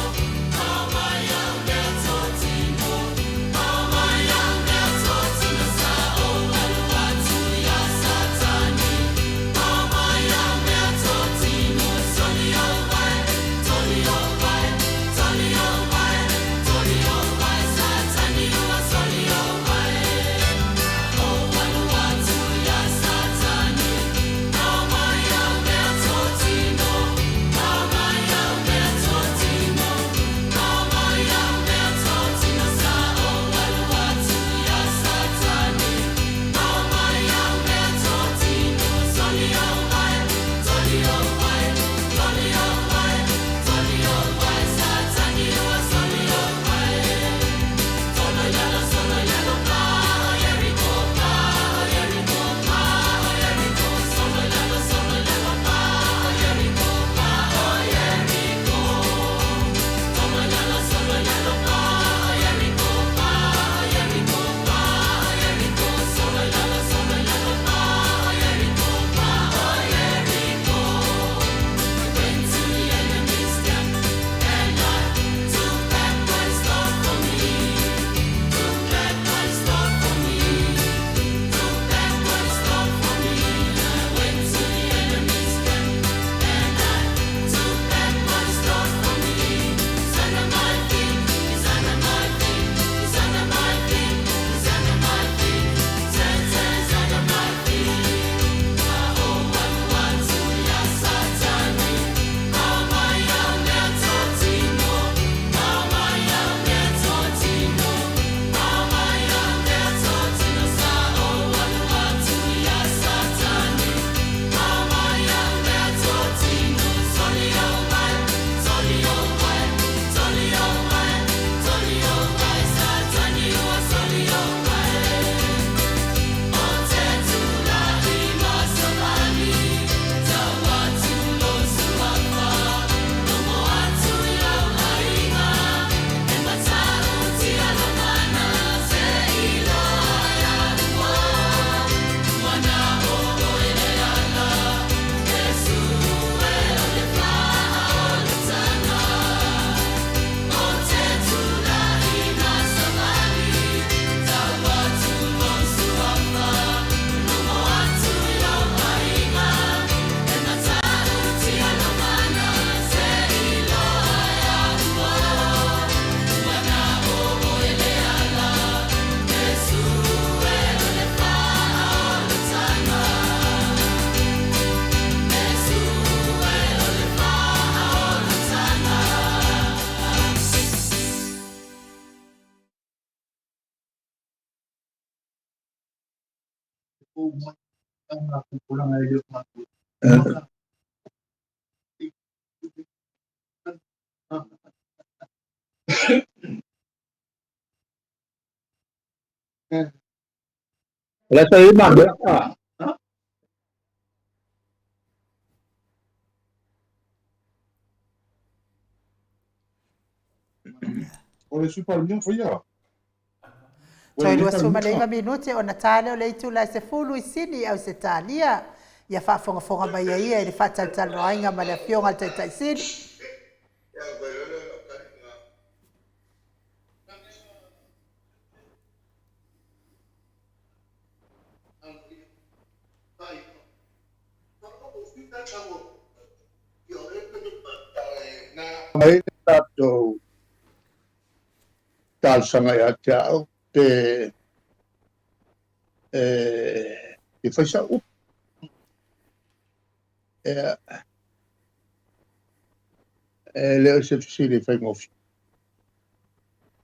Wala tayo mangga. Ole super foi ya. Toi lua suma lenga minuti o Natale o leitu la se fulu i sini au se talia. Ia whaafonga mai ia i le whaataltal roainga ma le fionga al taitai sini. Mai tato tal sanga ya tiao te e fai sa up le se si le fai ngofi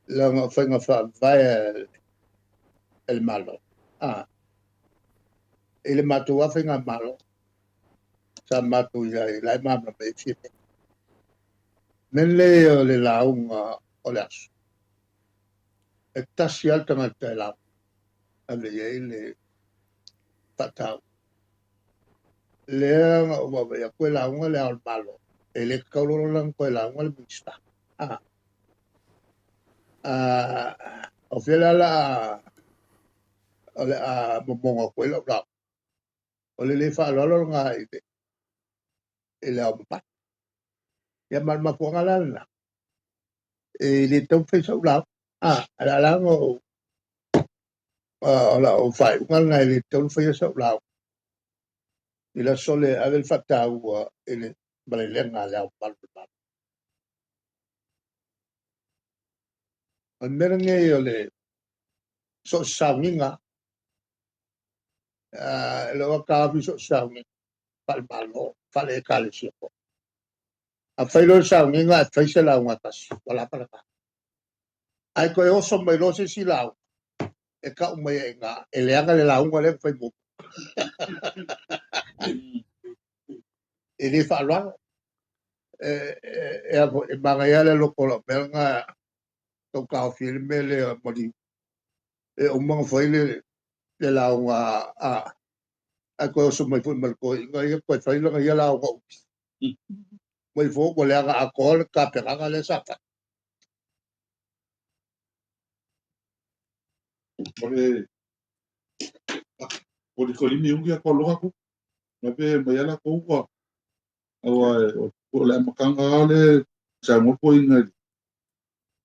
la fai ngofa vai el malo ele matou a fai malo sa matou ya la mama me fi men le launga o le aso e tasi alta ma te la ave le patau le o va ya quella un le al malo e le kaulolo lang quella un le mista o fela la o le a momonga quella la o le fa lo nga e le au pa ya mal ma po ngala e le tau fe sa la ala la o la o fai ngala le tau fe sa la ila sole avel fatau ele balelenga le au mal al merenge o le so saunga lo ka vi so saunga pal malo fale kale si ko a failo saunga a faise la un atas wala para ka ai ko o so mai lo se si la e ka mai nga ele anga le la un le fai mo ele fa lo e manga ya le lo ko lo nga to ka filme le modi e o manga foi le la un a ko so mai fu mal ko nga ye ko failo nga ya la ko mai fo ko le anga a ko ka pe nga le sa Ole ko limi ungi ko longa ku. Na pe mai ala ko ko. Awa ole makanga ole sa mo po inga.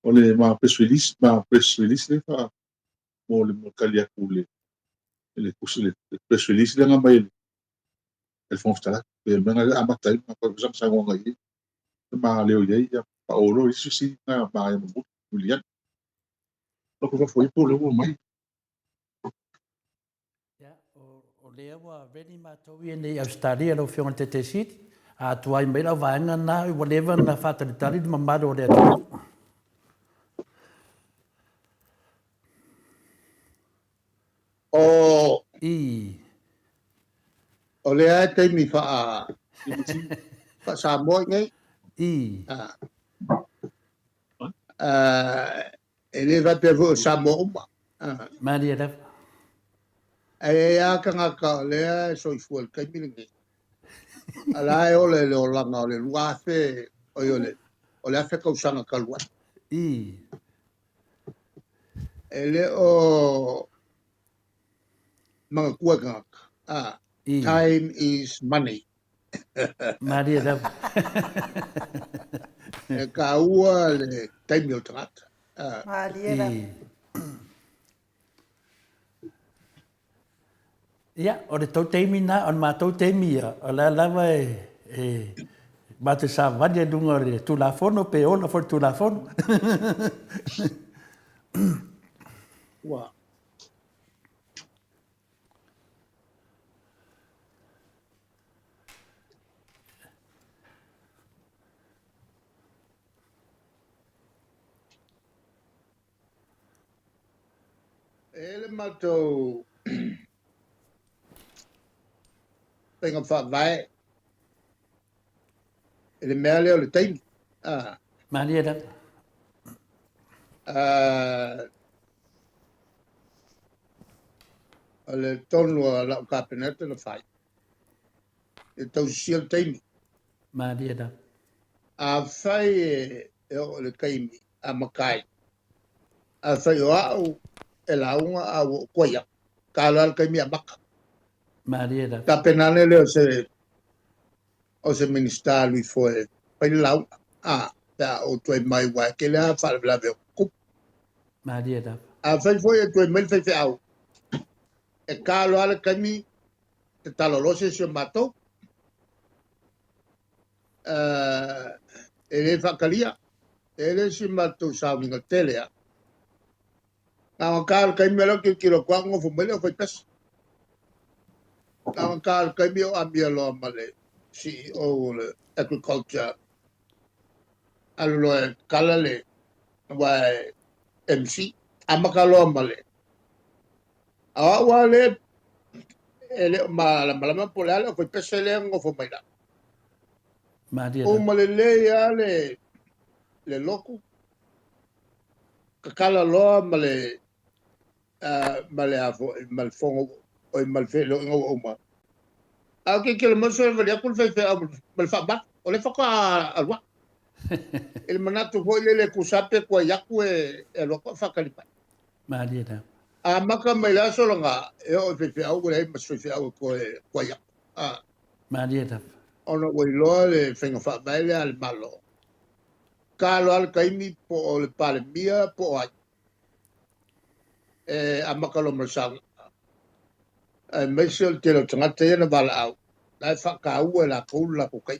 Ole ma press release le fa mo le mo kalia kule. Ele kusile press release le nga mai el fon stala. Pe menga amata ma ko sa ngo ngai. Ma le o ye ya pa olo isu si na ma ya mo Julian. Lo ko foi po le mo mai. O lea wa veni mātou i nei Australia lau whionga te te sit. A tuai mai lau vaenga nā i whatever na whātaritari di mamaro o lea tō. O lea te mi fa Samoa ngai ele va te vo Samoa Maria raf. e a ka ngaka lea so i fuel kai milingi ala e ole le o langa o le luafe o le afe kausanga kalua ele o mga kua ngaka time is money Maria raf. e ka ua le taimi o tangata Maria raf. Ia, o le tau teimi nā, o mā tau teimi ia, o la lawa mā te sā wadi e dunga re tūlafono, pe ola for tūlafono. Wow. Ele matou penga fa vai le mea leo le taimi Maria da. le tonu la kapenete le fai e tau sia le taimi Maria da. a fai e o le kaimi a makai a fai o au e launga a o koia ka lo al kaimi a maka Maria da. kapenane leo o se minister lui foi pai lau ta o toi mai wa ke la fa la ve ku Maria da. a fai foi e toi mai fai au e ka lo al kaimi te talo lo se mato ele whakalia, ele si matu sauminga telea. Ngā wakāra kai mea ki kiro kwa ngofu mele o whaitas. Ngā wakāra kai mea o amia loa male CEO le agriculture. Alu loa kala le wai MC. Amaka loa male. Awa wale ele malama pole ale o whaitas ele ngofu maila. Maria O da. male le ia le loku. Kakala loa male male afo mal fongo o mal felo ngo o ma a ke le mo so le akul fe mal fa ba o le fa ka alwa el manato ho le kusape ko yaku e lo ko fa kalipa Maria da. a maka mai la so nga e o fe au le mas fe au ko ya Maria da. ono we lo le fenga fa ba le al malo ka lo al kaimi po o le pale mia po ai a maka lo masang Mesel te lo tangata ia na wala au. Nai whakaua la kula ko kai.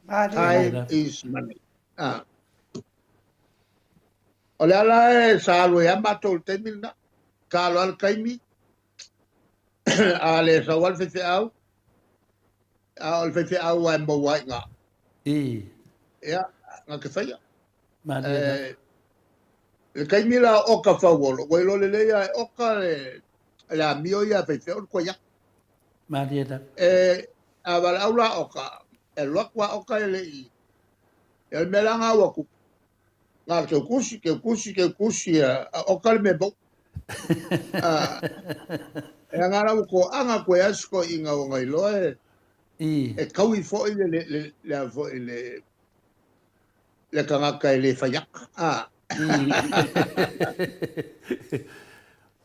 Time is money. O le ala e sa alu e ama tol te milna. Ka alo al kaimi. A le sa wal fefe au. A ol fefe au a mo wai nga. Ia, nga ke whaia. Le kaimi la oka whawolo. Wai lo le leia e oka le a mio ia fefe o kwa ia. Maria da. A wala au la oka. E lokwa oka e le i. E melanga waku. Ngā ke kusi o kale me bau. E ngā rau ko anga koe asko i ngā o ngai loe. E kau i fo i le kangaka i le whaiaka.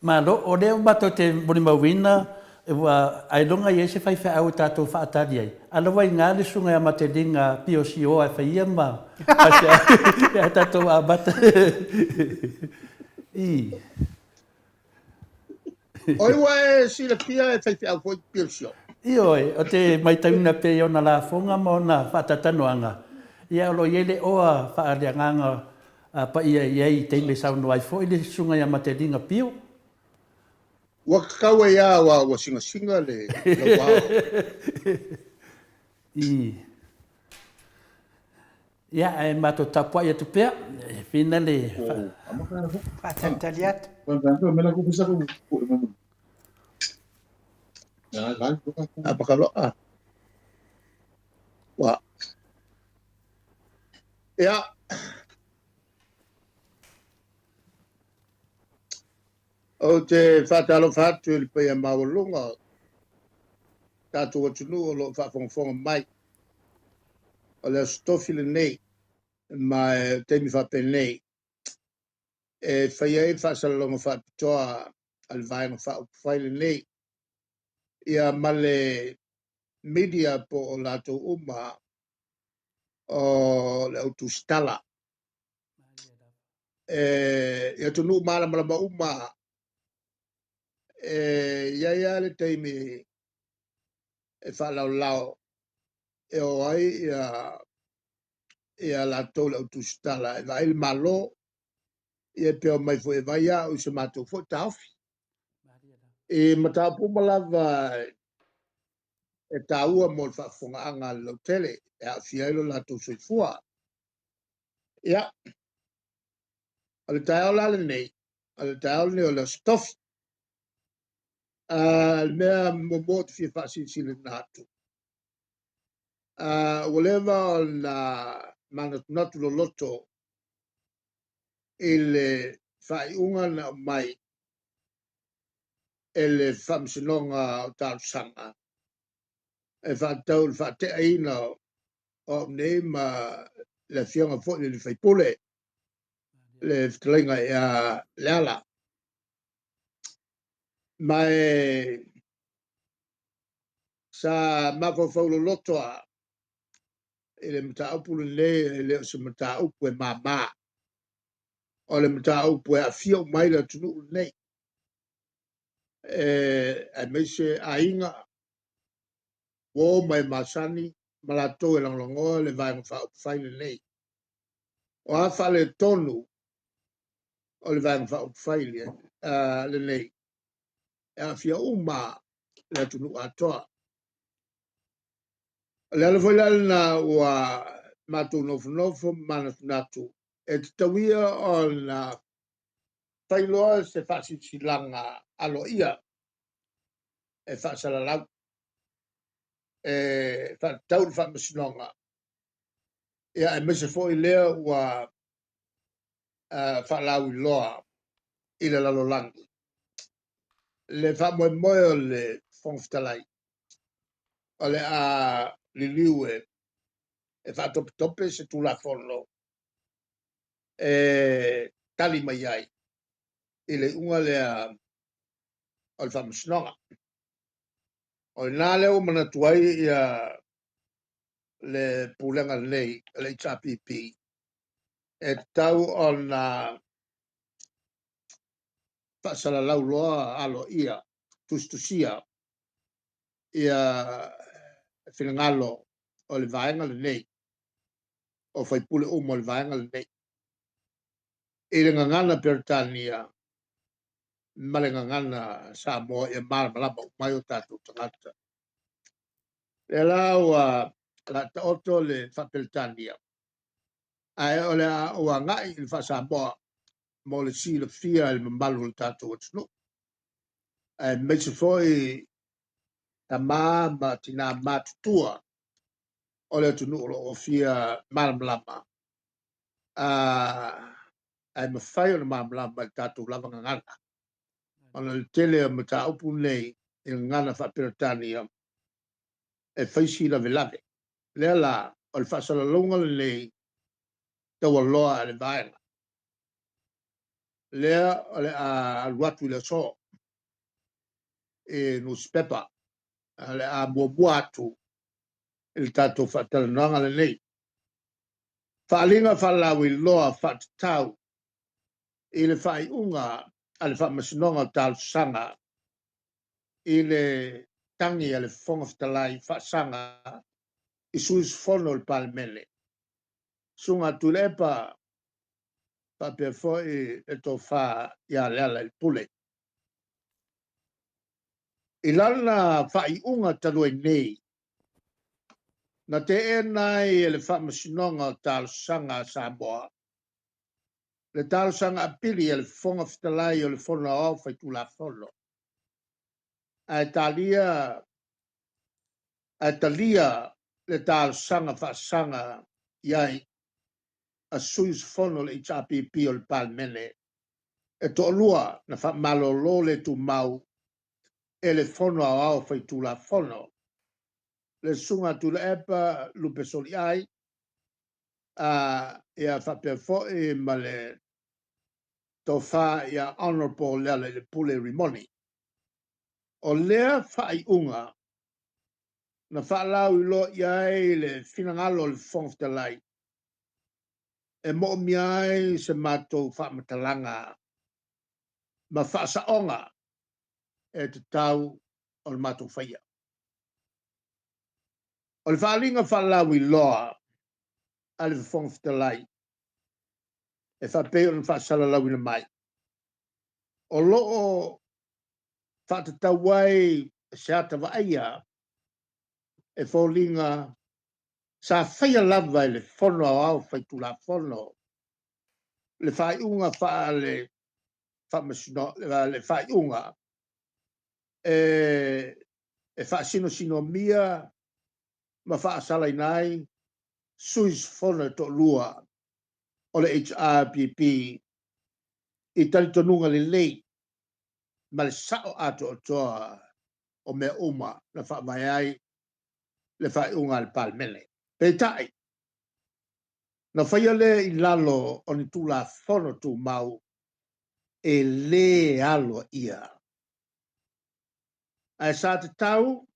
Ma lo o leo mato te moni mawina e wa ai longa i ese whai wha au tātou whaatari ai. Ala wai ngā le sunga e mate ringa POCO ai whaia ma. E tātou a bata. Oi wa e sila pia e whai au fo i POCO. Ioi, o te mai tauna pe o na la fonga mo na whatatanoanga. Ia olo iele oa whaarianganga pa ia iei te me sau noai fo i le sunga i mate ringa pio. Wakaua ia wa singa le wao. Ia e mato tapua ia tupea, fina le... Whatantaliat. Apakalo wa. Ia. O te whatalo whatu i pe a maulunga. Tātou atunu o lo whafonga mai. O le stofi le nei. Ma te mi whape nei. E whaia e whasalonga whapitoa al vaenga whai le nei. Ia male media po o lato uma o le autostala. Ia tunu malama uma ia le teimi e whalaulau e o ai ia la tole autostala e vai il malo ia peo mai fo e vai a o se mato fo taufi e mata puma lava e taua mo fa fonga anga lo tele e a fielo la to se fua ia al tao la nei al tao ne o la stof al mea mo fi fa si le nato Whatever na manatu lo loto ele whaiunga na mai ele whamsinonga o tāusanga. E whatau le whate aina o nei ma le whianga fōi le whaipule le whtalinga e a leala. Mai sa mako whaulo lotoa ele mta upu le le o se mta upu e mama. O le mta upu e a fia mai le tunu nei. E meise a inga o mai masani malato e langlongo le vai ngā whai le nei. O a whale tonu o le vai ngā whai le nei. E a fia uma le tunu atoa. Le ala foi lana ua matu nofo manatu e te tawia o na whailoa se whasisilanga alo ia e whasalalau e whatau le whamasinonga. Ia e mese foi lea ua whalau I loa I le lalolangi. Le whamoemoe o le whongftalai. O le a liliue e whatopitope se tula whono. E tali mai ai. I le unga lea o le whamasinonga. O nā leo manatuai ia le pulenga nei, le HRPP. E tau o na whasala lau loa alo ia, tustusia, ia whinangalo o le vaenga le nei, o whaipule o le vaenga le nei. I le ngangana Peritania, ma le ngangana Samoa e malama mai o tātou tangata. Le lau la taoto le whaperitania. Ai o le ua ngai le whasamoa mo le si le fia le mamalu le tātou atunu. Ai meise foi ta ma tina matutua o le atunu o fia malamlama. Ai mawhai o le malamlama le tātou lava ngangana. Ona le tele ma ta upu nei I ngana whaperitania e whaisi la velave. Lea la o le whasalalonga le nei taua loa le vaenga. Lea o le aluatu le so e newspaper le a mua atu il tātou whatalananga le nei. Whaalinga whalawi loa whatatau I le whaiunga a le whamasinonga tālu sanga I le tangi a le whonga whatalai whaasanga I suis whono le palemene. Sunga tu lepa papia foi e to wha ia leala il pule. I lana whaiunga tanu nei na te e nai le whamasinonga tālu sanga Samoa. Le tālu sanga apiri e le whonga whatalai o le whono au whaitula whono. Ai talia le tālu sanga whaasanga iai a suis whono le HRPP o le palemene. E to lua na whamalolo le tu mau e le whono au whaitula whono. Le sunga tu le epa lupe soli ai ia whapea foe ma le tau wha ia honorable lea le pule rimoni. O lea whaiunga na whaalau I lo iai le whinangalo le whongftalai. E mo miai se matou whaamatalanga ma whaasaonga e te tau o le matou whaia. O le whaalinga whaalau I loa a le whongftalai e whapeo na whaasalalau ina mai. O loo whaatatawai se ata waaia e wholinga sa whaia lava le whono au whaitula whono. Le whaiunga wha le whamasino, le whaiunga e whaasino sino mia ma whaasala nai suis fona to lua o le HRPP i tali tonunga le lei ma le sao ato o toa o mea uma na whaamai ai le whaiunga le palmele. Peitai, na whaia le i lalo o ni tula fono tu mau e le alo ia. Ai sa te tau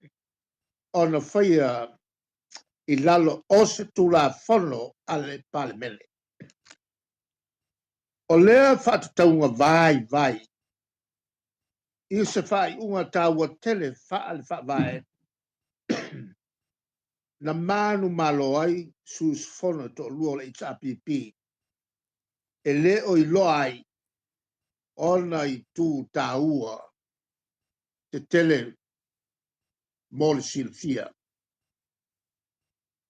o na whaia i lalo o se tula fono ale palmele. O lea whaatataunga vai. I se whaiunga taua tele whaale whaavae na manu malo ai sus fono to lua le HRPP e le o i loa ai ona i tu taua te tele mo le silfia.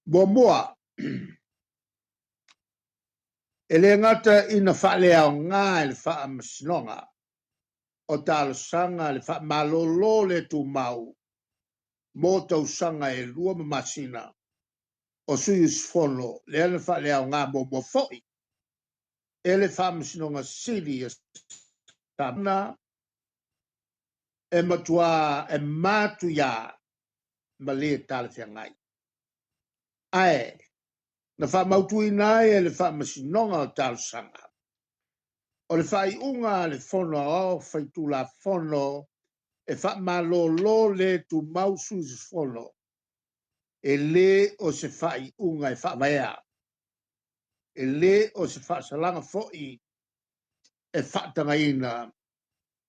Moa e le ngata ina whaalea o ngā e le wha masinonga o talo sanga le wha malolo le tu mau mo tau sanga e lua masina o suyus fono le ana whaalea o ngā mo foi e le wha masinonga sili e tamna e matua e matu ya ma le tala whiangai. Ae, na wha mautui nai e le wha masinonga o talo sanga. O le whai unga le fono o whaitu la fono e wha malolo le tu mausu fono e le o se whai unga e wha mea. E le o se wha salanga foi e wha tangaina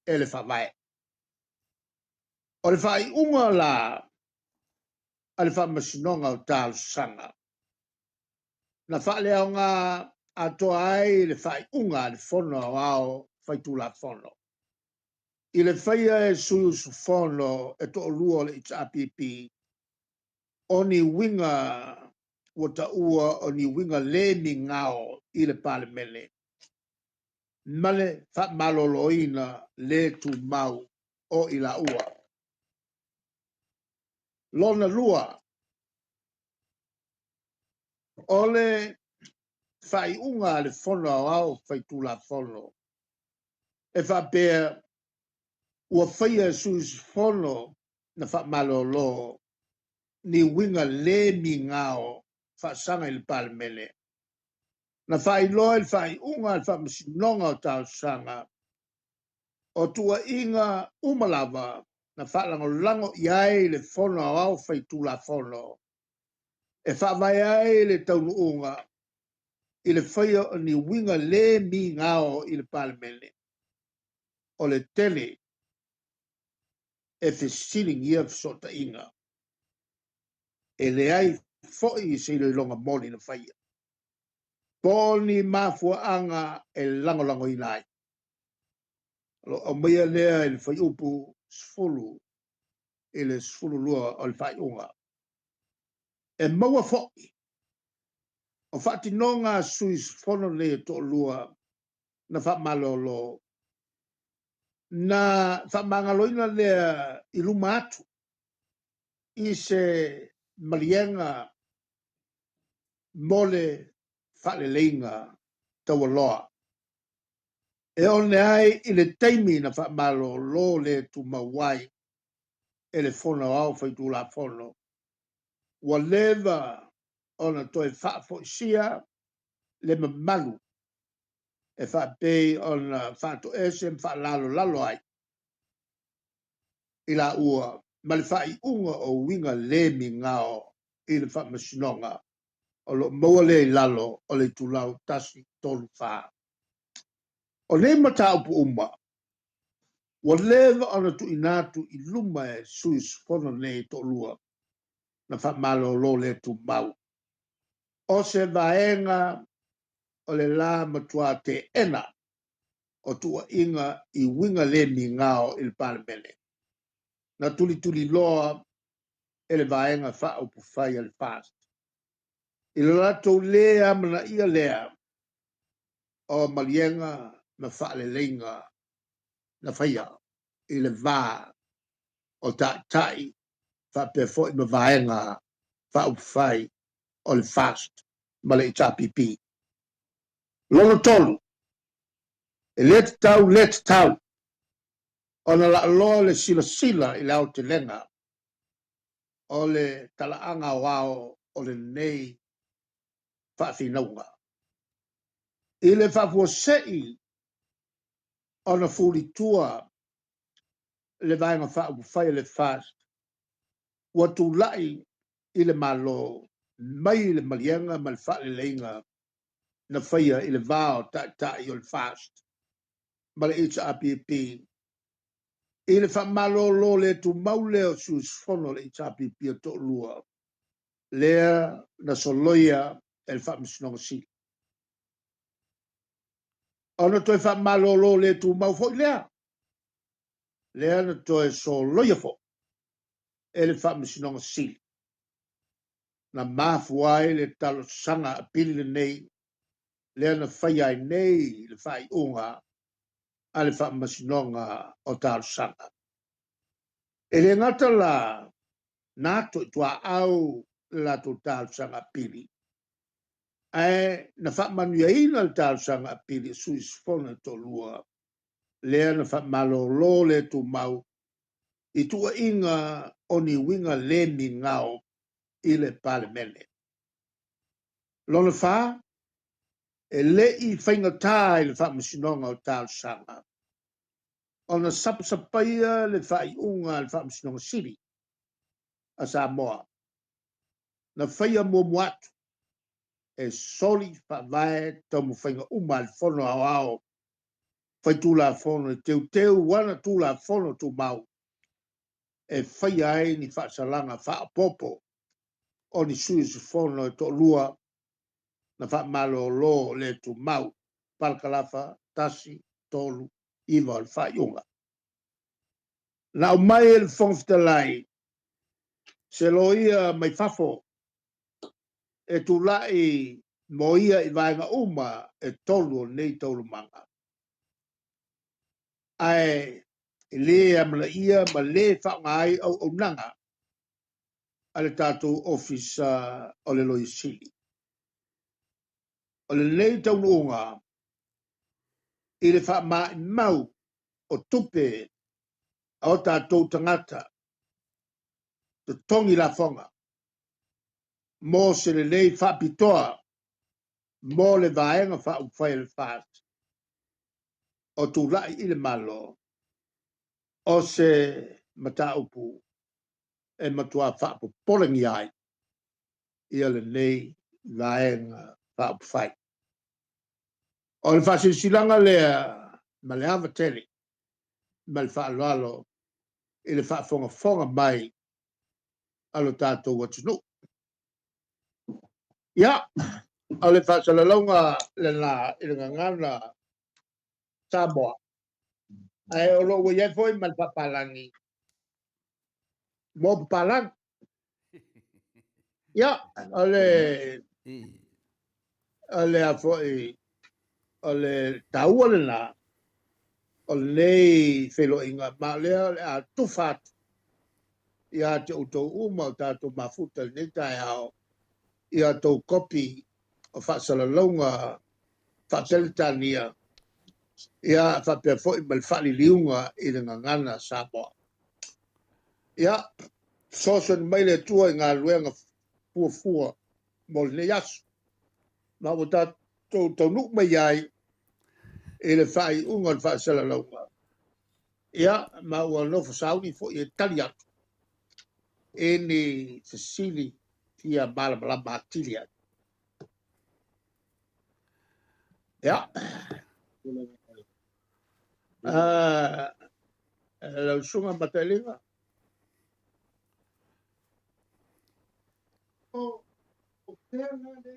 e le wha mea. O le whai unga la a le wha masinonga o talo sanga. Na wha lea o ngā atoa ai le whai unga le fono ao whaitu la fono. I le whaia e suiusu fono e to lua le HRPP o ni winga wata ua o ni winga le mi ngao i le palemele. Male wha maloloina le tu mau o i la ua. Lona lua o le whai unga le fono ao whaitu la fono. E wha pēr ua whaia sus fono na wha malolo ni winga le mi ngao wha sanga il palmele. Na whai loa il whai unga il wha masinonga o tau sanga o tua inga umalava na wha lango iai le fono au whai tula fono. E wha vai ai le taunu unga i le whaia o ni winga le mi ngao i le palmele. O le tele e fesiling ia fsota inga. E le ai foi se i longa moli na whaia. Poni mafua anga e lango inai. O mea lea e le whai upu sfulu e le sfulu lua o le whai unga. E maua foi. O whati nonga suis fono le to lua na wha malolo. Na wha mangaloina lea i luma atu. I se marienga mole whale leinga taua loa. E one ai i le teimi na wha malolo le tu mawai e le fono au whaitu la fono. Wa leva ona toi wha foisia le mamalu e wha pei ona wha to esem wha lalo ai. I la ua ma le wha i unga o winga le mi ngao i le wha masinonga o lo maua le i lalo o le tulau tasi tolu wha. O le mata upu umma wa leva ona tu inatu i luma e suis fono nei to lua na wha malolo le tu mau. O se vaenga o le la matua te ena o tua inga i winga le mi ngao il palmele. Na tuli loa e le vaenga wha upu whai al fast. I le lato lea mana ia lea o malienga na wha le leinga na whaia i le vā o ta tai wha pe fo i ma vaenga fa'aupufai o le fast ma le itapipi lono tolu e le tau ona la'aloa le silasila i le aotelega o le tala'aga oao o lenei fa'afinauga i le fa'afuase'i ona fulitua le vaega fa'aupufai le fast ua tula'i i le malo mai le malianga ma le fa'aleleiga na faia i le vao ta'ita'i o le fast ma le itapipi i le fa'amalōlō le tumau lea o suisifono le itapipi o to'olua lea na soloia e le fa'amasinoga sili ona toe fa'amalōlō le tumau fo'i lea na toe soloia fo'i e le fa'amasinoga sili na mafua ai le talosaga apili lenei lea na faia ai nei le fa'ai'uga a le fa'amasinoga o talosaga e le gata la na atu i tua'au le latou talosaga apili ae na fa'amanuiaina le talosaga apili suisifona to'olua lea na fa'amalōlō le tumau i tu'ua'iga o niuiga lē migao i le palemene lona fā e le'i faigatā i le fa'amasinoga o talosaga ona sapasapaia le fa'ai'uga a le fa'amasinoga sili a Samoa na faia muamua atu e soli fa'avae taumafaiga uma le fono aoao faitulafono i teuteu ua na tulafono tumau e faia ai ni fa'asalaga fa'apopo o ni suisifono e to'olua na fa'amalōlō le tumau palakalafa tasi tolu iva o le fa'ai'uga na o mai e le fogafitalai se lo ia mai fafo e tula'i mo ia i vaega uma e tolu o nei taulomaga ae e lē amala'ia ma lē fa'aogāi au'aunaga a le tatou ofisa o le loiasili o lenei taunu'uga i le fa'amā'imau o tupe a o tatou tagata totogi lafoga mo se lelei fa'apitoa mo le vaega fa'aupufai le fast o tula'i i le malo o se mataupu e matua fa'apopolagi ai ia lenei vaega fa'aupufai o le fa'asilasilaga lea ma le avatele ma le fa'aloalo i le fa'afogafoga mai a lo tatou atunu'u ia o le fa'asalalauga lena i le gagana Samoa ae o lo'u ai foi ma le fa'apalagi mo papalagi ia o le a fo'i o le taua lena o lenei felo'iga ma lea le a tufa atu ia te outou uma o tatou mafuta lenei taeao ia tou kopi o fa'asalalauga fa'apeletania ia fa'apea fo'i ma le fa'aliliuga i le gagana Samoa ia sosoni mai le atua i galuega fuafua mo lenei aso ma ua tatou taunu'u mai ai i le fa'ai'uga o le fa'asalalauga ia ma ua nofo sauni fo'i e tali atu e ni fesili ia malamalama atili ai ia lausuga mataliga o tena le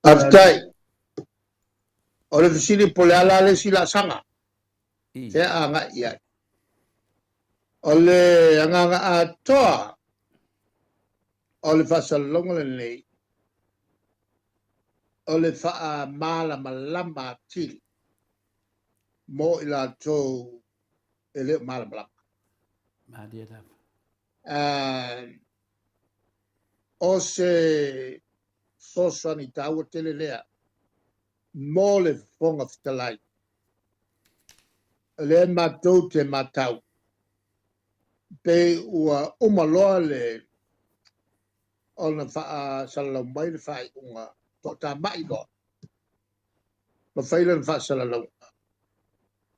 Aftai, o le fesili po le ala le silasaga se anga ia o le agaga atoa o le whasalonga le nei, o le wha mala malama tili, mo i la tō e leo mala malama. Madia da. O se sosani taua tele lea, mo le fonga fitalai, le matou te matau, pe ua umaloa le ona wha salalau mai le whai unga, to ta mai loa. Ma whaila le wha salalau.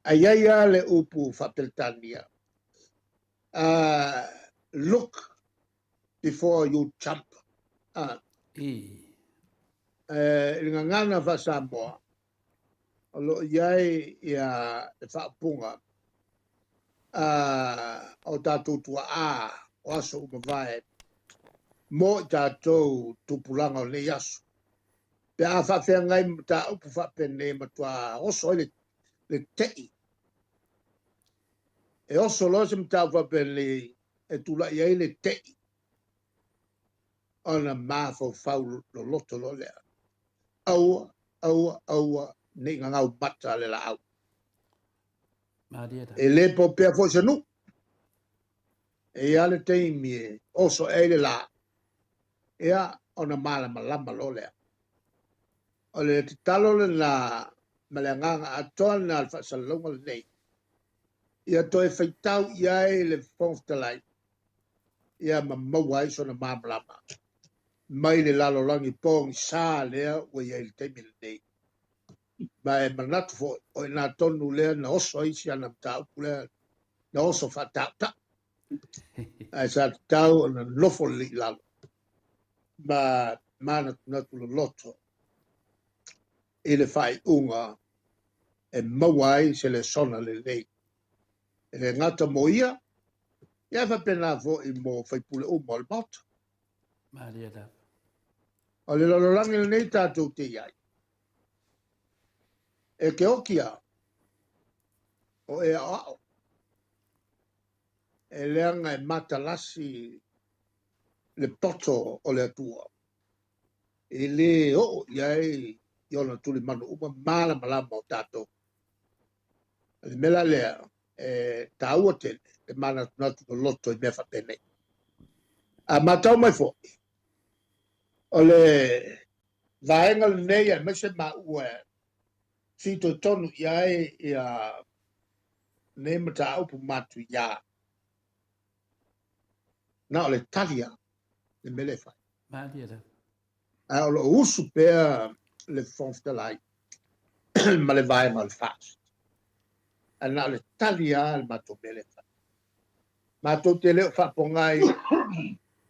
Aiaia le upu whapeltania. Look before you jump. Ringa ngana wha Samoa. Alo iai ia le wha punga. O tātou tua o aso umawai. Mo i tātou tupulanga o le yasu. Pe a whawhia ngai ta upu whapene matua oso le tei. E oso lo se mta whapene e tula iai le tei. Ona mafo fau lo loto lo lea. Aua, ne ngau bata le la au. E le po pia fo se nu. E ale tei mi oso e le la. Ea ona mala malama lo lea. O le talo le na malanganga atoa na alfa salonga le nei. Ia toe whaitau iai le whongtalai. Ia mamawai so na mamalama. Mai le lalo langi pōngi sā lea ua iai le teimi le nei. Ma e manatu fo o na tonu lea na oso isi ana mtau lea na oso whatau ta. Ai sa tau na lofo li lalo. Ma mana natu lo loto. I le whai unga e mawai se le sona le nei. E le ngata mo ia whapena fo i mo whaipule o mo le mata. O le lalolangi le nei tātou te iai. E ke okia o e ao. E leanga e matalasi le poto o le atua. E le o iai i ona tuli manu uma mala malama o tātou. Le mela lea e tāua tene e mana natu no loto i mea whapene. A matau mai fo. O le vaenga le nei a mese ma ue fito tonu iai i a ne mata upu matu ia. Na o le talia le Maleifua. A o lo usu pea le fonftalai ma le vaenga le fast. A na o le talia le matu Maleifua. Matu te leo whapongai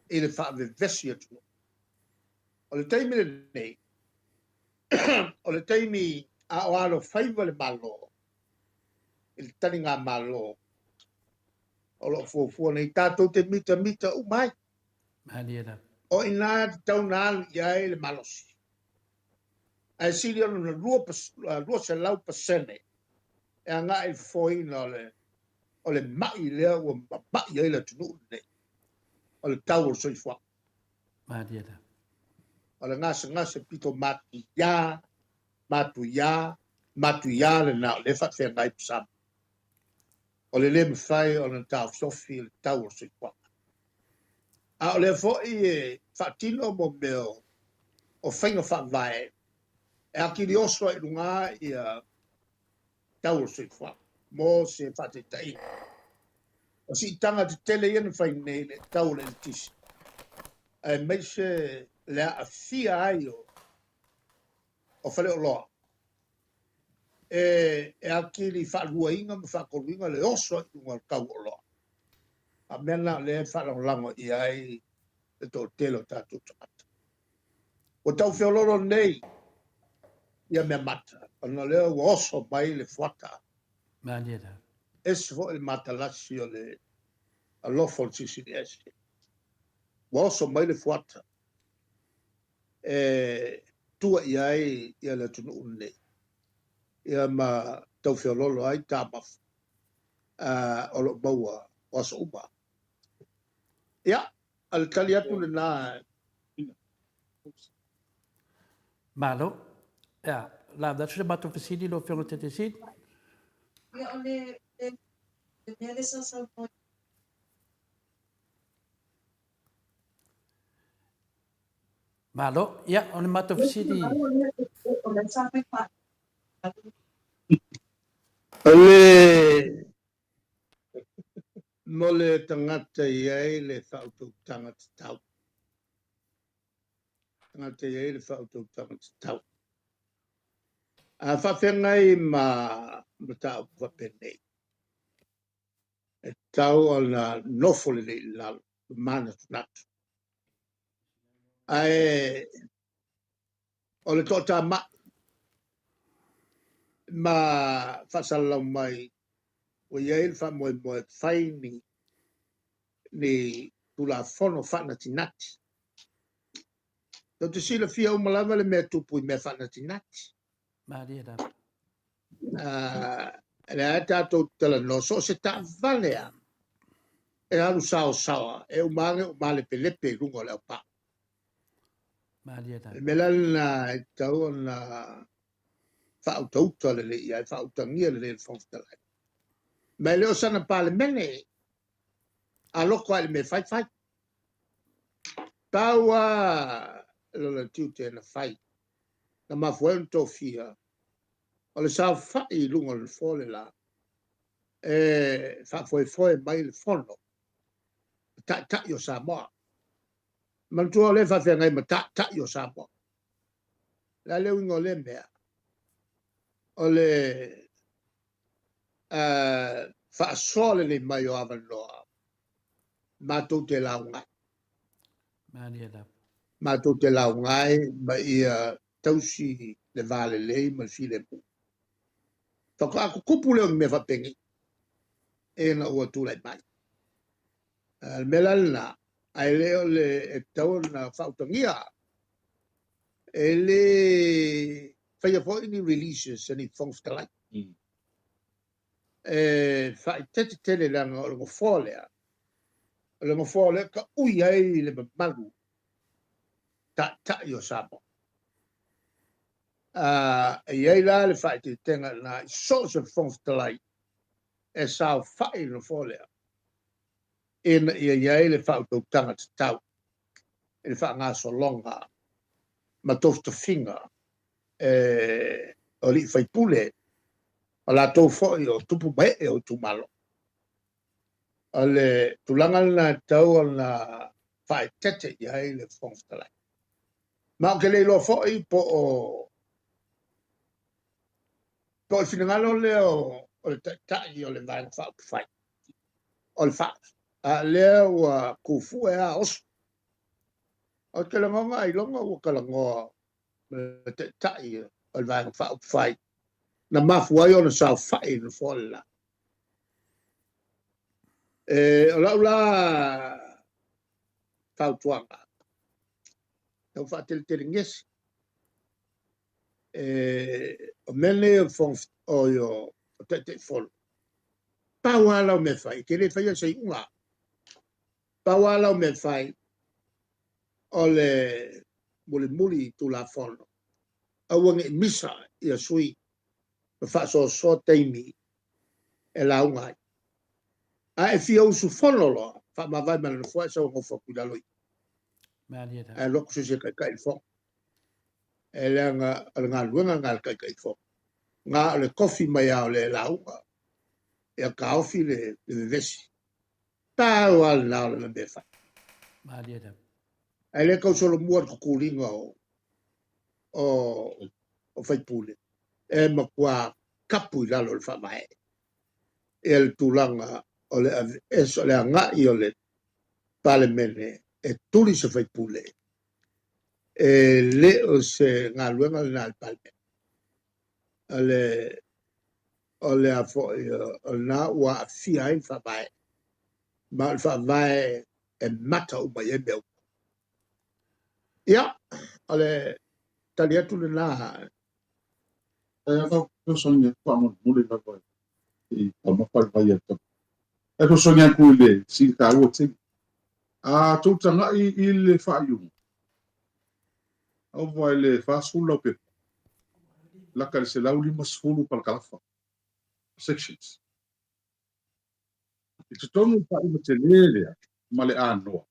i le whaavevesi atu. O le teimi le nei. O le teimi a o alo whaiva le malo. I le tani ngā malo. O lo fuafua nei tātou te mita umai. O ina te tau nā alu iai le malosi. Ai siri anu na lua se lau pasene. E a ngā i foina o le mai lea ua mai ai le tunu nei. O le tau o soifua. O le ngasa pito matu ya le nao le whawhia ngai pisam. O le le mwhai o le tau sofi le tau o soifua. A o le foi e whatino mo meo o whainga whawhae. E akiri oso e runga i a tau o soifua. Mo se whatetai. O si tanga te tele iana whainei le tau le tisi. E meise le a fia ai o whale o loa. E akiri whalua inga ma whakoruinga le oso i runga tau o loa. A mena le whalango i ai le tō telo tātou tamata. O tau whioloro nei ia mea mata. Ana lea ua oso mai le fuata. Esi fo il matalasi o le alofo le sisini esi. Ua oso mai le fuata. E tua i ai ia le tunu unei. Ia ma tau whioloro ai tāmafu. O lo maua o aso uma. Ia, al tali atu le nā Malo. Ja, la da se bato fasidi lo fio te sit. Ya ole le sa po. Malo, ja, on mato fasidi. Ole sa pa. Ole mole tangata ia le whautu tangata tau. Tangata ia le whautu tangata tau. A whawhengai ma tau whapenei. E tau o na nofole le la mana tunatu. Ai o le tota ma whasalau mai o iei wha moe whai ni tula fono whana tinati. Tau te sila fia umalawa le mea tupu I mea whana tinati. Maria da. Le a tātou tala no so se tā valea e alu sao sawa e umale pelepe rungo leo pa. Maria da. Me lana e tau na whautauta le ia e whautangia le whongtalai. Me leo sana pale mene a loko ale me fai. Taua lola tiute na fai. Na mafuel tofia. O le sao fai lungo le fole la. E foi mai le fono. Ta yo Samoa. Mantua le fa ngai ma ta yo Samoa. La le wingo le mea. O le fa sole le mai o avaloa. Ma tu te la ngai. Maria da. Ma tu te la ngai ma ia tausi le vale le ma file pu. Fa ko kupu le me fa pengi. E na ua tu lai mai. Melalna ai leo le e tau na whautangia e le whaia fo ini releases ani whongftalai. E whai tete tele langa o le ngofolea. O le ngofolea ka ui ai le malu ta yo Samoa. E iei la le whai te tenga na so se whongftalai e sao whai no folea. Ina iei le whautau tanga te tau. E le wha ngā so longa. Ma tofta finga. O li fai pule. O la tau foi o tupu mai e o tumalo. O le tulanga na tau o na whae tete iei le whongftalai. Ma o ke le lo foi po o finangalo le o le tai o le vai whao whai. O le whao. A lea ua kufu e a osu. O ke langonga I longa ua kalangoa le tai o le vai whao whai. Na mafu ai o na sao whai na whola. O laula whao tuanga. Tau wha tele ngesi. O mele o whong o yo o te wholo. Pawala o me whai. Ke le whai a sei unga. Pawala o me whai. O le muli tu la whono. A wange misa I a sui. Ma wha so teimi. E la unga. A e fia usu whono loa. Wha ma vai mana na whai sa ngofa kudaloi. Maria da. E loko se kai whong. E le ngā luenga ngā kai whong. Ngā le kofi mai au le la unga. E a ka ofi le vesi. Tau al nao le me whai. Maria da. E le kau solo mua kukuringa o whaipule. E makua kapu I lalo le whamae. E le tūlanga o le o le angai o le pale mene e tuli se whaipule. E le o se ngā luenga le nā le pale mene. O le a fo o nā ua a fia I whamae. Ma le whamae e mata umai e meo. Ia, o le tali atu le nā. E aka personia kwa mo mule na ko. E tama pa vai ata. E personia ku le si ka o te. A tu tanga I le fa yu. Au vai le fasula pe. Laka le se lau 5 palkalafa. Sections. I tutonu pa ima te lelea ma le anoa.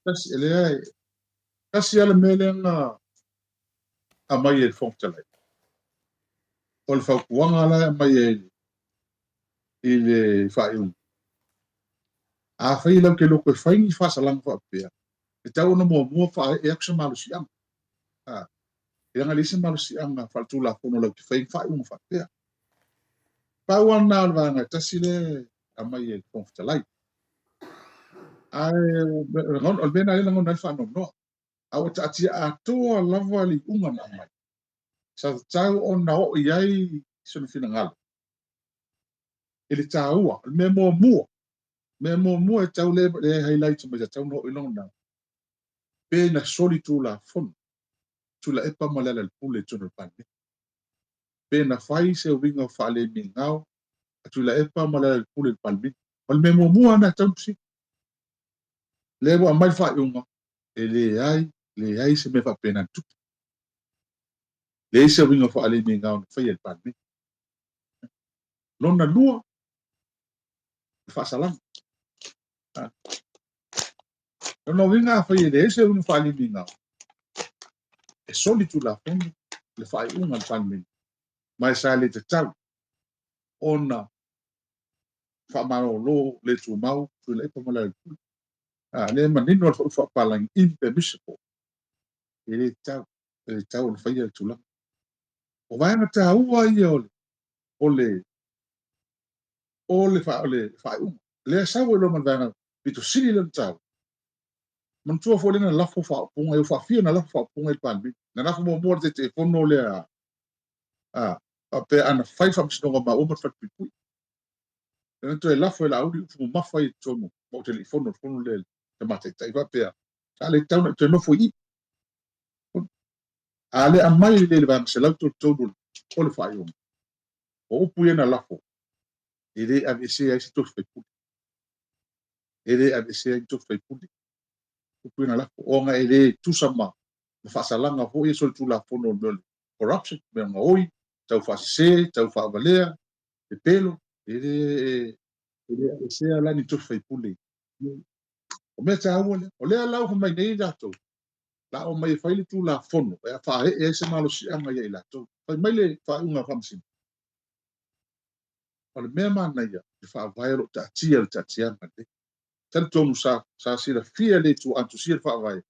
Kasi ele ai. Kasi ala mele nga a mai e whongtalai. O le whaukuanga ala a mai i le whaiunga. A whai lau ke loko e whaingi whasalang whaapea. E tau na mua wha e aksa malu si anga. E anga lisa malu si anga whaltu la pono lau ke whaingi whaiunga whaapea. Pauan na alwa nga tasi le a mai e whongtalai. Ai, ngon albena le ngon nai whanau noa. Awa ta atia a toa lava li unga na mai. Sa tau o na o iai sunu fina ngalo. Ele taua, me mua. Me mua e tau le highlight ma tau no ilong na. Pe na soli tu la fon. Tu la epa malala le pule tunu pane. Pe na fai se winga fale mi ngao. Tu la epa malala le pule palmi. Ol me mua na tau si. Lewa mai fa yunga. E le ai se me fa pena tu. Le se winga fale mi ngao fai el palmi. Lona lua. Fa salam. No winga fai le se winga fale mi ngao. E soli tu la fon. Le fai unga palmi. Mai sa le te tau. Ona whamaro lo le tu mau tu le pa mala le manino al fa palang impermissible ele tau le faia tu la o vai na ta ua ia ole fa le sa lo man vana bitu sili le tau man tu fo le na la fo fa punga e fa fia na la fa punga e pan na na mo mo te fono le a pe ana fai fa msino ma o ma fa pipu tu e la fo la udi fu ma fai tomo mo telefono fono le te mate tai va pe ale tau na te no fo i ale a mai le bang se lauto todo o le fai o pu na lafo ele a ese ai to fe pu ele a ese ai to fe pu o pu na lafo o nga ele tu sama fa salanga ho e sol tu la fono no corruption me nga oi tau fa se tau fa valea e pelo ele a ese ala ni to fe pu le o me ta o le ala o mai nei dato la o mai fai tu la fono e fa e se malo si anga ia la to fa mai le fa unga famsi o le mea mana ia le whaavai ro ta tia le ta tia mane. Tana tonu sa sira fia le tu antu sira whaavai.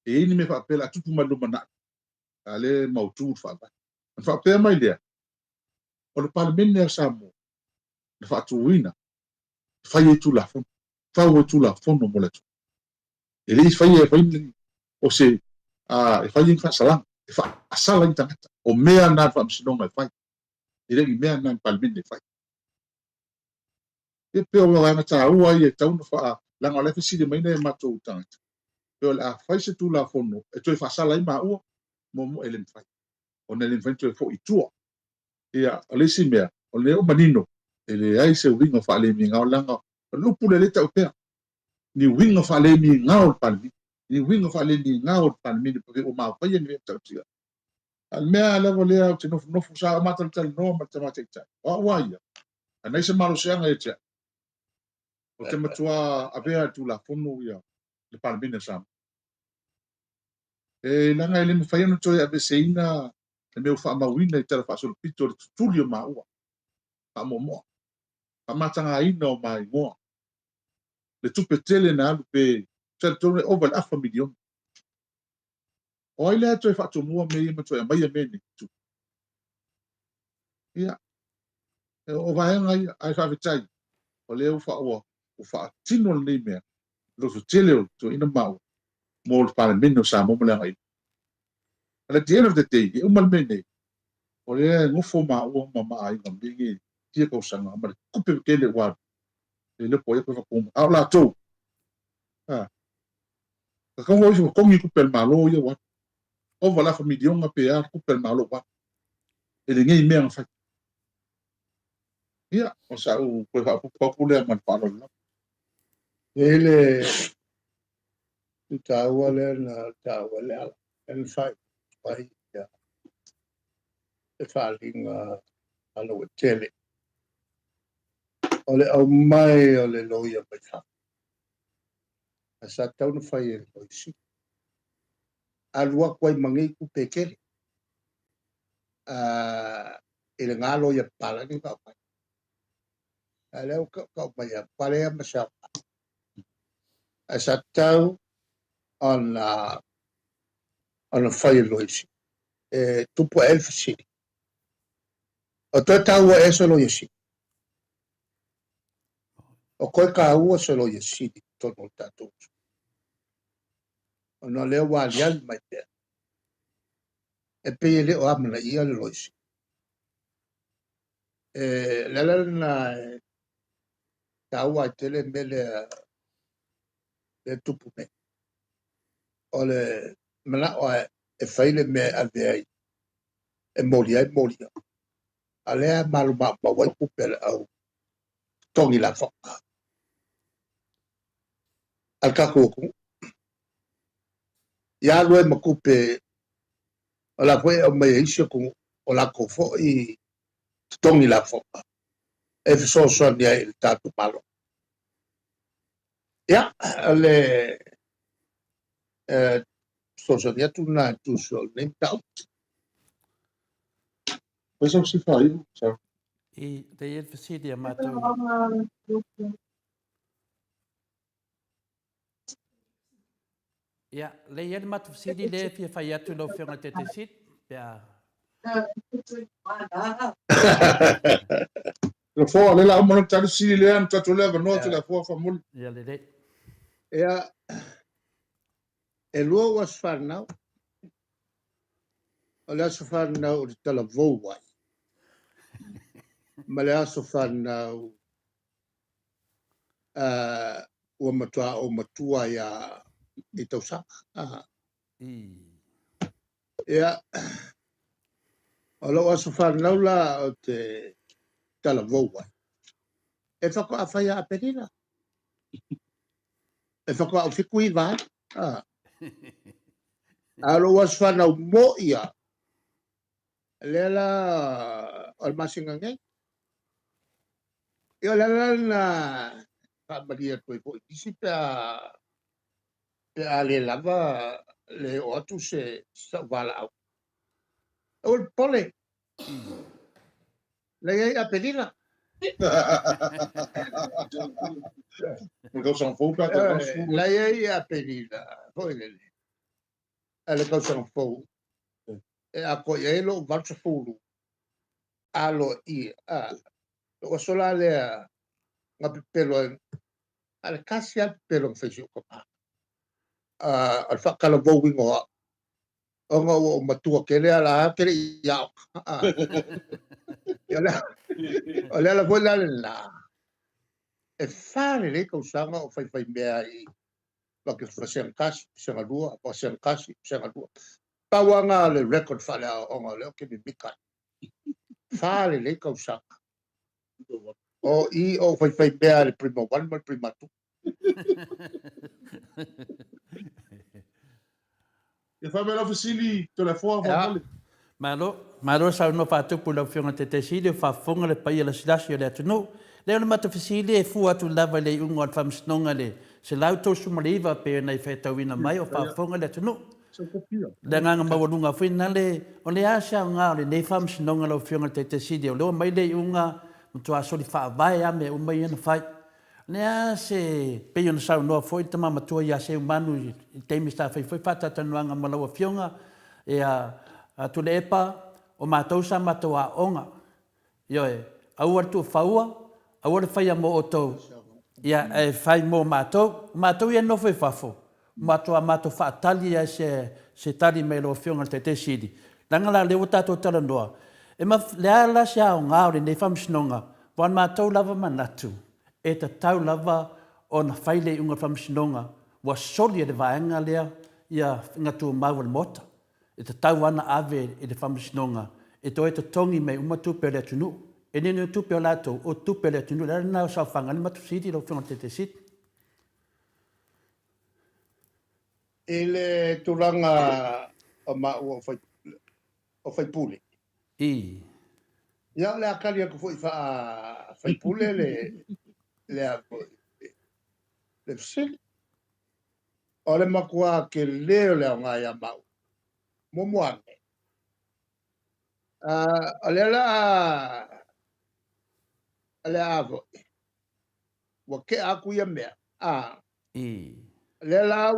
E ini me whaapela tupu maluma na. A le mautu whaavai. An whaapea mai lea. O le palemene a Samoa. Le whaatu uina. Whai e tu la fono. Whau e tu la fono mo le tu. E le whai e whai o se e whai e whaasalang. E whaasala i tangata. O mea na whaamsinonga e whai. E regi mea na palemene e whai. E peo wanga ta ua i e tauna wha langa le fisi de maina e matou tangata. Peo le a whai se tu la fono, e toi whasala i ma ua, mo ele mwhai. O ne le mwhai toi fo i tua. Ia, o le si mea, o le o manino, e le ai se winga wha le mi ngao langa, o lupu le leta o pea. Ni winga wha le mi ngao palmi, ni winga wha le mi ngao palmi, o maa whai ni tau tia. Al mea lewa lea o te nofu sa o matal tal no, ma te matai tai. O waia, a naisa malo seanga e tia. O te matua a vea tu la fono ia le palmina sam. E langa ele me fai no toi a beseina le meu fa mawina i tera fa sol pito le tutulio ma ua. Pa momo. Pa matanga ina o mai moa. Le tupe tele na alu pe tera tone over le afa milion. O ai lea toi fa to mua me ima toi a mai a mene tu. Ia. O vaenga ai fa vitai. O leo fa ua. O fa tino le nei mea. Lo tu tele o to ina mau. Mo le palmina o sa momo le ngai. And at the end of the day, e umal mene, o le ngofo ma ua ma ai ngam bingi tia kau sanga, ma le kupe kele wad, le po e pa kum, au la tau. Ka kau oi so kongi kupe malo ia wad, o wala fa midionga pe ar kupe malo wad, e le ngei mea ngafai. Ia, o sa u koe fa popule man palo la. Ele taua le na taua le ala. En fai pai ya e faling alo tele ole au mai ole loia mai fa sa tau no fai e loisi alua kwai mangi ku pekele ele ngalo ya pala ni ka pai ale ka pai ya pale ya masa sa tau on fai loisi tupu elf city o to tau e so loisi o koe ka ua so loisi to no tatu ona le wa lial mai te e pe le o amna ia le loisi lala na taua tele mele le tupu me ole mana o e faile me ave e molia ale malu ma wai kupel au tongi la fo al ka ko ya lo e makupe ala foi o me isio ko o la ko fo i tongi la fo e so dia il tatu malo ya ale so dia tu na tu so nem tau Pois eu se fai, sabe? I te e fasidi a mātou. Ia, le ian mātou fasidi le fia fai atu lau whionga te sit. Ia, Le fo le la mo tatu si le am tatu le no te la fo fa mul. ia le le. ya e lo was far now ole so far now o tala vo wai ma le aso far now o matua ya i tau sa ya o lo aso far now la o te tala vo wai e whako a whaia a perina e whako a whiku i vai a lo aso far now mo ia lela o le masinga ngai yo lela na pa maria toi po isi pe a le lava le o atu se sa wala au o pole le ia a perina Porque eu sou fo ka te la ia a perina foi le ale ka sa fo e a ko ye lo valsa fulu alo i a o sola le nga pelo ale kasi al pelo fesi ko pa al fa kala vo wingo o nga o matua kele ala kele ya ole ala foi la e fare le ka usanga o fai mea i wa ke fa sen kasi sen alua o sen kasi sen alua tawanga le record fale o nga le ke bika fare le ka usanga o i o fai mea le primo one mal prima tu E fa me la fasili te la fo fa mul. Malo sa no whātupu lau whionga te sili o whaafonga le pai ala silasi o le atu no. Leo na mata fasili e fu atu lava le unga al whamsnonga le se lau tau sumariva pe nei whaitawina mai o whaafonga le atu no. Le nganga mawalunga whina le o le asa ngā o le nei whamsnonga lau whionga te sili o leo mai le unga mtua soli whaavai ame o mai ana whai. Nea se pei ona sau noa foi tama matua ia se umanu i teimi sta fai foi whatatanuanga malaua whionga e a tule epa o mātou sa mātou a onga. Ioe, aua tu whaua, aua le whaia mo o tau. Ia e whai mo mātou, mātou ia no whai whafo. Mātou a mātou whaatali ia se tali me lo whionga te siri. Langala leo tātou tala noa. E ma lea la se ao ngāore nei whamsinonga, wan mātou lava manatu. E ta tau lava o na whaile unga whamsinonga, wa soli e le vaenga lea ia ngatu maua le mota. E te tau ana ave e le whamsinonga, e to e te tongi me uma tupe le tunu. E nene tupe o lato o tupe le tunu, lera nao sa whanga ni matu siti lo whionga te siti. ele tulanga o ma o fai pule. I. Ia le akali ko foi fai pule le le fsil. O le makua ke leo le nga ia mau. Momoane. O le la avo. Wa ke aku ia mea. I. Le la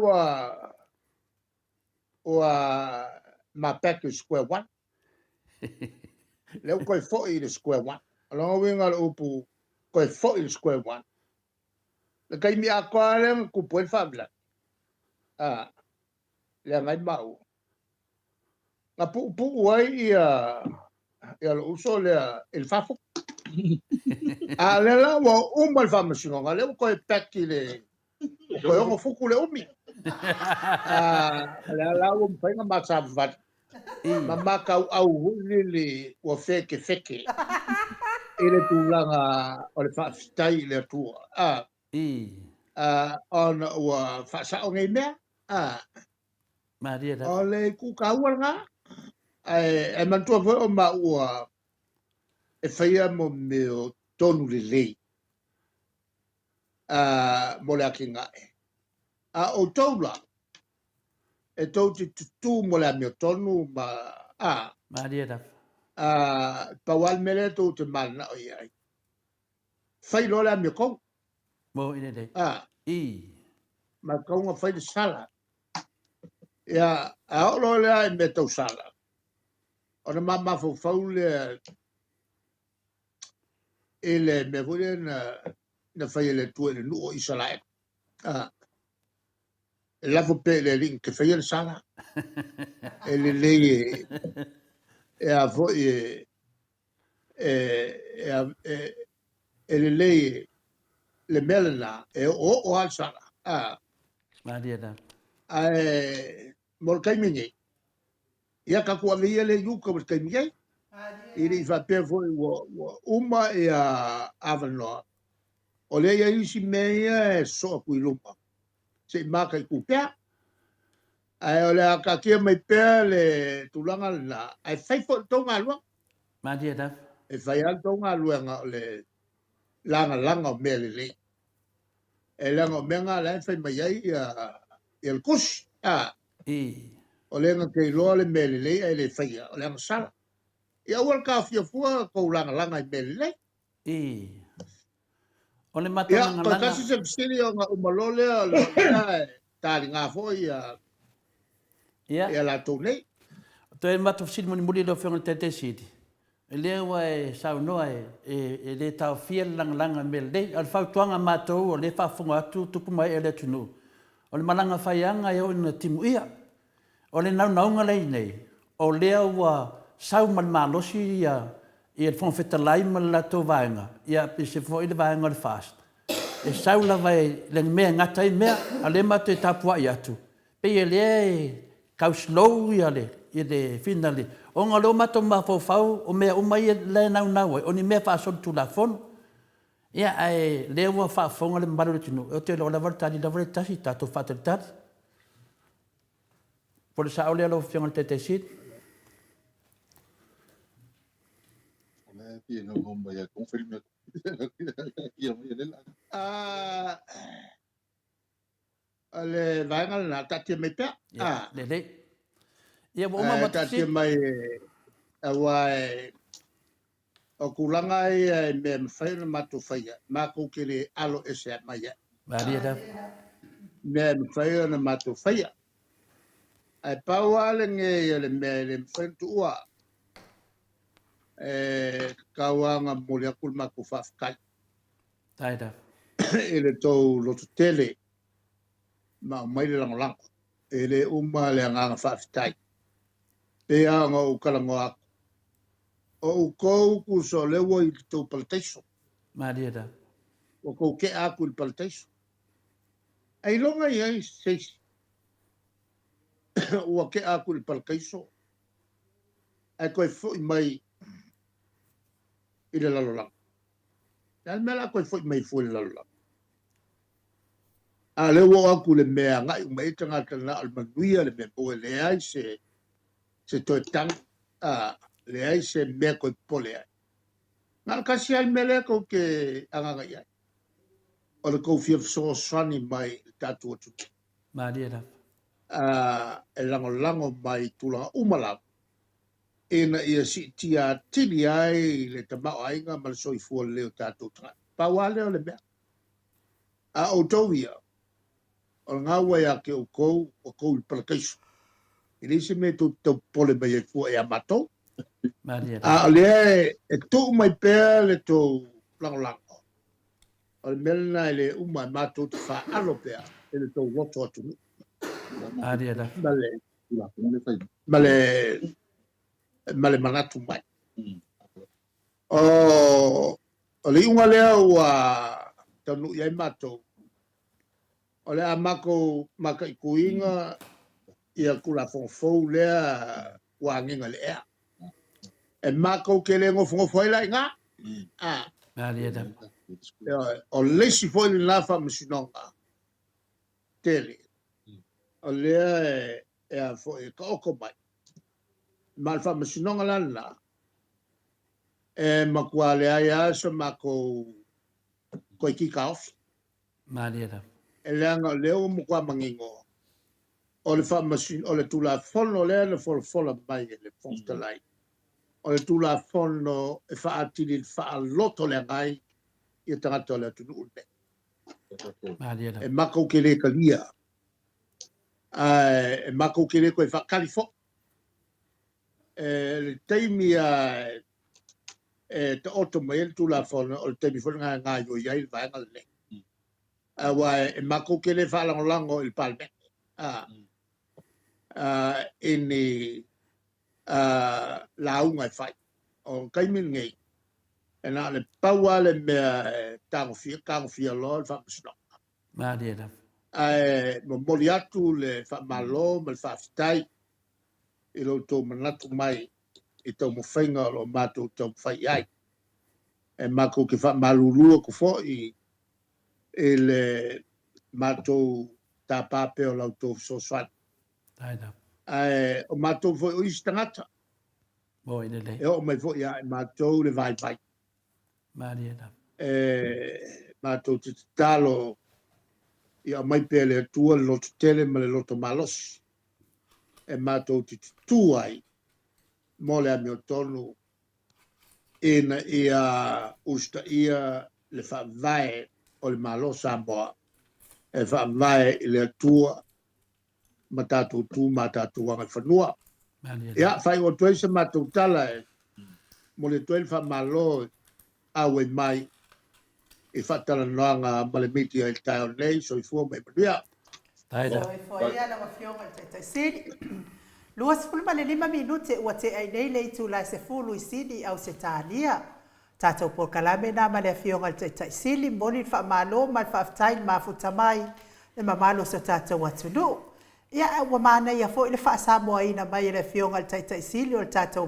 wa ma pack square one. Le ko fo i square one. Along winga le upu ko fo i square one. Le kai mi akwa le ku poe fabla. Le ngai mau. Na pu wai ia lo uso le il fafo. Le la wa umal famasingo nga le ko pack le ko yo fuku le umi. Le la wa mpai nga matsa vat. Mama kau au lili wa feke. Ele tulanga o le whaafitai le tua. On ua whaasao ngai mea. Maria da. O le kukaua ngā. E mantua fwe o ma ua e whaia mo me o tonu le lei. Mo le aki ngai. O taula. E tau te tutu mo le me o tonu ma. Maria da. Pawal mele tau te mana o iai. Whai lo le me kou. Mo ine dei. Ma kau ngā whai de sala. Ia, a olo lea e me tau sala. O na mama fau le ele me vore na whai le tue le nuo i sala e. E lafo pe le ring ke whai le sala. E le lei e a vo e le lei le melena e o al sala. Maria da. Mol kai mingi. Ia ka kua via le yuka mol kai mingi. Ili fa pe foi uma e a avanoa. O le ia isi mea e so kui lumpa. Se maka i kupea. Ai o le aka kia mai pea le tulanga na. Ai fai fo tonga alua. Maria da. E fai al tonga alua nga o le langa o mea le le. E langa o mea nga la e fai mai ai i al kush. O le nga kei loa le mea le le ai le fai o le nga sala. Ia ua ka fua ko langa i mea le le. O le matanga langa. Ia, kasi se psiri o nga umalole o le tali ngā foi ia la tau nei. To e matu fsiri muni lo whionga te sidi. E lea wa e sau noa e le tau fia langa me le. Al fau tuanga mātou o le whafunga atu tupu mai e le tunu. O le malanga whaianga e o ina timu ia. O le naunga lei nei. O lea wa sau man malosi ia e whonwheta lai ma la tō vaenga. Ia pe se fo i le vaenga le fast. E sau la vai le mea ngata i mea, a le matu e tapua i atu. Pe e lea e kau slow ia le, i le finale. O ngā leo matu ma fau o mea umai e le nau o ni mea whaasol tu la fono. Ia e lea ua whaafonga le mbaru le tunu. O te leo la vartani la vare tasi, tato whaatari. Por sa o lea lo whionga te sit. Pia no home ya confirme ia mai le la Ale vaenga na tati mai pe. Le. Ia mo ma tati mai o kulanga e me mfai na matu faia. Ma ko kiri alo ese mai. Maria da. Me mfai na matu faia. Ai pauale nge le me le mfai tua. Kawanga mole akul maku fafkai. Taida. Ele tau lotu tele. Ma mai le lango. Ele le nganga faftai. Pe anga o kalango aku. O kou ku so lewo i tau palteiso. Maria da. O kou ke aku il palteiso. Ai longa i ai seis. O ke aku il palteiso. Ai koe fui mai i le lalolang. Al mela koe fui mai fui le lalolang. A lewo aku le mea ngai mai tanga tana al manuia le me poe le ai se se toi tang le ai se me ko pole ai ngal kasi ai mele ko ke anga ya o le ko fia so swani mai tatu tu Maria da. e lango mai tula umala ina ia si tia tili ai le tamao ai nga mal soi fu le tatu tra pa wale o le me a o tovia o nga wa ya ke o ko palkaisu ili se me to pole mai fu e amato Maria da. a le e to mai pe le to lango o le melna le uma mato te fa alo pe e le to roto atu Maria da. male manatu mai o le unga lea ua tanu iai mato o le a maka i kuinga ia kula fongfou lea ua nginga le ea e mako ke le ngofongofo ai lai ngā Maria da. o lesi foi le lafa masinonga tele o lea e a foi ka oko mai malfa masinonga lana e makua le ai aso mako koe ki ka ofi Maria da. e leanga o leo makua mangingo o le fa masin o le tula fono le le fola mai le fonta lai o le tula fono e fa atili fa loto le ngai i tangata le tunu une Maria da. e mako ke le kalia e mako ke le koe fa kalifo e le teimi e te oto mai le tula fono o le teimi fono ngā yo iai vai ngale a wa e mako ke le fa lango il palme ini launga fai o kaimin ngai e na le paua le mea tango fia lo le whamasino Maria da. mo mori atu le whamalo ma le whawhitai i lo tō manatu mai i tō mo whainga lo mātou tō whai ai e mako ki whamalulua ko fo i le mātou tā pāpe o lau tō soswani Tai da. o mātou fo i istangata Bo i le le. e o mai fo ia e mātou le vai vai Maria da. mātou te talo ia mai pe le tua le loto tele ma le loto malos e mātou te tuai mo le amio tonu ina ia usta ia le whavae o le malos Samoa e whavae i le tua ma tātou tū ma tātou wanga whanua Maria da. ia whai o tuai se mātou tala e mo le tuai whamalo awe mai e whatala noanga ma le miti ai tau nei so i fua mai manuia Tai da. Foi ana wa fionga te sidi. Luas fulu male 5 minute ua te ai nei le tu la se fulu i sidi au se tania. Tato por kalame na male fionga te sili moni fa malo mal fa tai ma futa mai le mamalo so tato watunu. Ia wa mana ia fo le fa Samoa ina mai le fionga te sili o tato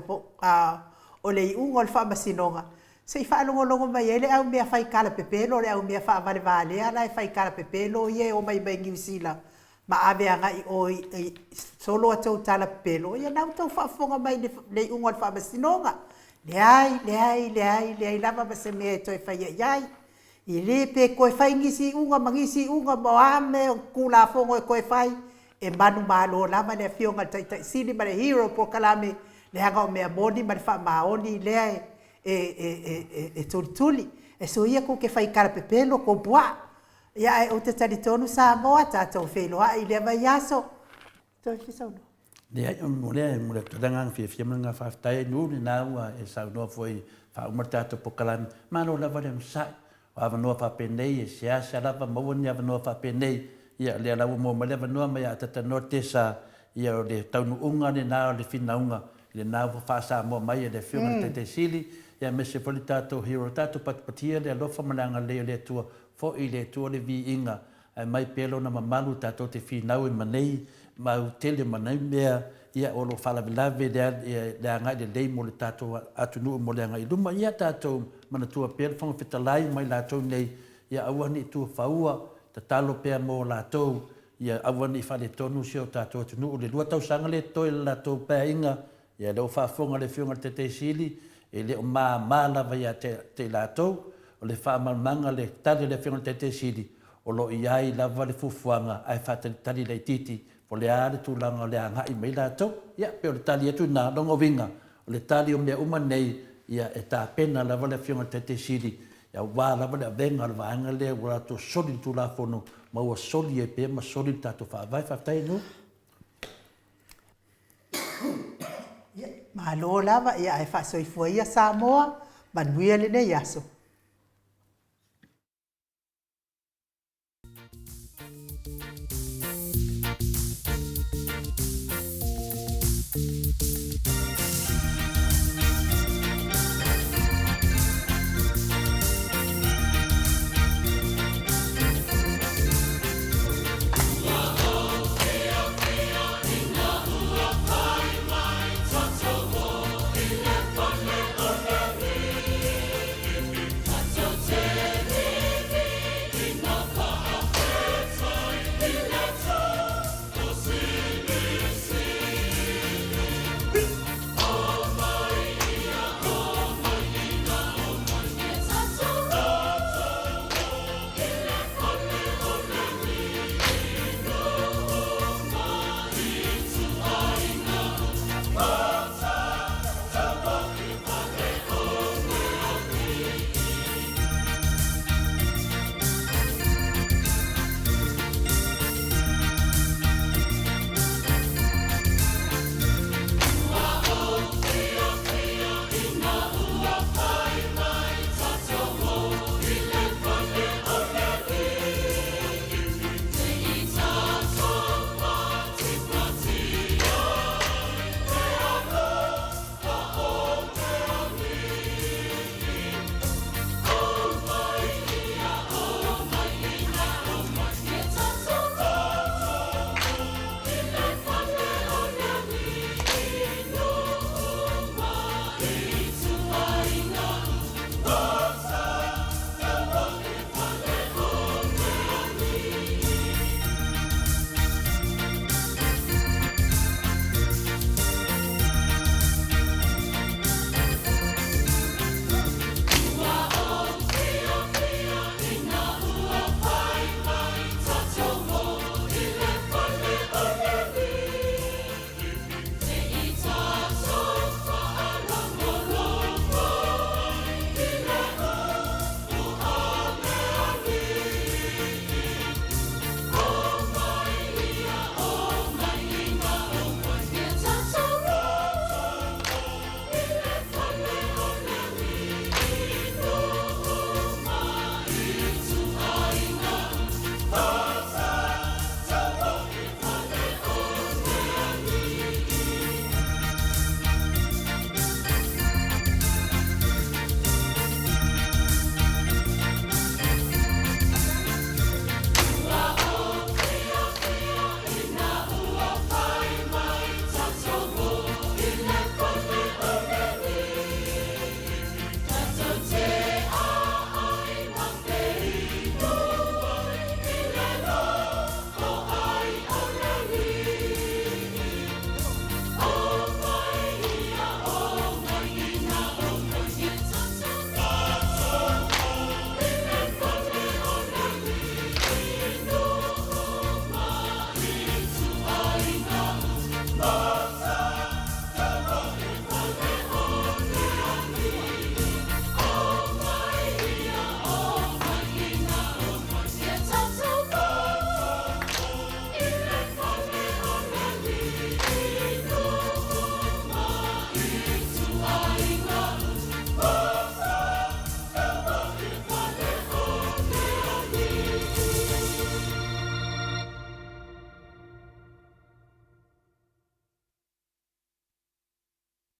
o le ungo le fa masinonga. Se fa longo mai ele au mea fai kala pepelo le au mea fa vale ala fai kala pepelo ye o mai mai ngiusila ma ave anga i o solo atu tala pepelo ia na tau fa fonga mai le ungo fa masinonga le ai lava ba se me to fai ai i le pe ko fai ngisi unga mangisi unga mo ame kula fongo ko fai e manu malo lava le fionga tai sili ma le hero po kalame le hanga o mea moni ma fa maoni le tuli e so ia ko ke fai kara pepelo ko bua ia e o te tari tonu Samoa tātou whenua i le mai aso toi fisau no Le ai mo le tanga fia manga whaftai nu ni na ua e sau no foi fa umarta to pokalan mano lava le sa ava no fa penei e sia lava mo ni ava no fa penei ia le lava mo lava no mai ata no tesa ia le taunu unga ni na le finaunga le na fa sa mo mai le filme te sili ia mese politato hero tato patpatia le lofa mananga le tua fo i le tua le vi inga mai pelo na mamalu tato te finau i manei ma tele manei mea ia o lo fala vilave le anga le lei mo le tato atunu mo le anga i luma ia tato mana tua pelo fonga fitalai mai la tau nei ia awani tua faua ta talo pea mo la tau ia aua ni whale tonu si o tātou atunu o le lua tausanga le toi le latou pēinga ia leo whaafonga le whiunga te te sili e le o mā lava ia te latou o le whaamalmanga le tali le whiunga te te sili o lo iai lava le fufuanga ai whaatali le titi po le ale tūlanga o le angai mai latou ia pe o le tali atu nā longo vinga o le tali o mea uma nei ia e tā pena lava le whiunga te te sili ia wā lava le avenga le vaanga le o latou soli tu la fono ma ua soli e pe ma soli tātou whaavai whaftai no Malo lava ia ai whaasoifua ia Samoa, manuia le nei aso.